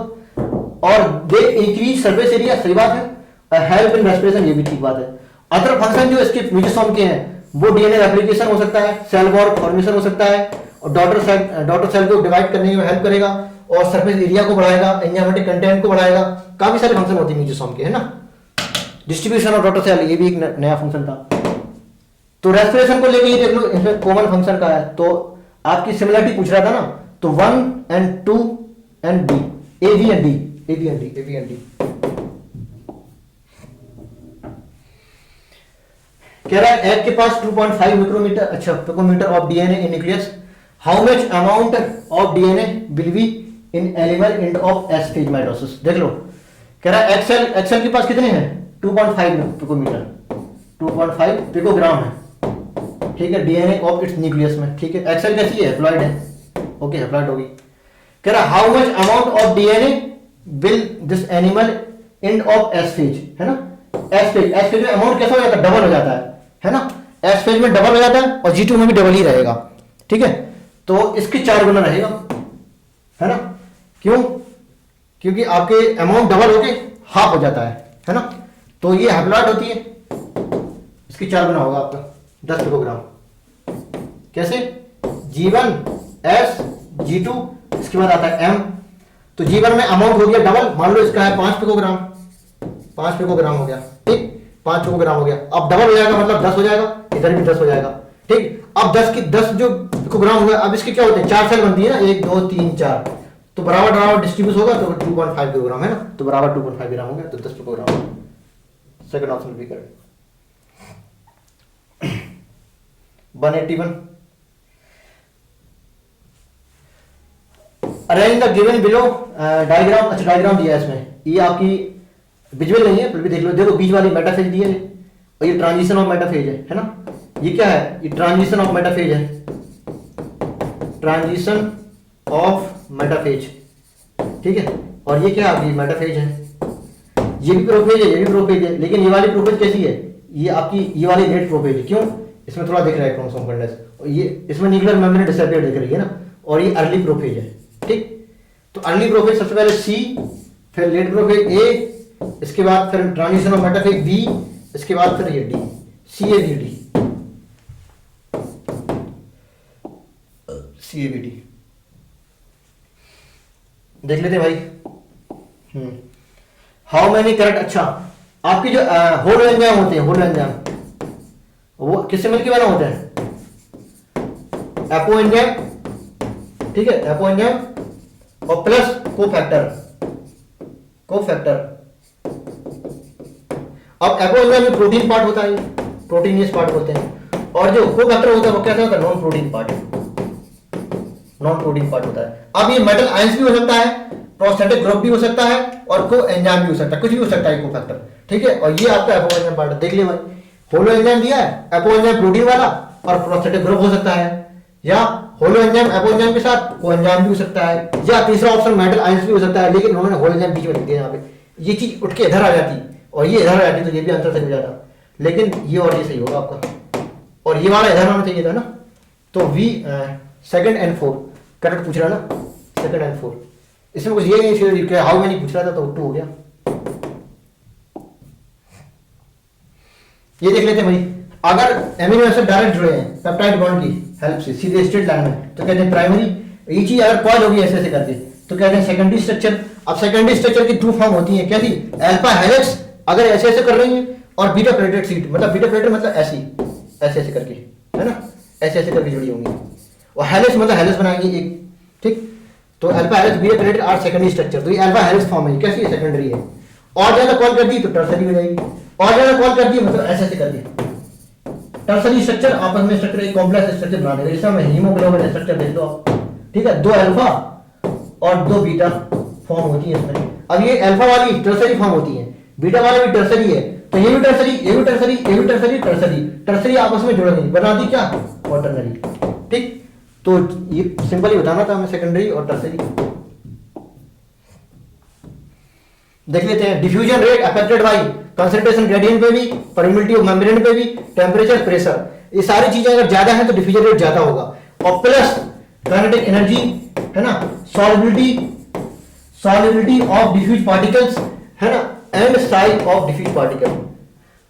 और दे इंक्रीज सरफेस एरिया, सही बात है, हेल्प इन रेस्पिरेशन, ये भी ठीक बात है। अदर फंक्शन जो इसके मीजोसोम के हैं वो डीएनए रेप्लिकेशन हो सकता है, सेल वॉल फॉर्मेशन हो सकता है, और डॉटर सेल को डिवाइड करने में हेल्प करेगा, और सरफेस एरिया को बढ़ाएगा, एंजाइमेटिक कंटेंट को बढ़ाएगा। काफी सारे फंक्शन होते हैं मीजोसोम के, है ना। डिस्ट्रीब्यूशन ऑफ डॉटर सेल, ये भी एक नया फंक्शन था। तो रेस्पिरेशन को लेके ये देख लो, इसमें कॉमन फंक्शन का है। तो आपकी सिमिलरिटी पूछ रहा था ना, तो 1 and 2 and D, A B and D। कह रहा है एग के पास 2.5 माइक्रोमीटर, अच्छा, picometer of DNA in nucleus. How much amount of DNA will be in animal end of S phase mitosis? देख लो, कह रहा है एक्सेल के पास कितने हैं? 2.5 पिकोमीटर, 2.5 पिकोग्राम है। ठीक है, डीएनए ऑफ इट्स न्यूक्लियस में। ठीक है, एक्सेल कैसी है? हैप्लॉइड है। ओके, हैप्लॉइड होगी। कह रहा how much amount of DNA will this animal end of S phase, है ना। एस फेज में अमाउंट कैसा हो जाता है? डबल हो जाता है ना। एस फेज में डबल हो जाता है, और G2 में भी डबल ही रहेगा। ठीक है, तो इसके 4 गुना रहेगा, है ना। क्यों? क्योंकि आपके अमाउंट डबल होके हाफ हो जाता है ना। तो ये हैप्लॉइड होती है, इसकी 4 गुना होगा आपका 10 पिकोग्राम। कैसे? G1 S, G2, इसके बाद आता है M। तो G1 में अमाउंट हो गया डबल, मान लो इसका है 5 पिकोग्राम, 5 पिकोग्राम हो गया। ठीक, 5 पिकोग्राम हो गया। अब डबल हो जाएगा, मतलब 10 हो जाएगा, इधर भी 10 हो जाएगा। ठीक, अब 10 जो पिकोग्राम हुआ, अब इसके क्या होते हैं? 4 सेल बनती है ना, 1 2 3 4, तो बराबर डिस्ट्रीब्यूट होगा, तो 2.5 किलोग्राम है ना, तो बराबर 2.5 ग्राम हो गया, तो 10 पिकोग्राम। सेकंड ऑप्शन भी करें। 181। Arrange the given below diagram. अच्छा, डायग्राम दिया है इसमें, ये आपकी विजुअल नहीं है, फिर भी देख लो। देखो, बीच वाली मेटाफेज दी है, और ये ट्रांजिशन ऑफ मेटाफेज है ना। ये क्या है, ये ट्रांजिशन ऑफ मेटाफेज है, ट्रांजिशन ऑफ मेटाफेज, ठीक है। और ये क्या है, मेटाफेज है, ये भी प्रोफेज है, ये भी प्रोफेज है, लेकिन ये वाली प्रोफेज कैसी है, ये आपकी ये वाली लेट प्रोफेज है। क्यों, इसमें थोड़ा दिख रहा है क्रोमोसोम कंडेंस, और ये इसमें न्यूक्लियर मेम्ब्रेन डिसअपियर दिख रही है ना, और ये अर्ली प्रोफेज है, ठीक। तो अर्ली प्रोफेज सबसे पहले सी, फिर लेट प्रोफेज ए, इसके बाद फिर ट्रांजिशन ऑफ मेटाफेज बी, इसके बाद फिर ये D, C A B D, C A B D. देख लेते भाई। हाउ मैनी करेक्ट, अच्छा आपकी जो होलो एंजाइम होते हैं, होलो एंजाइम वो किससे मिलकर बना होता है, एपो एंजाइम, ठीक है, एपो एंजाइम और प्लस कोफैक्टर, कोफैक्टर। अब एपो एंजाइम में प्रोटीन पार्ट होता है, प्रोटीनियस पार्ट होते हैं, और जो कोफैक्टर होता है वो कैसा होता है, non protein part, non protein part होता है। अब ये मेटल आयंस भी हो सकता है, प्रोस्टेटिक ग्रुप भी हो सकता है, और को एंजाइम भी हो सकता है, कुछ भी हो सकता है कोफैक्टर, ठीक है। और ये आपका एपो एंजाइम पार्ट देख लिया भाई, होलो एंजाइम दिया है, एपो एंजाइम प्रोटीन वाला और प्रोस्टेटिक ग्रुप हो सकता है, या होलो एंजाइम एपो एंजाइम के साथ को एंजाइम भी हो सकता है, या तीसरा ऑप्शन मेटल आयंस भी हो सकता है, लेकिन उन्होंने होलो एंजाइम बीच में लिख दिया यहाँ पे, ये चीज उठ के इधर आ जाती और ये इधर आ जाती तो ये भी आंसर सही हो जाता, लेकिन ये और ये सही होगा आपका, और ये वाला इधर आना चाहिए था ना। तो we second and four correct पूछ रहा ना, सेकंड एंड फोर, इसमें कुछ ये नहीं हाउ मैनी पूछ रहा था तो टू हो गया। ये देख लेते हैं भाई, अगर एमिनो एसिड डायरेक्ट जुड़े हैं पेप्टाइड बॉन्ड की हेल्प से सीधे स्ट्रेट लाइन में, तो कहते हैं प्राइमरी। ये चीज अगर कॉइल होगी ऐसे ऐसे करके तो कहते हैं सेकेंडरी स्ट्रक्चर। अब सेकेंडरी स्ट्रक्चर की टू फॉर्म होती है, क्या थी, अल्फा हेलिक्स अगर ऐसे ऐसे कर रही है, और बीटा प्लेटेड सीट, मतलब बीटा प्लेटेड मतलब ऐसी ऐसे ऐसे करके, है ना, ऐसे ऐसे करके जुड़ी होंगी, और हेलिक्स मतलब हेलिक्स बनाएंगे एक, ठीक। तो alpha helix beta pleated are secondary structure, तो ये अल्फा हेलिक्स फॉर्म है, कैसी है, सेकेंडरी है। और ज्यादा कॉल कर दी तो टर्सरी हो जाएगी, और ज्यादा कॉल कर दी मतलब ऐसे ऐसे कर दी, टर्सरी स्ट्रक्चर आपस में स्ट्रक्चर एक कॉम्प्लेक्स स्ट्रक्चर बना देगा, जैसे हीमोग्लोबिन स्ट्रक्चर देख लो आप, ठीक है, दो अल्फा और दो बीटा फॉर्म होती है इसमें। अब ये अल्फा वाली टर्सरी फॉर्म होती है, बीटा वाला भी टर्सरी है, तो ये भी टर्सरी, ये भी टर्सरी, ये भी टर्सरी, टर्सरी टर्सरी आपस में जुड़ गई, बना दी क्या, क्वाटरनरी, ठीक। तो ये सिंपल ही बताना था हमें, सेकेंडरी और टर्सरी। देख लेते हैं, diffusion rate affected by concentration gradient पे भी, परमिटिविटी ऑफ मेम्ब्रेन पे भी, टेम्परेचर, प्रेशर, ये सारी चीजें अगर ज्यादा है तो डिफ्यूजन रेट ज्यादा होगा, और प्लस काइनेटिक एनर्जी, है ना, सॉल्युबिलिटी ऑफ डिफ्यूज पार्टिकल्स, है ना, and size of diffuse particle.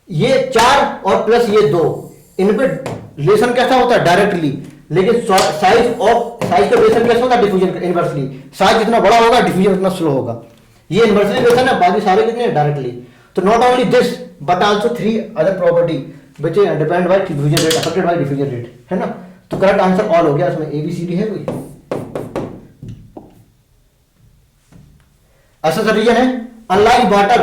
ये चार और प्लस ये दो, इन पे रिलेशन कैसा होता है, डायरेक्टली, लेकिन साइज का रिलेशन कैसा होता है, डिफ्यूजन इनवर्सली, साइज जितना बड़ा होगा डिफ्यूजन उतना स्लो होगा, ये इनवर्सली रिलेशन है, बाकी सारे कितने डायरेक्टली। तो not only this but also three other property which depend bye diffusion rate affected by diffusion rate, है ना। तो करेक्ट आंसर ऑल हो गया, इसमें ए बी सी डी है कोई, ऐसा रीजन है अनलाइक वाटर।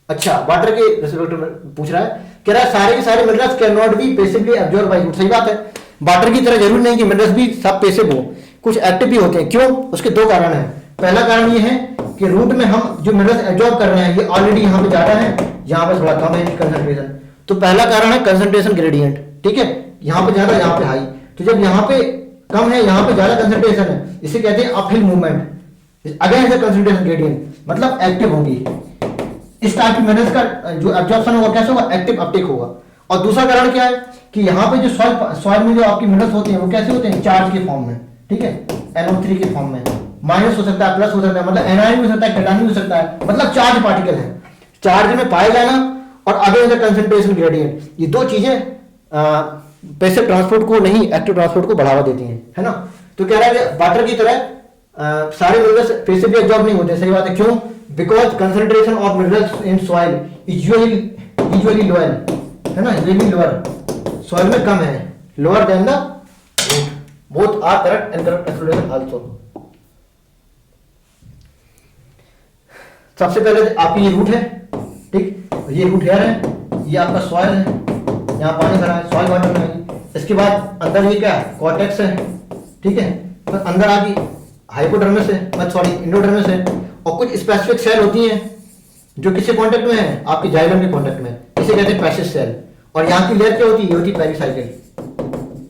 अच्छा, वाटर के रिस्पेक्ट में पूछ रहा है, कह रहा है सारे के सारे minerals can not be passively absorb by root, सही बात है, वाटर की तरह जरूर नहीं कि मिनरल्स भी सब पैसिव हो, कुछ एक्टिव भी होते हैं। क्यों, उसके दो कारण है। पहला कारण ये है कि रूट में हम जो मिनरल्स एब्जॉर्ब कर रहे हैं ये ऑलरेडी यहाँ पे ज्यादा है, यहाँ पे थोड़ा कम है कंसंट्रेशन, तो पहला कारण है कंसंट्रेशन ग्रेडियंट, ठीक है, यहाँ पे ज्यादा यहाँ पे हाई, तो जब यहाँ पे कम है यहाँ पे ज्यादा कंसंट्रेशन है, इसे कहते हैं अपहिल मूवमेंट, अगेन है कंसंट्रेशन ग्रेडियंट, मतलब एक्टिव होगी। इस टाइप की मिनरल्स का जो एब्जॉर्प्शन होगा कैसे होगा, एक्टिव अपटेक होगा। और दूसरा कारण क्या है कि यहाँ पे जो सॉइल में जो आपकी मिनरल्स होते हैं वो कैसे होते हैं, चार्ज के फॉर्म में, ठीक है, NO3 के फॉर्म में, माइनस हो सकता है, प्लस हो सकता है, मतलब एनायन भी हो सकता है, कैटायन भी हो सकता है, मतलब चार्ज पार्टिकल है, चार्ज में पाया जाना और अगेन द कंसंट्रेशन ग्रेडियंट, ये दो चीजें पैसिव ट्रांसपोर्ट को नहीं एक्टिव ट्रांसपोर्ट को बढ़ावा देती हैं, है ना। तो कह रहा है वाटर की तरह सारे मिनरल्स पैसिवली एब्जॉर्ब नहीं होते, सही बात है। क्यों, because concentration of minerals in soil is usually lower, है ना, यूजुअली लोअर, सॉइल में कम है, lower than the root, both are correct and correct explanation also. सबसे पहले आपकी ये रूट है, ठीक, ये रूट हेयर है, ये आपका सॉइल है, यहाँ पानी भरा है, सॉइल वाटर में, इसके बाद अंदर ये क्या है, कॉर्टेक्स है, ठीक है, फिर अंदर आगे हाइपोडर्मिस है, सॉरी इंडोडर्मिस है, और कुछ स्पेसिफिक सेल होती हैं जो किसके कांटेक्ट में है, आपके जाइलम के कांटेक्ट में, इसे कहते हैं पैसिव सेल। और यहाँ की लेयर क्या होती है, ये होती है पेरिसाइकिल।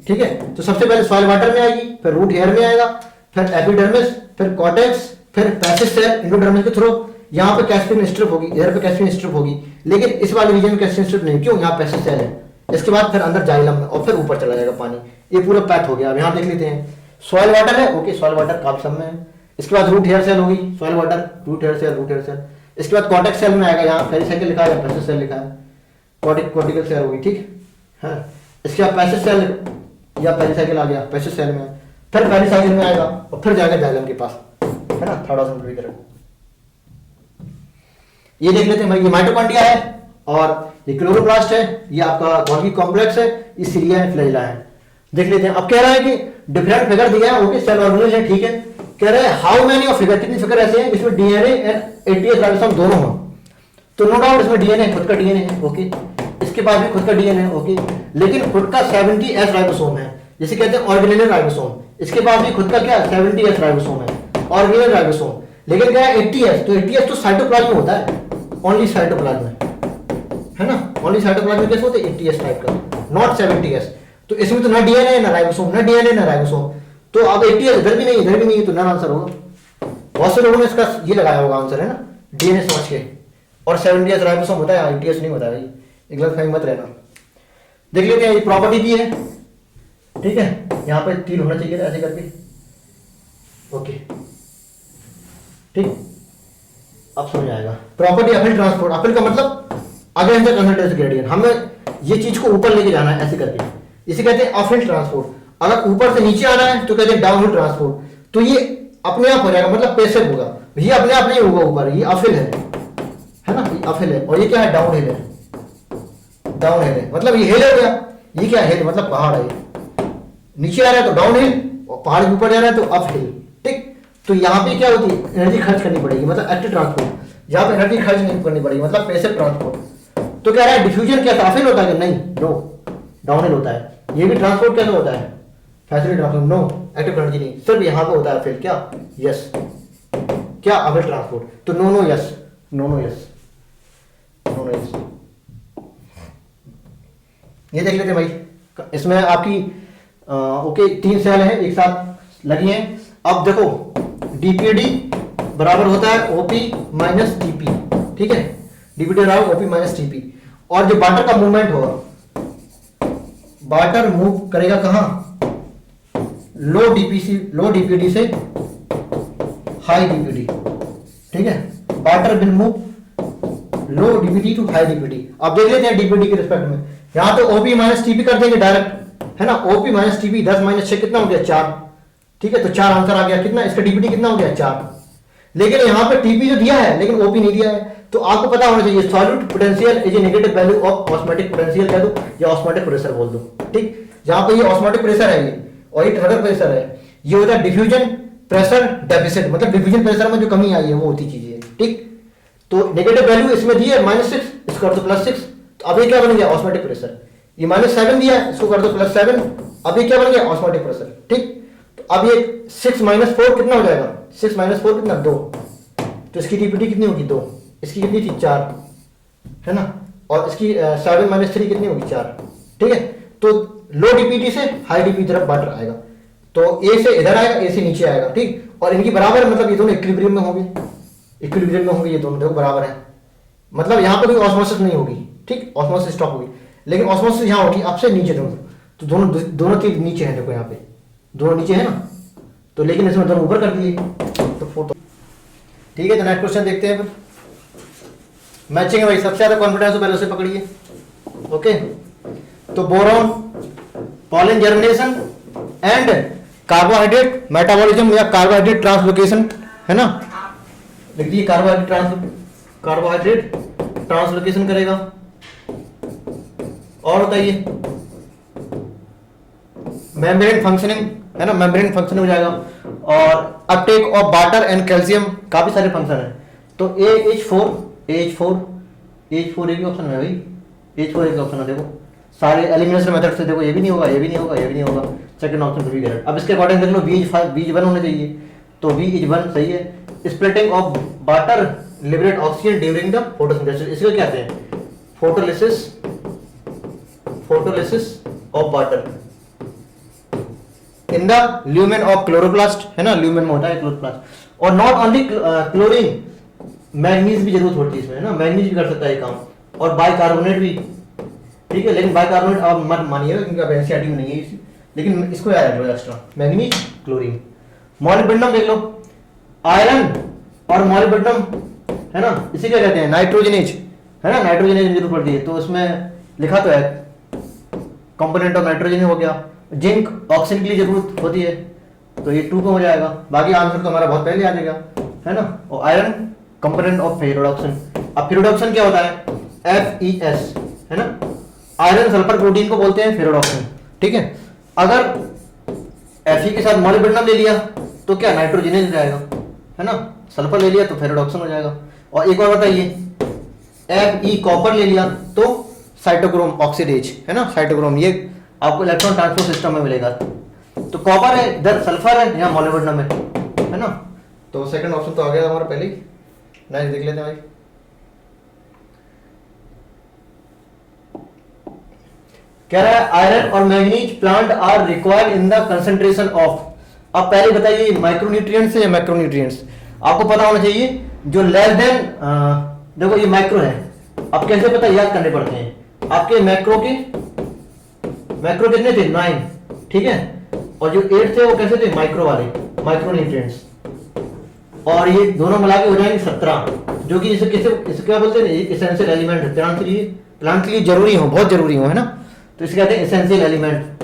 ठीक है, तो सबसे पहले सॉइल वाटर में आएगी, फिर रूट हेयर में आएगा, फिर एपिडर्मिस, फिर कॉर्टेक्स, फिर पैसिव सेल एंडोडर्मिस के थ्रू यहाँ पे कैस्पियन स्ट्रिप होगी, इधर पे कैस्पियन स्ट्रिप होगी, लेकिन इस वाले रीजन में कैस्पियन स्ट्रिप नहीं, क्यों, यहाँ पैसिव सेल है। इसके बाद फिर अंदर जाइलम में और फिर ऊपर चला जाएगा पानी। ये पूरा पैथ हो गया। अब यहाँ देख लेते हैं, सॉइल वाटर है, ओके, सॉइल वाटर काफी सब में है। इसके बाद रूट हेयर सेल होगी, soil water, root hair cell, root hair cell. इसके बाद कॉर्टेक्स सेल में आएगा, यहाँ पेरिसाइकिल लिखा है, पैसिव सेल लिखा है, कॉर्टिकल सेल होगी, ठीक है। इसके बाद पैसिव सेल या पेरिसाइकिल आ गया, पैसिव सेल में, फिर पेरिसाइकिल में आएगा और फिर जाएगा जाइलम के पास, है ना, थर्ड ऑर्गन की तरफ। ये देख लेते हैं भाई, ये माइटोकॉन्ड्रिया है और ये क्लोरोप्लास्ट है, ये आपका गोल्गी कॉम्प्लेक्स है, ये सिलिया एंड फ्लैजेला है। देख लेते हैं। अब कह रहा है कि डिफरेंट फिगर दिया है, ओके, सेल ऑर्गेनेल है, ठीक है। कह रहा है हाउ मेनी ऑफ फिगर, कितनी फिगर ऐसे हैं इसमें डीएनए एंड एटीएस राइबोसोम दोनों हो। तो नो डाउट इसमें डीएनए, खुद का डीएनए है, ओके, इसके पास भी खुद का डीएनए है, ओके, लेकिन खुद का 70S राइबोसोम है, जिसे कहते हैं ऑर्गेनेल राइबोसोम। इसके पास भी खुद का क्या 70S राइबोसोम है, ऑर्गेनेल राइबोसोम। लेकिन क्या है 80S, तो 80S तो साइटोप्लाज्म में होता है, ओनली साइटोप्लाज्म है ना, ओनली साइटोप्लाज्म कैसे होते हैं 80S टाइप का, नॉट 70S। तो इसमें तो ना डीएनए ना राइबोसोम, ना डीएनए ना राइबोसोम, तो अब 80S इधर भी नहीं इधर भी नहीं, तो नन आंसर होगा। बहुत से लोगों ने इसका ये लगाया होगा आंसर, है ना, डीएनए समझ के, और 70S राइबोसोम होता है, 80S नहीं होता है, एक गलतफहमी मत रहना। देख लेते हैं, ये प्रॉपर्टी दी है, ठीक है, यहाँ पे तीर होना चाहिए ऐसे करके, ओके, ठीक। अब समझ आएगा प्रॉपर्टी अफिल ट्रांसपोर्ट। अफिल का मतलब अगेंस्ट द कंसंट्रेशन ग्रेडियंट, हमें ये चीज को ऊपर लेके जाना है ऐसे करके, इसे कहते हैं अफिल ट्रांसपोर्ट। अगर ऊपर से नीचे आना है तो कहते हैं डाउनहिल ट्रांसपोर्ट। तो ये अपने आप हो जाएगा, मतलब पैसिव होगा, ये अपने आप नहीं होगा ऊपर, ये अफिल है ना, ये अफिल है। और ये क्या है, डाउनहिल है, डाउनहिल है, मतलब ये हिल हो गया। ये क्या हिल, मतलब पहाड़ है, नीचे आ रहा है तो डाउनहिल, और पहाड़ के ऊपर जा रहा है तो अपहिल, ठीक। तो यहाँ पे क्या होती है, एनर्जी खर्च करनी पड़ेगी, मतलब एक्टिव ट्रांसपोर्ट। यहाँ पे एनर्जी खर्च नहीं करनी पड़ेगी, मतलब पैसिव ट्रांसपोर्ट। तो कह रहा है डिफ्यूजन क्या अफिल होता है, नहीं, नो, डाउनहिल होता है। ये भी ट्रांसपोर्ट कैसे होता है, facility transport, no, active energy नहीं, सिर्फ यहाँ पे होता है फिर क्या, यस, क्या अफिल ट्रांसपोर्ट। तो no no yes, no no yes, no no yes. ये देख लेते हैं भाई, इसमें आपकी ओके 3 सेल हैं एक साथ लगी हैं। अब देखो डीपीडी बराबर होता है ओपी माइनस टीपी, ठीक है, डीपीडी बराबर ओपी माइनस टीपी। और जो वाटर का मूवमेंट होगा, वाटर मूव करेगा कहां, लो डीपीसी, लो डीपीडी से हाई डीपीडी, ठीक है, water will move low D P D to high D P D. अब देख लेते हैं डीपीडी के रिस्पेक्ट में, यहां तो ओपी माइनस टीपी कर देंगे डायरेक्ट, है ना, ओपी माइनस टीपी 10 माइनस 6 कितना हो गया 4, ठीक है, तो 4 आंसर आ गया। कितना इसका डीपीडी कितना हो गया 4। लेकिन यहाँ पे टीपी जो दिया है लेकिन ओपी नहीं दिया है, तो आपको पता होना चाहिए solute potential is a negative value of osmotic potential कह दो या ऑस्मोटिक प्रेशर बोल दो, ठीक। जहां पे ये ऑस्मोटिक प्रेशर है ये, और ये थर्मल प्रेशर है, ये होता है डिफ्यूजन प्रेशर डेफिसिट, मतलब डिफ्यूजन प्रेशर में जो कमी आई है वो होती चीज है, ठीक। तो नेगेटिव वैल्यू इसमें दी है -6, इसको कर दो +6, तो अब ये क्या बन गया ऑस्मोटिक प्रेशर। ये -7 दिया है, इसको कर दो +7, अब ये क्या बन गया ऑस्मोटिक प्रेशर, ठीक। तो अब ये 6 - 4 कितना हो जाएगा, 6 - 4 कितना 2, तो इसकी डीपीटी कितनी होगी 2, इसकी कितनी थी 4, है ना, और इसकी 7 - 3 कितनी होगी 4, ठीक है। तो लो डीपीटी से हाई डीपी तरफ वाटर आएगा, तो ए से इधर आएगा, ए से नीचे आएगा, ठीक। और इनकी बराबर, मतलब ये दोनों इक्विलिब्रियम में होंगे, इक्विलिब्रियम में होंगे ये दोनों, देखो बराबर है, मतलब यहाँ पर कोई ऑस्मोसिस नहीं होगी, ठीक, ऑस्मोसिस स्टॉप होगी। लेकिन ऑस्मोसिस यहाँ होगी अब से नीचे दोनों, तो दोनों तीर नीचे हैं, देखो यहाँ पे दोनों नीचे है ना, तो लेकिन इसमें दोनों ऊपर कर दिए, तो फोटो, ठीक है। तो नेक्स्ट क्वेश्चन देखते हैं फिर, मैचिंग है भाई, सबसे ज्यादा कॉन्फिडेंस पहले उसे पकड़िए, ओके। तो boron, pollen germination and carbohydrate metabolism या कार्बोहाइड्रेट ट्रांसलोकेशन, है ना, लिख दिए कार्बोहाइड्रेट ट्रांसलोकेशन करेगा। और बताइए मेम्ब्रेन फंक्शनिंग, है ना, मेम्ब्रेन फंक्शनिंग हो जाएगा। और Uptake of water and calcium, काफी सारे फंक्शन है। तो AH4 एक भी ऑप्शन है भाई, AH4 एक ऑप्शन है, देखो सारे एलिमिनेशन मेथड से, देखो ये भी नहीं होगा, ये भी नहीं होगा, ये भी नहीं होगा, सेकंड ऑप्शन भी करेक्ट। अब इसके अकॉर्डिंग देख लो B1 होना चाहिए, तो B1 सही है। Splitting of water liberate oxygen during the photosynthesis, इसको क्या कहते हैं, photolysis of water in the lumen of chloroplast, है ना, ल्यूमेन में होता है क्लोरोप्लास्ट। और नॉट ओनली क्लोरीन, मैग्नीज भी जरूरत होती है इसमें, है ना, मैग्नीज भी कर सकता है ये काम, और बाइकार्बोनेट भी, ठीक है। लेकिन बाइकार्बोनेट आप मत मानिएगा क्योंकि अब एनसीईआरटी में नहीं है इसी, लेकिन इसको याद रख लो एक्स्ट्रा, मैग्नीज, क्लोरीन। मॉलिब्डेनम देख लो, आयरन और मॉलिब्डेनम, है ना, इसे क्या कहते हैं, नाइट्रोजनेज, है ना, नाइट्रोजनेज जरूरत पड़ती है, तो उसमें लिखा तो है कंपोनेंट ऑफ नाइट्रोजन हो गया। जिंक ऑक्सीजन के लिए जरूरत होती है, तो ये 2 का हो जाएगा। बाकी आंसर तो हमारा बहुत पहले आ जाएगा, है ना। और आयरन कंपोनेंट ऑफ फेरोडॉक्सिन। अब फेरोडॉक्सिन क्या होता है, FeS, है ना, आयरन सल्फर प्रोटीन को बोलते हैं फेरोडॉक्सिन, ठीक है। अगर Fe के साथ मॉलिब्डेनम ले लिया तो क्या नाइट्रोजनेज हो जाएगा, है ना, सल्फर ले लिया तो फेरोडॉक्सिन हो जाएगा। और एक और बताइए, Fe कॉपर ले लिया तो साइटोक्रोम ऑक्सीडेज, है ना, साइटोक्रोम, ये आपको इलेक्ट्रॉन ट्रांसपोर्ट सिस्टम में मिलेगा। तो कॉपर है, इधर सल्फर है, यहाँ मॉलिब्डेनम है ना। तो सेकंड ऑप्शन तो आ गया हमारा पहले ही। नेक्स्ट देख लेते हैं भाई। कह रहा है आयरन और manganese plant are required in the concentration of. अब पहले बताइए माइक्रोन्यूट्रिएंट्स या मैक्रोन्यूट्रिएंट्स, आपको पता होना चाहिए। जो लेस देन, देखो ये माइक्रो है, अब कैसे पता, याद करने पड़ते हैं। आपके मैक्रो कितने थे, 9, ठीक है। और जो 8 थे वो कैसे थे, माइक्रो वाले, माइक्रोन्यूट्रिएंट्स। और ये दोनों मिला के हो जाएंगे 17, जो कि इसे क्या बोलते हैं, एसेंशियल एलिमेंट है, प्लांट के लिए जरूरी हो, बहुत जरूरी हो, है ना। तो इसे कहते हैं एसेंशियल एलिमेंट,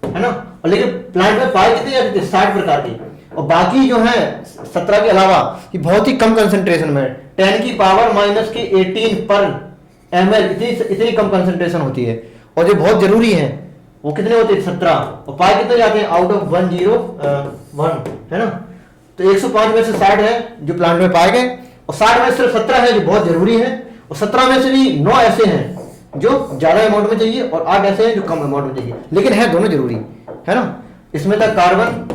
है ना। और लेकिन प्लांट में पाए कितने जाते थे, 60 प्रकार के। और बाकी जो है 17 के अलावा ये बहुत ही कम कंसंट्रेशन में, 10 की पावर माइनस के 18 पर ml, इतनी कम कंसंट्रेशन होती है। और जो बहुत जरूरी है वो कितने होते हैं, 17। और पाए कितने जाते हैं, आउट ऑफ 101, है ना। तो 105 में से 60 है जो प्लांट में पाए गए, और 60 में से सिर्फ 17 है जो बहुत जरूरी है, और 17 में से भी 9 ऐसे हैं जो ज्यादा अमाउंट में चाहिए, और 8 ऐसे हैं जो कम अमाउंट में चाहिए, लेकिन है दोनों जरूरी, है ना। इसमें था carbon,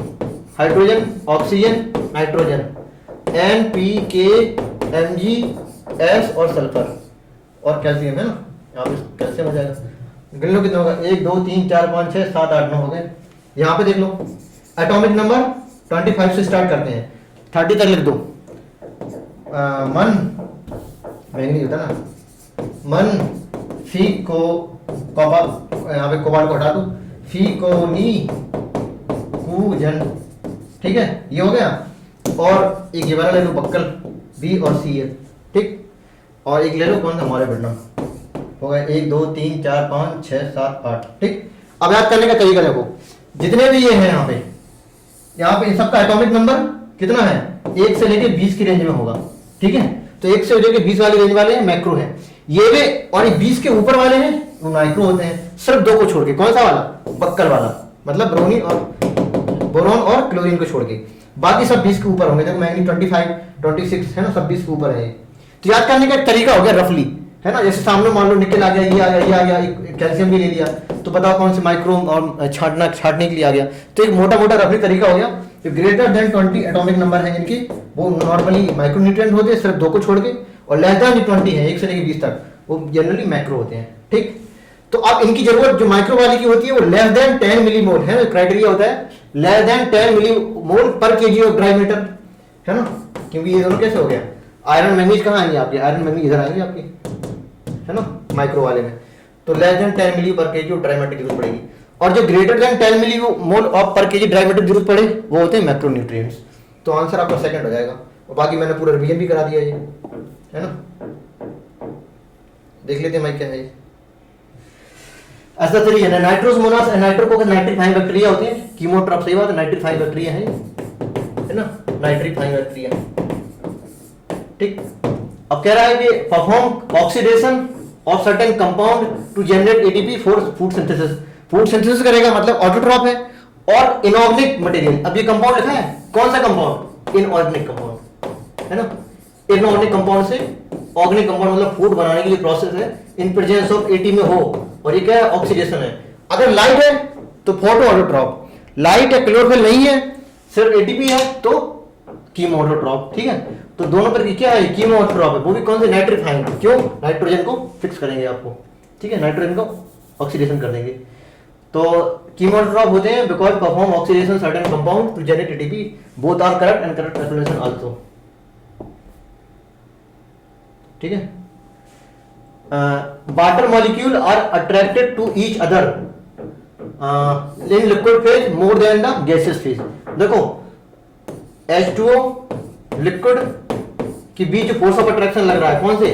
hydrogen, oxygen, nitrogen, NPK, MgS और सल्फर और कैल्शियम, है ना। यहाँ पे कैल्शियम हो जाएगा। गिन लो कितना होगा, 1 2 3 4 5 6 7 8 9 हो गए। यहाँ पे देख लो, एटॉमिक नंबर 25 से स्टार्ट करते हैं, 30 तक लिख दो। मन मैंगनीज होता ना, मन, फी को कॉपर, यहाँ पे कोबाल्ट को हटा दो, फी को नी कूजन, ठीक है, ये हो गया। और एक ये वाला ले लो बक्कल, B और C है, ठीक। और एक ले लो कौन सा, मॉलिब्डेनम हो गया। 1 2 3 4 5 6 7 8, ठीक। अब याद करने का तरीका देखो, जितने भी ये हैं यहाँ पे इन सबका एटॉमिक नंबर कितना है, 1 से लेके 20 की रेंज में होगा, ठीक है। तो 1 से लेके 20 वाली रेंज वाले हैं मैक्रो हैं ये वे, और ये 20 के ऊपर वाले हैं वो माइक्रो होते हैं, सिर्फ 2 को छोड़ के। कौन सा वाला, बक्कल वाला, मतलब बोरोन और क्लोरीन को छोड़ के, बाकी सब 20 के ऊपर होंगे। देखो मैग्नीज 25 26 है ना, सब 20 के ऊपर है। तो याद करने का एक तरीका हो गया रफली, है ना। जैसे सामने मान लो निकल आ गया, ये आ गया, कैल्शियम भी ले लिया, तो बताओ कौन से माइक्रो और छाटने के लिए आ गया। तो एक मोटा रफली तरीका हो गया। जो ग्रेटर देन 20 एटॉमिक नंबर है जिनके, वो नॉर्मली माइक्रोन्यूट्रिएंट होते हैं, सिर्फ 2 को छोड़ के। और लेस देन 20 है, 1 से लेकर 20 तक, वो जनरली मैक्रो होते हैं, ठीक। तो अब इनकी जरूरत जो माइक्रो वाली की होती है वो लेस देन 10 मिलीमोल है, क्राइटेरिया होता है लेस देन 10 मिलीमोल पर केजी ऑफ ड्राई मैटर, है ना। क्योंकि ये दोनों कैसे हो गया, आयरन मैग्नीज कहाँ आएंगे आपके, आयरन मैग्नीज इधर आएंगे आपके, है ना, माइक्रो वाले में। तो लेस देन 10 मिली पर केजी ऑफ ड्राई मैटर की जरूरत पड़ेगी। और जो ग्रेटर देन 10 मिलीमोल ऑफ पर केजी ड्राई मैटर जरूरत पड़े वो होते हैं मैक्रोन्यूट्रिएंट्स। तो आंसर आपका सेकंड हो जाएगा। और बाकी मैंने पूरा रिवीजन भी करा दिया ये, है ना। देख लेते हैं भाई क्या है। ऐसा तरीका है, nitrous Mona's and Nitrococcus nitrifying bacteria होते हैं। कीमोट्रॉप, सही बात है, नाइट्रीफाइंग बैक्टीरिया है ना, नाइट्रीफाइंग बैक्टीरिया, ठीक। अब कह रहा है कि perform oxidation of certain compound to generate ATP for food synthesis. Food synthesis करेगा मतलब ऑटोट्रॉप है। और इनऑर्गेनिक मटेरियल, अब ये कंपाउंड लिखा है, कौन सा कंपाउंड, इनऑर्गेनिक कंपाउंड, है ना। इनऑर्गेनिक कंपाउंड से ऑर्गेनिक कंपाउंड मतलब फूड बनाने के लिए प्रोसेस है, इन प्रेजेंस ऑफ एटी में हो। और ये क्या है, ऑक्सीडेशन है। अगर लाइट है तो फोटो ऑटोट्रॉप, लाइट है क्लोरोफिल नहीं है सिर्फ एटीपी है तो कीमो ऑटोट्रॉप, ठीक है। तो दोनों पर क्या है, कीमोट्रॉप है, वो भी कौन से, नाइट्रीफाइंग। क्यों, नाइट्रोजन को फिक्स करेंगे आपको, ठीक है, नाइट्रोजन को ऑक्सीडेशन कर देंगे। तो कीमोट्रॉप होते हैं because perform oxidation certain compound to generate ATP, both are correct and correct explanation also, ठीक है। Water molecule are attracted to each other in liquid phase more than the gaseous phase. देखो H2O liquid के बीच force of attraction लग रहा है, कौन से,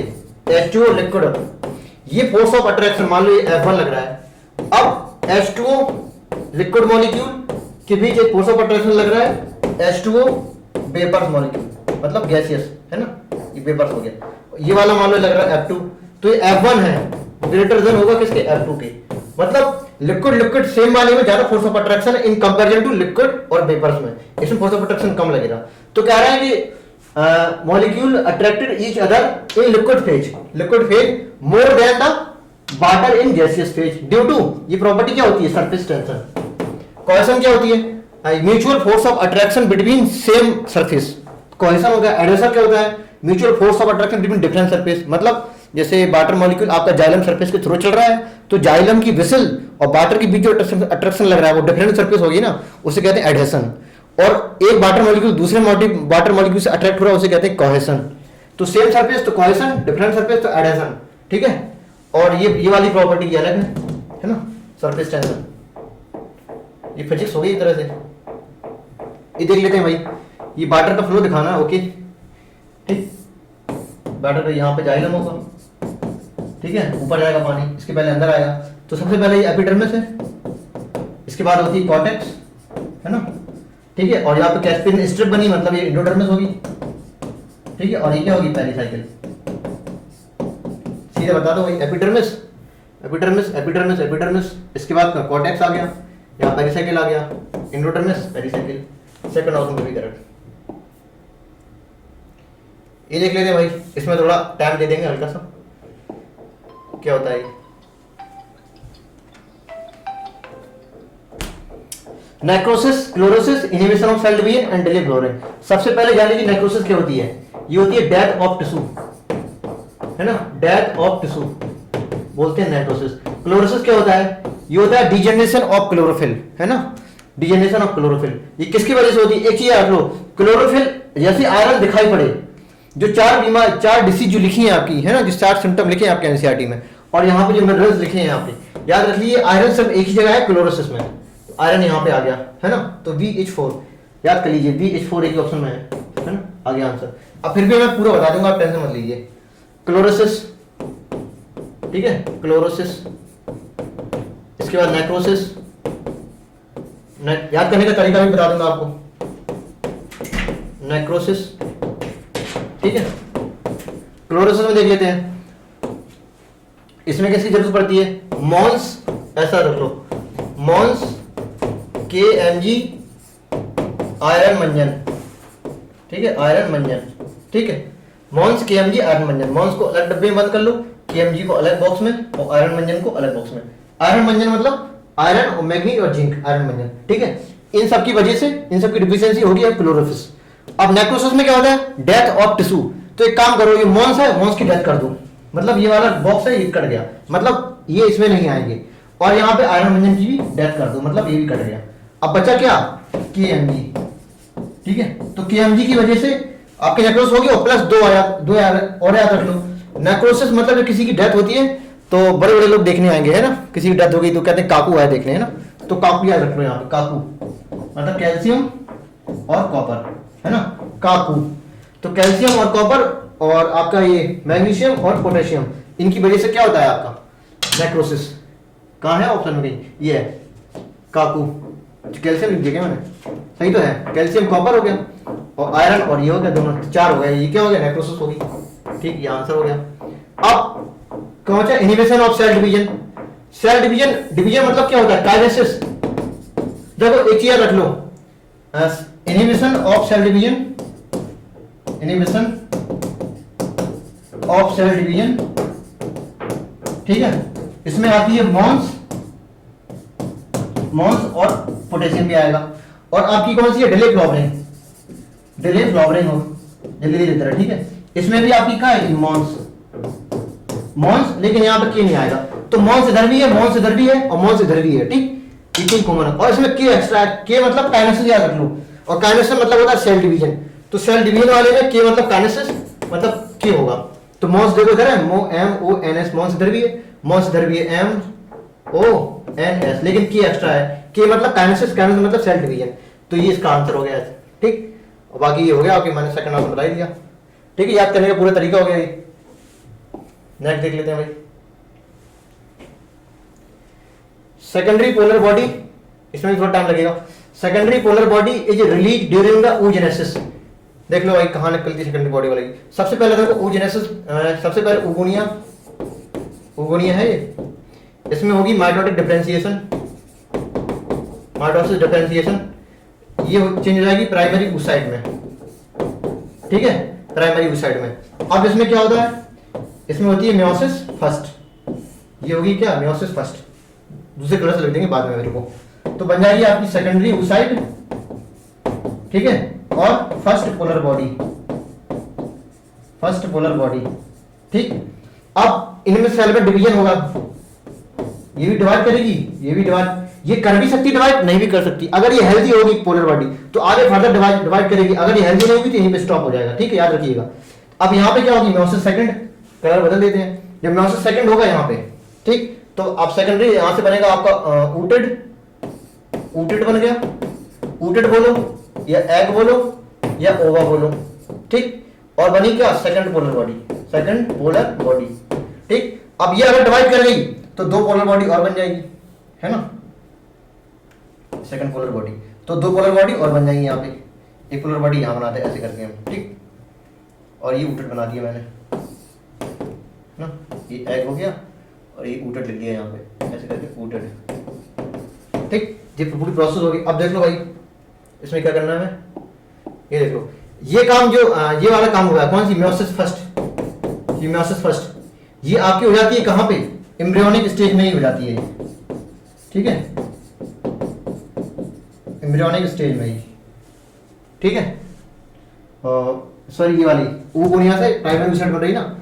H2O liquid, ये फोर्स ऑफ अट्रैक्शन मान लो ये F1 लग रहा है। अब H2O लिक्विड मॉलिक्यूल के बीच एक फोर्स ऑफ अट्रैक्शन लग रहा है H2O वेपर्स मॉलिक्यूल, मतलब गैसियस है ना, ये वेपर्स हो गया। ये वाला मान लो लग रहा है F2, तो ये F1 है, ग्रेटर देन होगा किसके, F2 के। मतलब लिक्विड लिक्विड सेम वाले में ज्यादा फोर्स ऑफ अट्रैक्शन है इन कंपैरिजन टू लिक्विड और वेपर्स में, इसमें फोर्स ऑफ अट्रैक्शन कम लगेगा। तो कह रहा है कि molecule attracted each other in liquid phase more than the water in gaseous phase due to, ये प्रॉपर्टी क्या होती है, सरफेस टेंशन। कोहेशन क्या होती है, mutual force of attraction between same surface. Cohesion हो गया। एडहेशन क्या होता है, mutual force of attraction between different surface. मतलब जैसे वाटर मॉलिक्यूल आपका जाइलम सरफेस के थ्रू चल रहा है, तो जाइलम की विसल और वाटर के बीच जो अट्रैक्शन लग रहा है वो डिफरेंट सरफेस होगी ना, उसे कहते हैं एडहेशन। और एक वाटर मॉलिक्यूल दूसरे वाटर मॉलिक्यूल से अट्रैक्ट हो रहा है, उसे कहते हैं कोहेशन। तो सेम सरफेस तो कोहेशन, डिफरेंट सरफेस तो एडहेशन, ठीक है। और ये वाली प्रॉपर्टी अलग है ना, सरफेस टेंशन। ये फिजिक्स हो गई एक तरह से। ये देख लेते हैं भाई, ये वाटर का फ्लो दिखाना है, ओके, ठीक। वाटर का यहाँ पे जाइलम होगा, ठीक है, ऊपर जाएगा पानी, इसके पहले अंदर आएगा। तो सबसे पहले ये एपिडर्मिस है, इसके बाद होती है कॉर्टेक्स, है ना, ठीक है। और यहाँ पे कैस्पियन स्ट्रिप बनी, मतलब ये एंडोडर्मिस होगी, ठीक है। और ये क्या होगी, पेरिसाइकिल। सीधे बता दो भाई, एपिडर्मिस एपिडर्मिस एपिडर्मिस एपिडर्मिस, इसके बाद कॉर्टेक्स आ गया, यहाँ पेरिसाइकिल आ गया, एंडोडर्मिस पेरिसाइकिल, सेकंड ऑप्शन भी करेक्ट। ये देख लेते हैं भाई, इसमें थोड़ा टाइम दे देंगे हल्का सा, क्या होता है। Necrosis, chlorosis, inhibition of cell division and delay flowering. सबसे पहले जान लीजिए नेक्रोसिस क्या होती है। ये होती है डेथ ऑफ टिश्यू, है ना, डेथ ऑफ टिश्यू बोलते हैं नेक्रोसिस। क्लोरोसिस क्या होता है, ये होता है डिजेनरेशन ऑफ क्लोरोफिल, है ना, डिजेनरेशन ऑफ क्लोरोफिल। ये किसकी वजह से होती है, एक चीज याद लो, क्लोरोफिल जैसे आयरन दिखाई पड़े, जो चार डिसीज जो लिखी है आपकी, है ना, जो 4 सिम्टम लिखे हैं आपके एनसीईआरटी में, और यहाँ पे जो मिनरल्स लिखे हैं यहाँ पे, याद रखिए आयरन सब एक ही जगह है क्लोरोसिस में, आयरन यहाँ पे आ गया, है ना। तो VH4 याद कर लीजिए, VH4 एक ऑप्शन में है ना, आ गया आंसर। अब फिर भी मैं पूरा बता दूंगा, आप टेंशन मत लीजिए। क्लोरोसिस, ठीक है, क्लोरोसिस, इसके बाद नेक्रोसिस, याद करने का तरीका भी बता दूंगा आपको, नेक्रोसिस, ठीक है। क्लोरोसिस में देख लेते हैं, इसमें किसकी जरूरत पड़ती है, मॉन्स, ऐसा रख लो, मॉन्स KMg आयरन मंजन, ठीक है, आयरन मंजन, ठीक है, मॉन्स KMg आयरन मंजन। मॉन्स को अलग डब्बे में बंद कर लो, KMg को अलग बॉक्स में, और आयरन मंजन को अलग बॉक्स में। आयरन मंजन मतलब आयरन और मैग्नीज और जिंक, आयरन मंजन, ठीक है। इन सब की वजह से, इन सब की डिफिशियंसी होगी अब क्लोरोसिस। अब नेक्रोसिस में क्या होता है, डेथ ऑफ टिश्यू। तो एक काम करो, ये मॉन्स है, मॉन्स की डेथ कर दो, मतलब ये वाला बॉक्स है ये कट गया, मतलब ये इसमें नहीं आएंगे। और यहाँ पे आयरन मंजन की भी डेथ कर दो, मतलब ये भी कट गया। अब बचा क्या, KMg, ठीक है। तो KMg की वजह से आपके नेक्रोसिस हो गया, और प्लस दो और याद रख लो। नेक्रोसिस मतलब किसी की डेथ होती है तो बड़े बड़े लोग देखने आएंगे, है ना, किसी की डेथ हो गई तो कहते हैं काकू आया देखने, है ना। तो काकू याद रख लो, यहाँ पे काकू मतलब कैल्शियम और कॉपर, है ना, काकू। तो कैल्शियम और कॉपर और आपका ये मैग्नीशियम और पोटेशियम, इनकी वजह से क्या होता है आपका नेक्रोसिस। कहाँ है ऑप्शन में कहीं, ये है काकू, कैल्शियम लिख दिया मैंने, सही तो है, कैल्शियम कॉपर हो गया और आयरन, और ये हो गया दोनों, 4 हो गया, ये क्या हो गया, नेक्रोसिस होगी, ठीक, ये आंसर हो गया। अब कौन सा, inhibition of cell division. Cell division मतलब क्या होता है, काइनेसिस। देखो एक चीज रख लो, inhibition of cell division, inhibition of cell division, ठीक है। इसमें आती है मॉन्स और पोटेशियम भी आएगा। और आपकी कौन सी है, डिले फ्लावरिंग हो, जल्दी जल्दी तरह, ठीक है। इसमें भी आपकी क्या है, मॉन्स, मॉन्स, लेकिन यहाँ पे के नहीं आएगा, तो मॉन्स इधर भी है, मॉन्स इधर भी है और मॉन्स इधर भी है, ठीक, ये तीन कॉमन है। और इसमें के एक्स्ट्रा है, के मतलब काइनेसिस याद रख लो, और काइनेसिस मतलब होता है सेल डिवीजन, तो सेल डिवीजन वाले में के मतलब काइनेसिस मतलब के होगा। तो मॉन्स देखो इधर है, मो M O N S, mons इधर भी है, मॉन्स इधर भी है, एम ओ एन एस, लेकिन के एक्स्ट्रा है, के मतलब काइनेसिस, काइनेसिस मतलब सेल डिवीजन, तो ये इसका आंसर हो गया, ठीक। और बाकी ये हो गया, ओके, मैंने सेकंड आंसर बता ही दिया, ठीक है। याद करने का पूरा तरीका हो गया ये। नेक्स्ट देख लेते हैं भाई, सेकेंडरी पोलर बॉडी, इसमें भी थोड़ा टाइम लगेगा। Secondary polar body is release during the oogenesis। देख लो भाई कहां निकलती है सेकेंडरी बॉडी वाली। सबसे पहले देखो oogenesis, सबसे पहले उगोनिया, उगोनिया है ये, इसमें होगी माइटोटिक डिफरेंशिएशन, माइटोसिस डिफरेंशिएशन, ये चेंज हो जाएगी प्राइमरी oocyte में, ठीक है, प्राइमरी oocyte में। अब इसमें क्या होता है, इसमें होती है म्योसिस फर्स्ट, ये होगी क्या, म्योसिस फर्स्ट, दूसरे कलर से लिख देंगे बाद में मेरे को, तो बन जाएगी आपकी सेकेंडरी oocyte, ठीक है, और first polar body, first polar body, ठीक। अब इनमें सेल में डिवीजन होगा, ये भी डिवाइड करेगी, ये भी डिवाइड, ये कर भी सकती डिवाइड, नहीं भी कर सकती। अगर ये हेल्दी होगी पोलर बॉडी तो आगे फर्दर डिवाइड करेगी, अगर ये हेल्दी नहीं होगी तो यहीं पे स्टॉप हो जाएगा, ठीक है, याद रखिएगा। अब यहाँ पे क्या होगी, म्योसिस सेकंड, कलर बदल देते हैं, जब म्योसिस सेकंड होगा यहाँ पे, ठीक, तो अब सेकेंडरी यहां से बनेगा आपका ऊटेड, ऊटेड बन गया, ऊटेड बोलो या एग बोलो या ओवा बोलो, ठीक, और बनी क्या, second polar body, second polar body, ठीक। अब ये अगर डिवाइड कर गई तो दो पोलर बॉडी और बन जाएगी, है ना, सेकंड पोलर बॉडी, तो दो पोलर बॉडी और बन जाएंगी यहाँ पे, एक पोलर बॉडी यहाँ बनाते हैं ऐसे करके हम, ठीक, और ये ऊटेड बना दिया मैंने ना, ये एग हो गया और ये ऊटेड लिख दिया यहाँ पे ऐसे करके ऊटेड, ठीक, ये पूरी प्रोसेस होगी। अब देख लो भाई इसमें क्या करना है हमें, ये देख लो, ये काम जो ये वाला काम हुआ है, कौन सी, म्योसिस फर्स्ट, ये म्योसिस फर्स्ट, ये आपकी हो जाती है कहाँ पे, एम्ब्रियोनिक स्टेज में ही हो जाती है, ठीक है, एम्ब्रियोनिक स्टेज में ही, ठीक है। सॉरी ये वाली oogonia से प्राइमरी oocyte बन रही ना,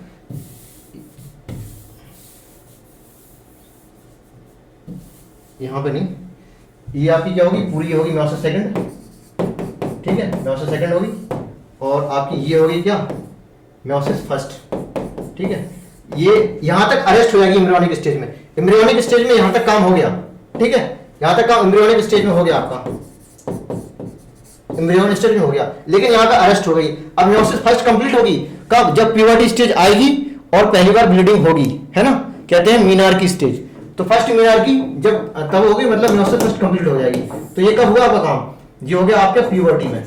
यहां पे नहीं, ये आपकी क्या होगी, पूरी होगी म्योसिस सेकंड, ठीक है, म्योसिस सेकंड होगी, और आपकी ये होगी क्या, म्योसिस फर्स्ट, ठीक है। ये यहां तक अरेस्ट हो जाएगी एम्ब्रियोनिक स्टेज में, एम्ब्रियोनिक स्टेज में यहां तक काम हो गया, ठीक है, यहां तक काम एम्ब्रियोनिक स्टेज में हो गया आपका, एम्ब्रियोनिक स्टेज में हो गया, लेकिन यहां पे अरेस्ट हो गई। अब म्योसिस फर्स्ट कंप्लीट होगी कब, जब प्यूबर्टी स्टेज आएगी और पहली बार ब्लीडिंग होगी, है ना, कहते हैं मीनार की स्टेज, तो फर्स्ट मीनार की जब तब होगी, मतलब म्योसिस फर्स्ट कंप्लीट हो जाएगी। तो ये कब हुआ आपका काम, ये हो गया आपके प्यूबर्टी में,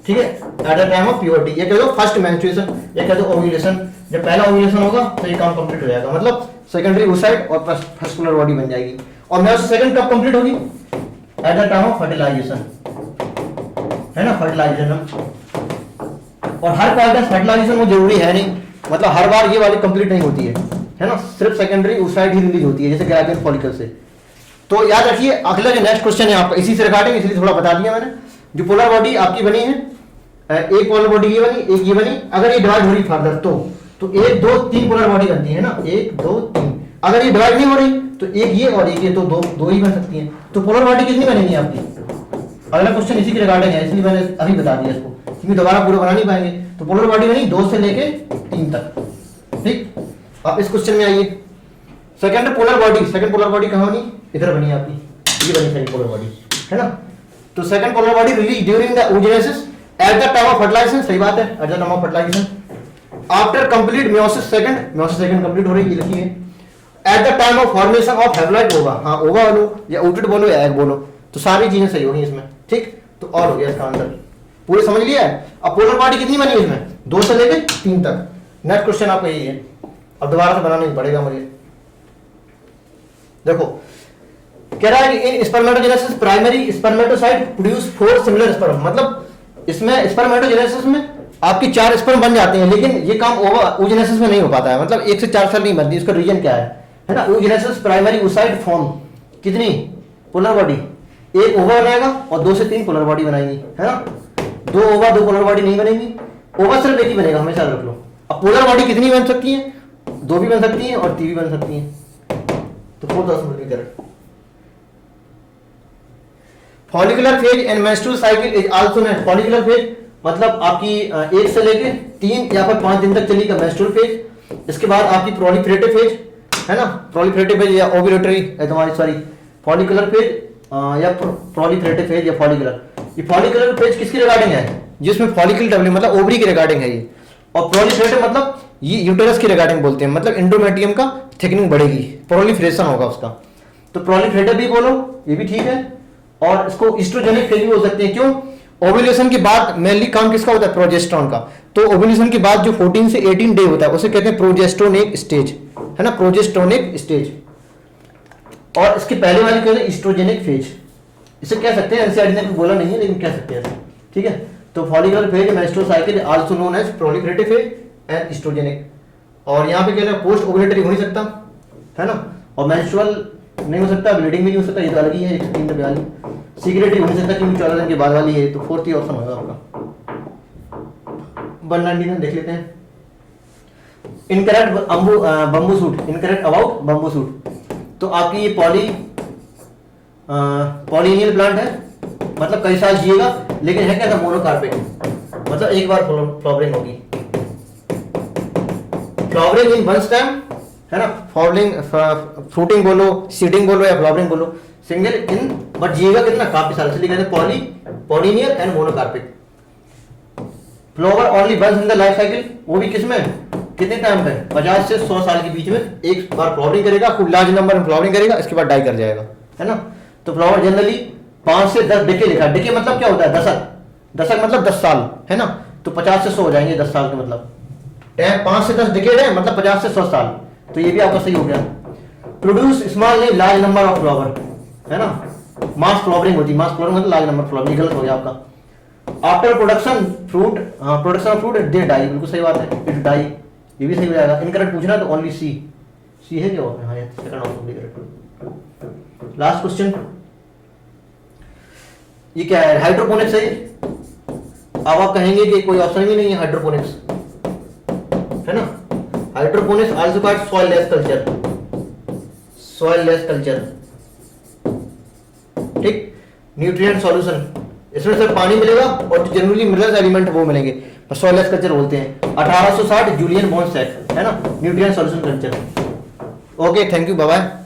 ठीक है, at the time of puberty, ये कह दो फर्स्ट मेंस्ट्रुएशन, ये कह दो ओव्यूलेशन, जब पहला ओव्यूलेशन होगा तो ये काम कंप्लीट हो जाएगा, मतलब सेकेंडरी oocyte और फर्स्ट पोलर बॉडी बन जाएगी। और म्योसिस सेकंड कब कंप्लीट होगी, at the time of fertilization, है ना, फर्टिलाइजेशन। और हर पार्ट फर्टिलाइजेशन वो जरूरी है नहीं, मतलब हर बार ये वाली कंप्लीट नहीं होती है ना, सिर्फ सेकेंडरी oocyte ही रिलीज होती है, जैसे ग्रेवियन फॉलिकल से। तो याद रखिए अगला जो नेक्स्ट क्वेश्चन है आपका इसी से रिगार्डिंग, इसलिए थोड़ा बता दिया मैंने। जो पोलर बॉडी आपकी बनी है, एक पोलर बॉडी ये बनी, एक ये बनी, अगर ये डिवाइड हो रही फर्दर तो एक दो तीन पोलर बॉडी बनती है ना, एक दो तीन। अगर ये डिवाइड नहीं हो रही तो एक ये और एक ये, तो दो ही बन सकती है। तो पोलर बॉडी कितनी बनेगी आपकी, अगला क्वेश्चन इसी के रिगार्डिंग है, इसलिए मैंने अभी बता दिया इसको, क्योंकि दोबारा पूरा बना नहीं पाएंगे। तो पोलर बॉडी बनी 2 से लेके 3 तक, ठीक। अब इस क्वेश्चन में आइए, सेकंड पोलर बॉडी कहाँ बनी, इधर बनी आपकी, ये बनी सेकंड पोलर बॉडी, है ना। तो second polar body release during the oogenesis at the time of fertilization, सही बात है, at the time of fertilization. After complete meiosis second complete हो रही है, लिखिए। At the time of formation of haploid ova, हाँ ओवा बोलो या ऊटेड बोलो या एग बोलो, तो सारी चीजें सही होगी इसमें, ठीक। तो और हो गया इसका आंसर, पूरे समझ लिया है। अब पोलर बॉडी कितनी बनी है इसमें, 2 से लेके 3 तक। नेक्स्ट क्वेश्चन आपका यही है, अब दोबारा से बनाना नहीं पड़ेगा मुझे। देखो कह रहा है कि in spermatogenesis primary spermatocyte produce 4 similar sperm, मतलब इसमें स्पर्मेटोजेनेसिस में आपकी 4 स्पर्म बन जाते हैं, लेकिन ये काम oogenesis में नहीं हो पाता है, मतलब 1 से 4 सेल नहीं बनती। इसका रीजन क्या है ना, oogenesis प्राइमरी oocyte फॉर्म कितनी पोलर बॉडी, एक ओवा बनाएगा और 2 से 3 पोलर बॉडी बनाएंगी, है ना। 2 ओवा 2 पोलर बॉडी नहीं बनेगी, ओवर सिर्फ एक ही बनेगा, हमेशा रख लो। अब पोलर बॉडी कितनी बन सकती है, 2 भी बन सकती है और 3 भी बन सकती है। तो 4,000 will be correct. Follicular phase and menstrual cycle is also known. Follicular phase मतलब आपकी 1 से लेके 3 या फिर 5 दिन तक चलेगा मेंस्ट्रुअल फेज। इसके बाद आपकी प्रोलिफरेटिव फेज है ना, प्रोलिफरेटिव फेज या ओव्यूलेटरी तुम्हारी सॉरी फॉलिकुलर फेज या प्रोलिफरेटिव फेज या फॉलिकुलर। ये फॉलिकुलर फेज किसके रिगार्डिंग है, जिसमें फॉलिकल डेवलप मतलब ओवरी के रिगार्डिंग है ये। और प्रोलिफरेटिव मतलब ये यूटेरस के रिगार्डिंग बोलते हैं, मतलब एंडोमेट्रियम का थिकनिंग बढ़ेगी, प्रोलिफरेशन होगा उसका। तो प्रोलिफरेटिव भी बोलो, ये भी ठीक है। और इसको एस्ट्रोजेनिक फेज भी बोल सकते हैं। क्यों, ओव्यूलेशन के बाद मेनली काम किसका होता है, प्रोजेस्टेरोन का। तो ओव्यूलेशन के बाद जो 14 से 18 डे होता है उसे कहते हैं प्रोजेस्टेरोनिक स्टेज, है ना, प्रोजेस्टेरोनिक स्टेज। और इसके पहले वाले कहते हैं एस्ट्रोजेनिक फेज, इसे कह सकते हैं। एनसीईआरटी ने बोला नहीं है लेकिन कह सकते हैं, ठीक है। तो follicular phase, menstrual cycle also known as proliferative phase and oestrogenic. और यहाँ पे कह रहे हैं पोस्ट ओव्यूलेटरी हो नहीं सकता, है ना, और मेंस्ट्रुअल नहीं हो सकता, ब्लीडिंग भी नहीं हो सकता, ये तो अलग ही है 103 सीक्रेटरी हो नहीं सकता क्योंकि 14 दिन के बाद वाली है। तो 4th ही ऑप्शन होगा आपका। 199 देख लेते हैं। Incorrect bamboo suit, incorrect about bamboo suit. तो आपकी ये पॉलिनियल प्लांट है, मतलब कई साल जिएगा, लेकिन है क्या था, मोनोकार्पिक, मतलब एक बार फ्लावरिंग होगी। फ्लावरिंग इन वन स्टेम, है ना, फ्लावरिंग फ्रूटिंग बोलो, सीडिंग बोलो या फ्लावरिंग बोलो, सिंगल इन, बट जिएगा कितना, काफी साल, इसलिए कहते हैं perennial and monocarpic. Flower only once in the life cycle, वो भी किसमें, कितने टाइम पे, 50 से 100 साल के बीच में एक बार फ्लावरिंग करेगा, खूब लार्ज नंबर में फ्लावरिंग करेगा, इसके बाद डाई कर जाएगा, है ना। तो फ्लावर जनरली 5 से 10 डिके लिखा है। डिके मतलब क्या होता है, दशक, दशक मतलब 10 साल, है ना। तो 50 से 100 हो जाएंगे 10 साल के, मतलब 5 से 10 डिकेड है, मतलब 50 से 100 साल। तो ये भी आपका सही हो गया। प्रोड्यूस स्मॉल नहीं लार्ज नंबर ऑफ फ्लावर, है ना, मास फ्लावरिंग होती है, मास फ्लावरिंग मतलब लार्ज नंबर फ्लावरिंग, गलत हो गया आपका। After production fruit, production of fruit they die, बिल्कुल सही बात है, इट डाई, ये भी सही हो जाएगा। इनकरेक्ट पूछना तो ओनली सी है क्या होगा, हाँ second option correct. Last question, ये क्या है, हाइड्रोपोनिक्स है। अब आप कहेंगे कि कोई ऑप्शन भी नहीं है हाइड्रोपोनिक्स, है ना। Hydroponics also called soil less culture, soil less culture, ठीक। न्यूट्रिएंट सॉल्यूशन, इसमें सिर्फ पानी मिलेगा और जो जनरली मिनरल्स एलिमेंट वो मिलेंगे, पर सॉइल लेस कल्चर बोलते हैं। 1860 जूलियन बॉन्सेक, है ना, nutrient solution culture. Okay, thank you, bye bye.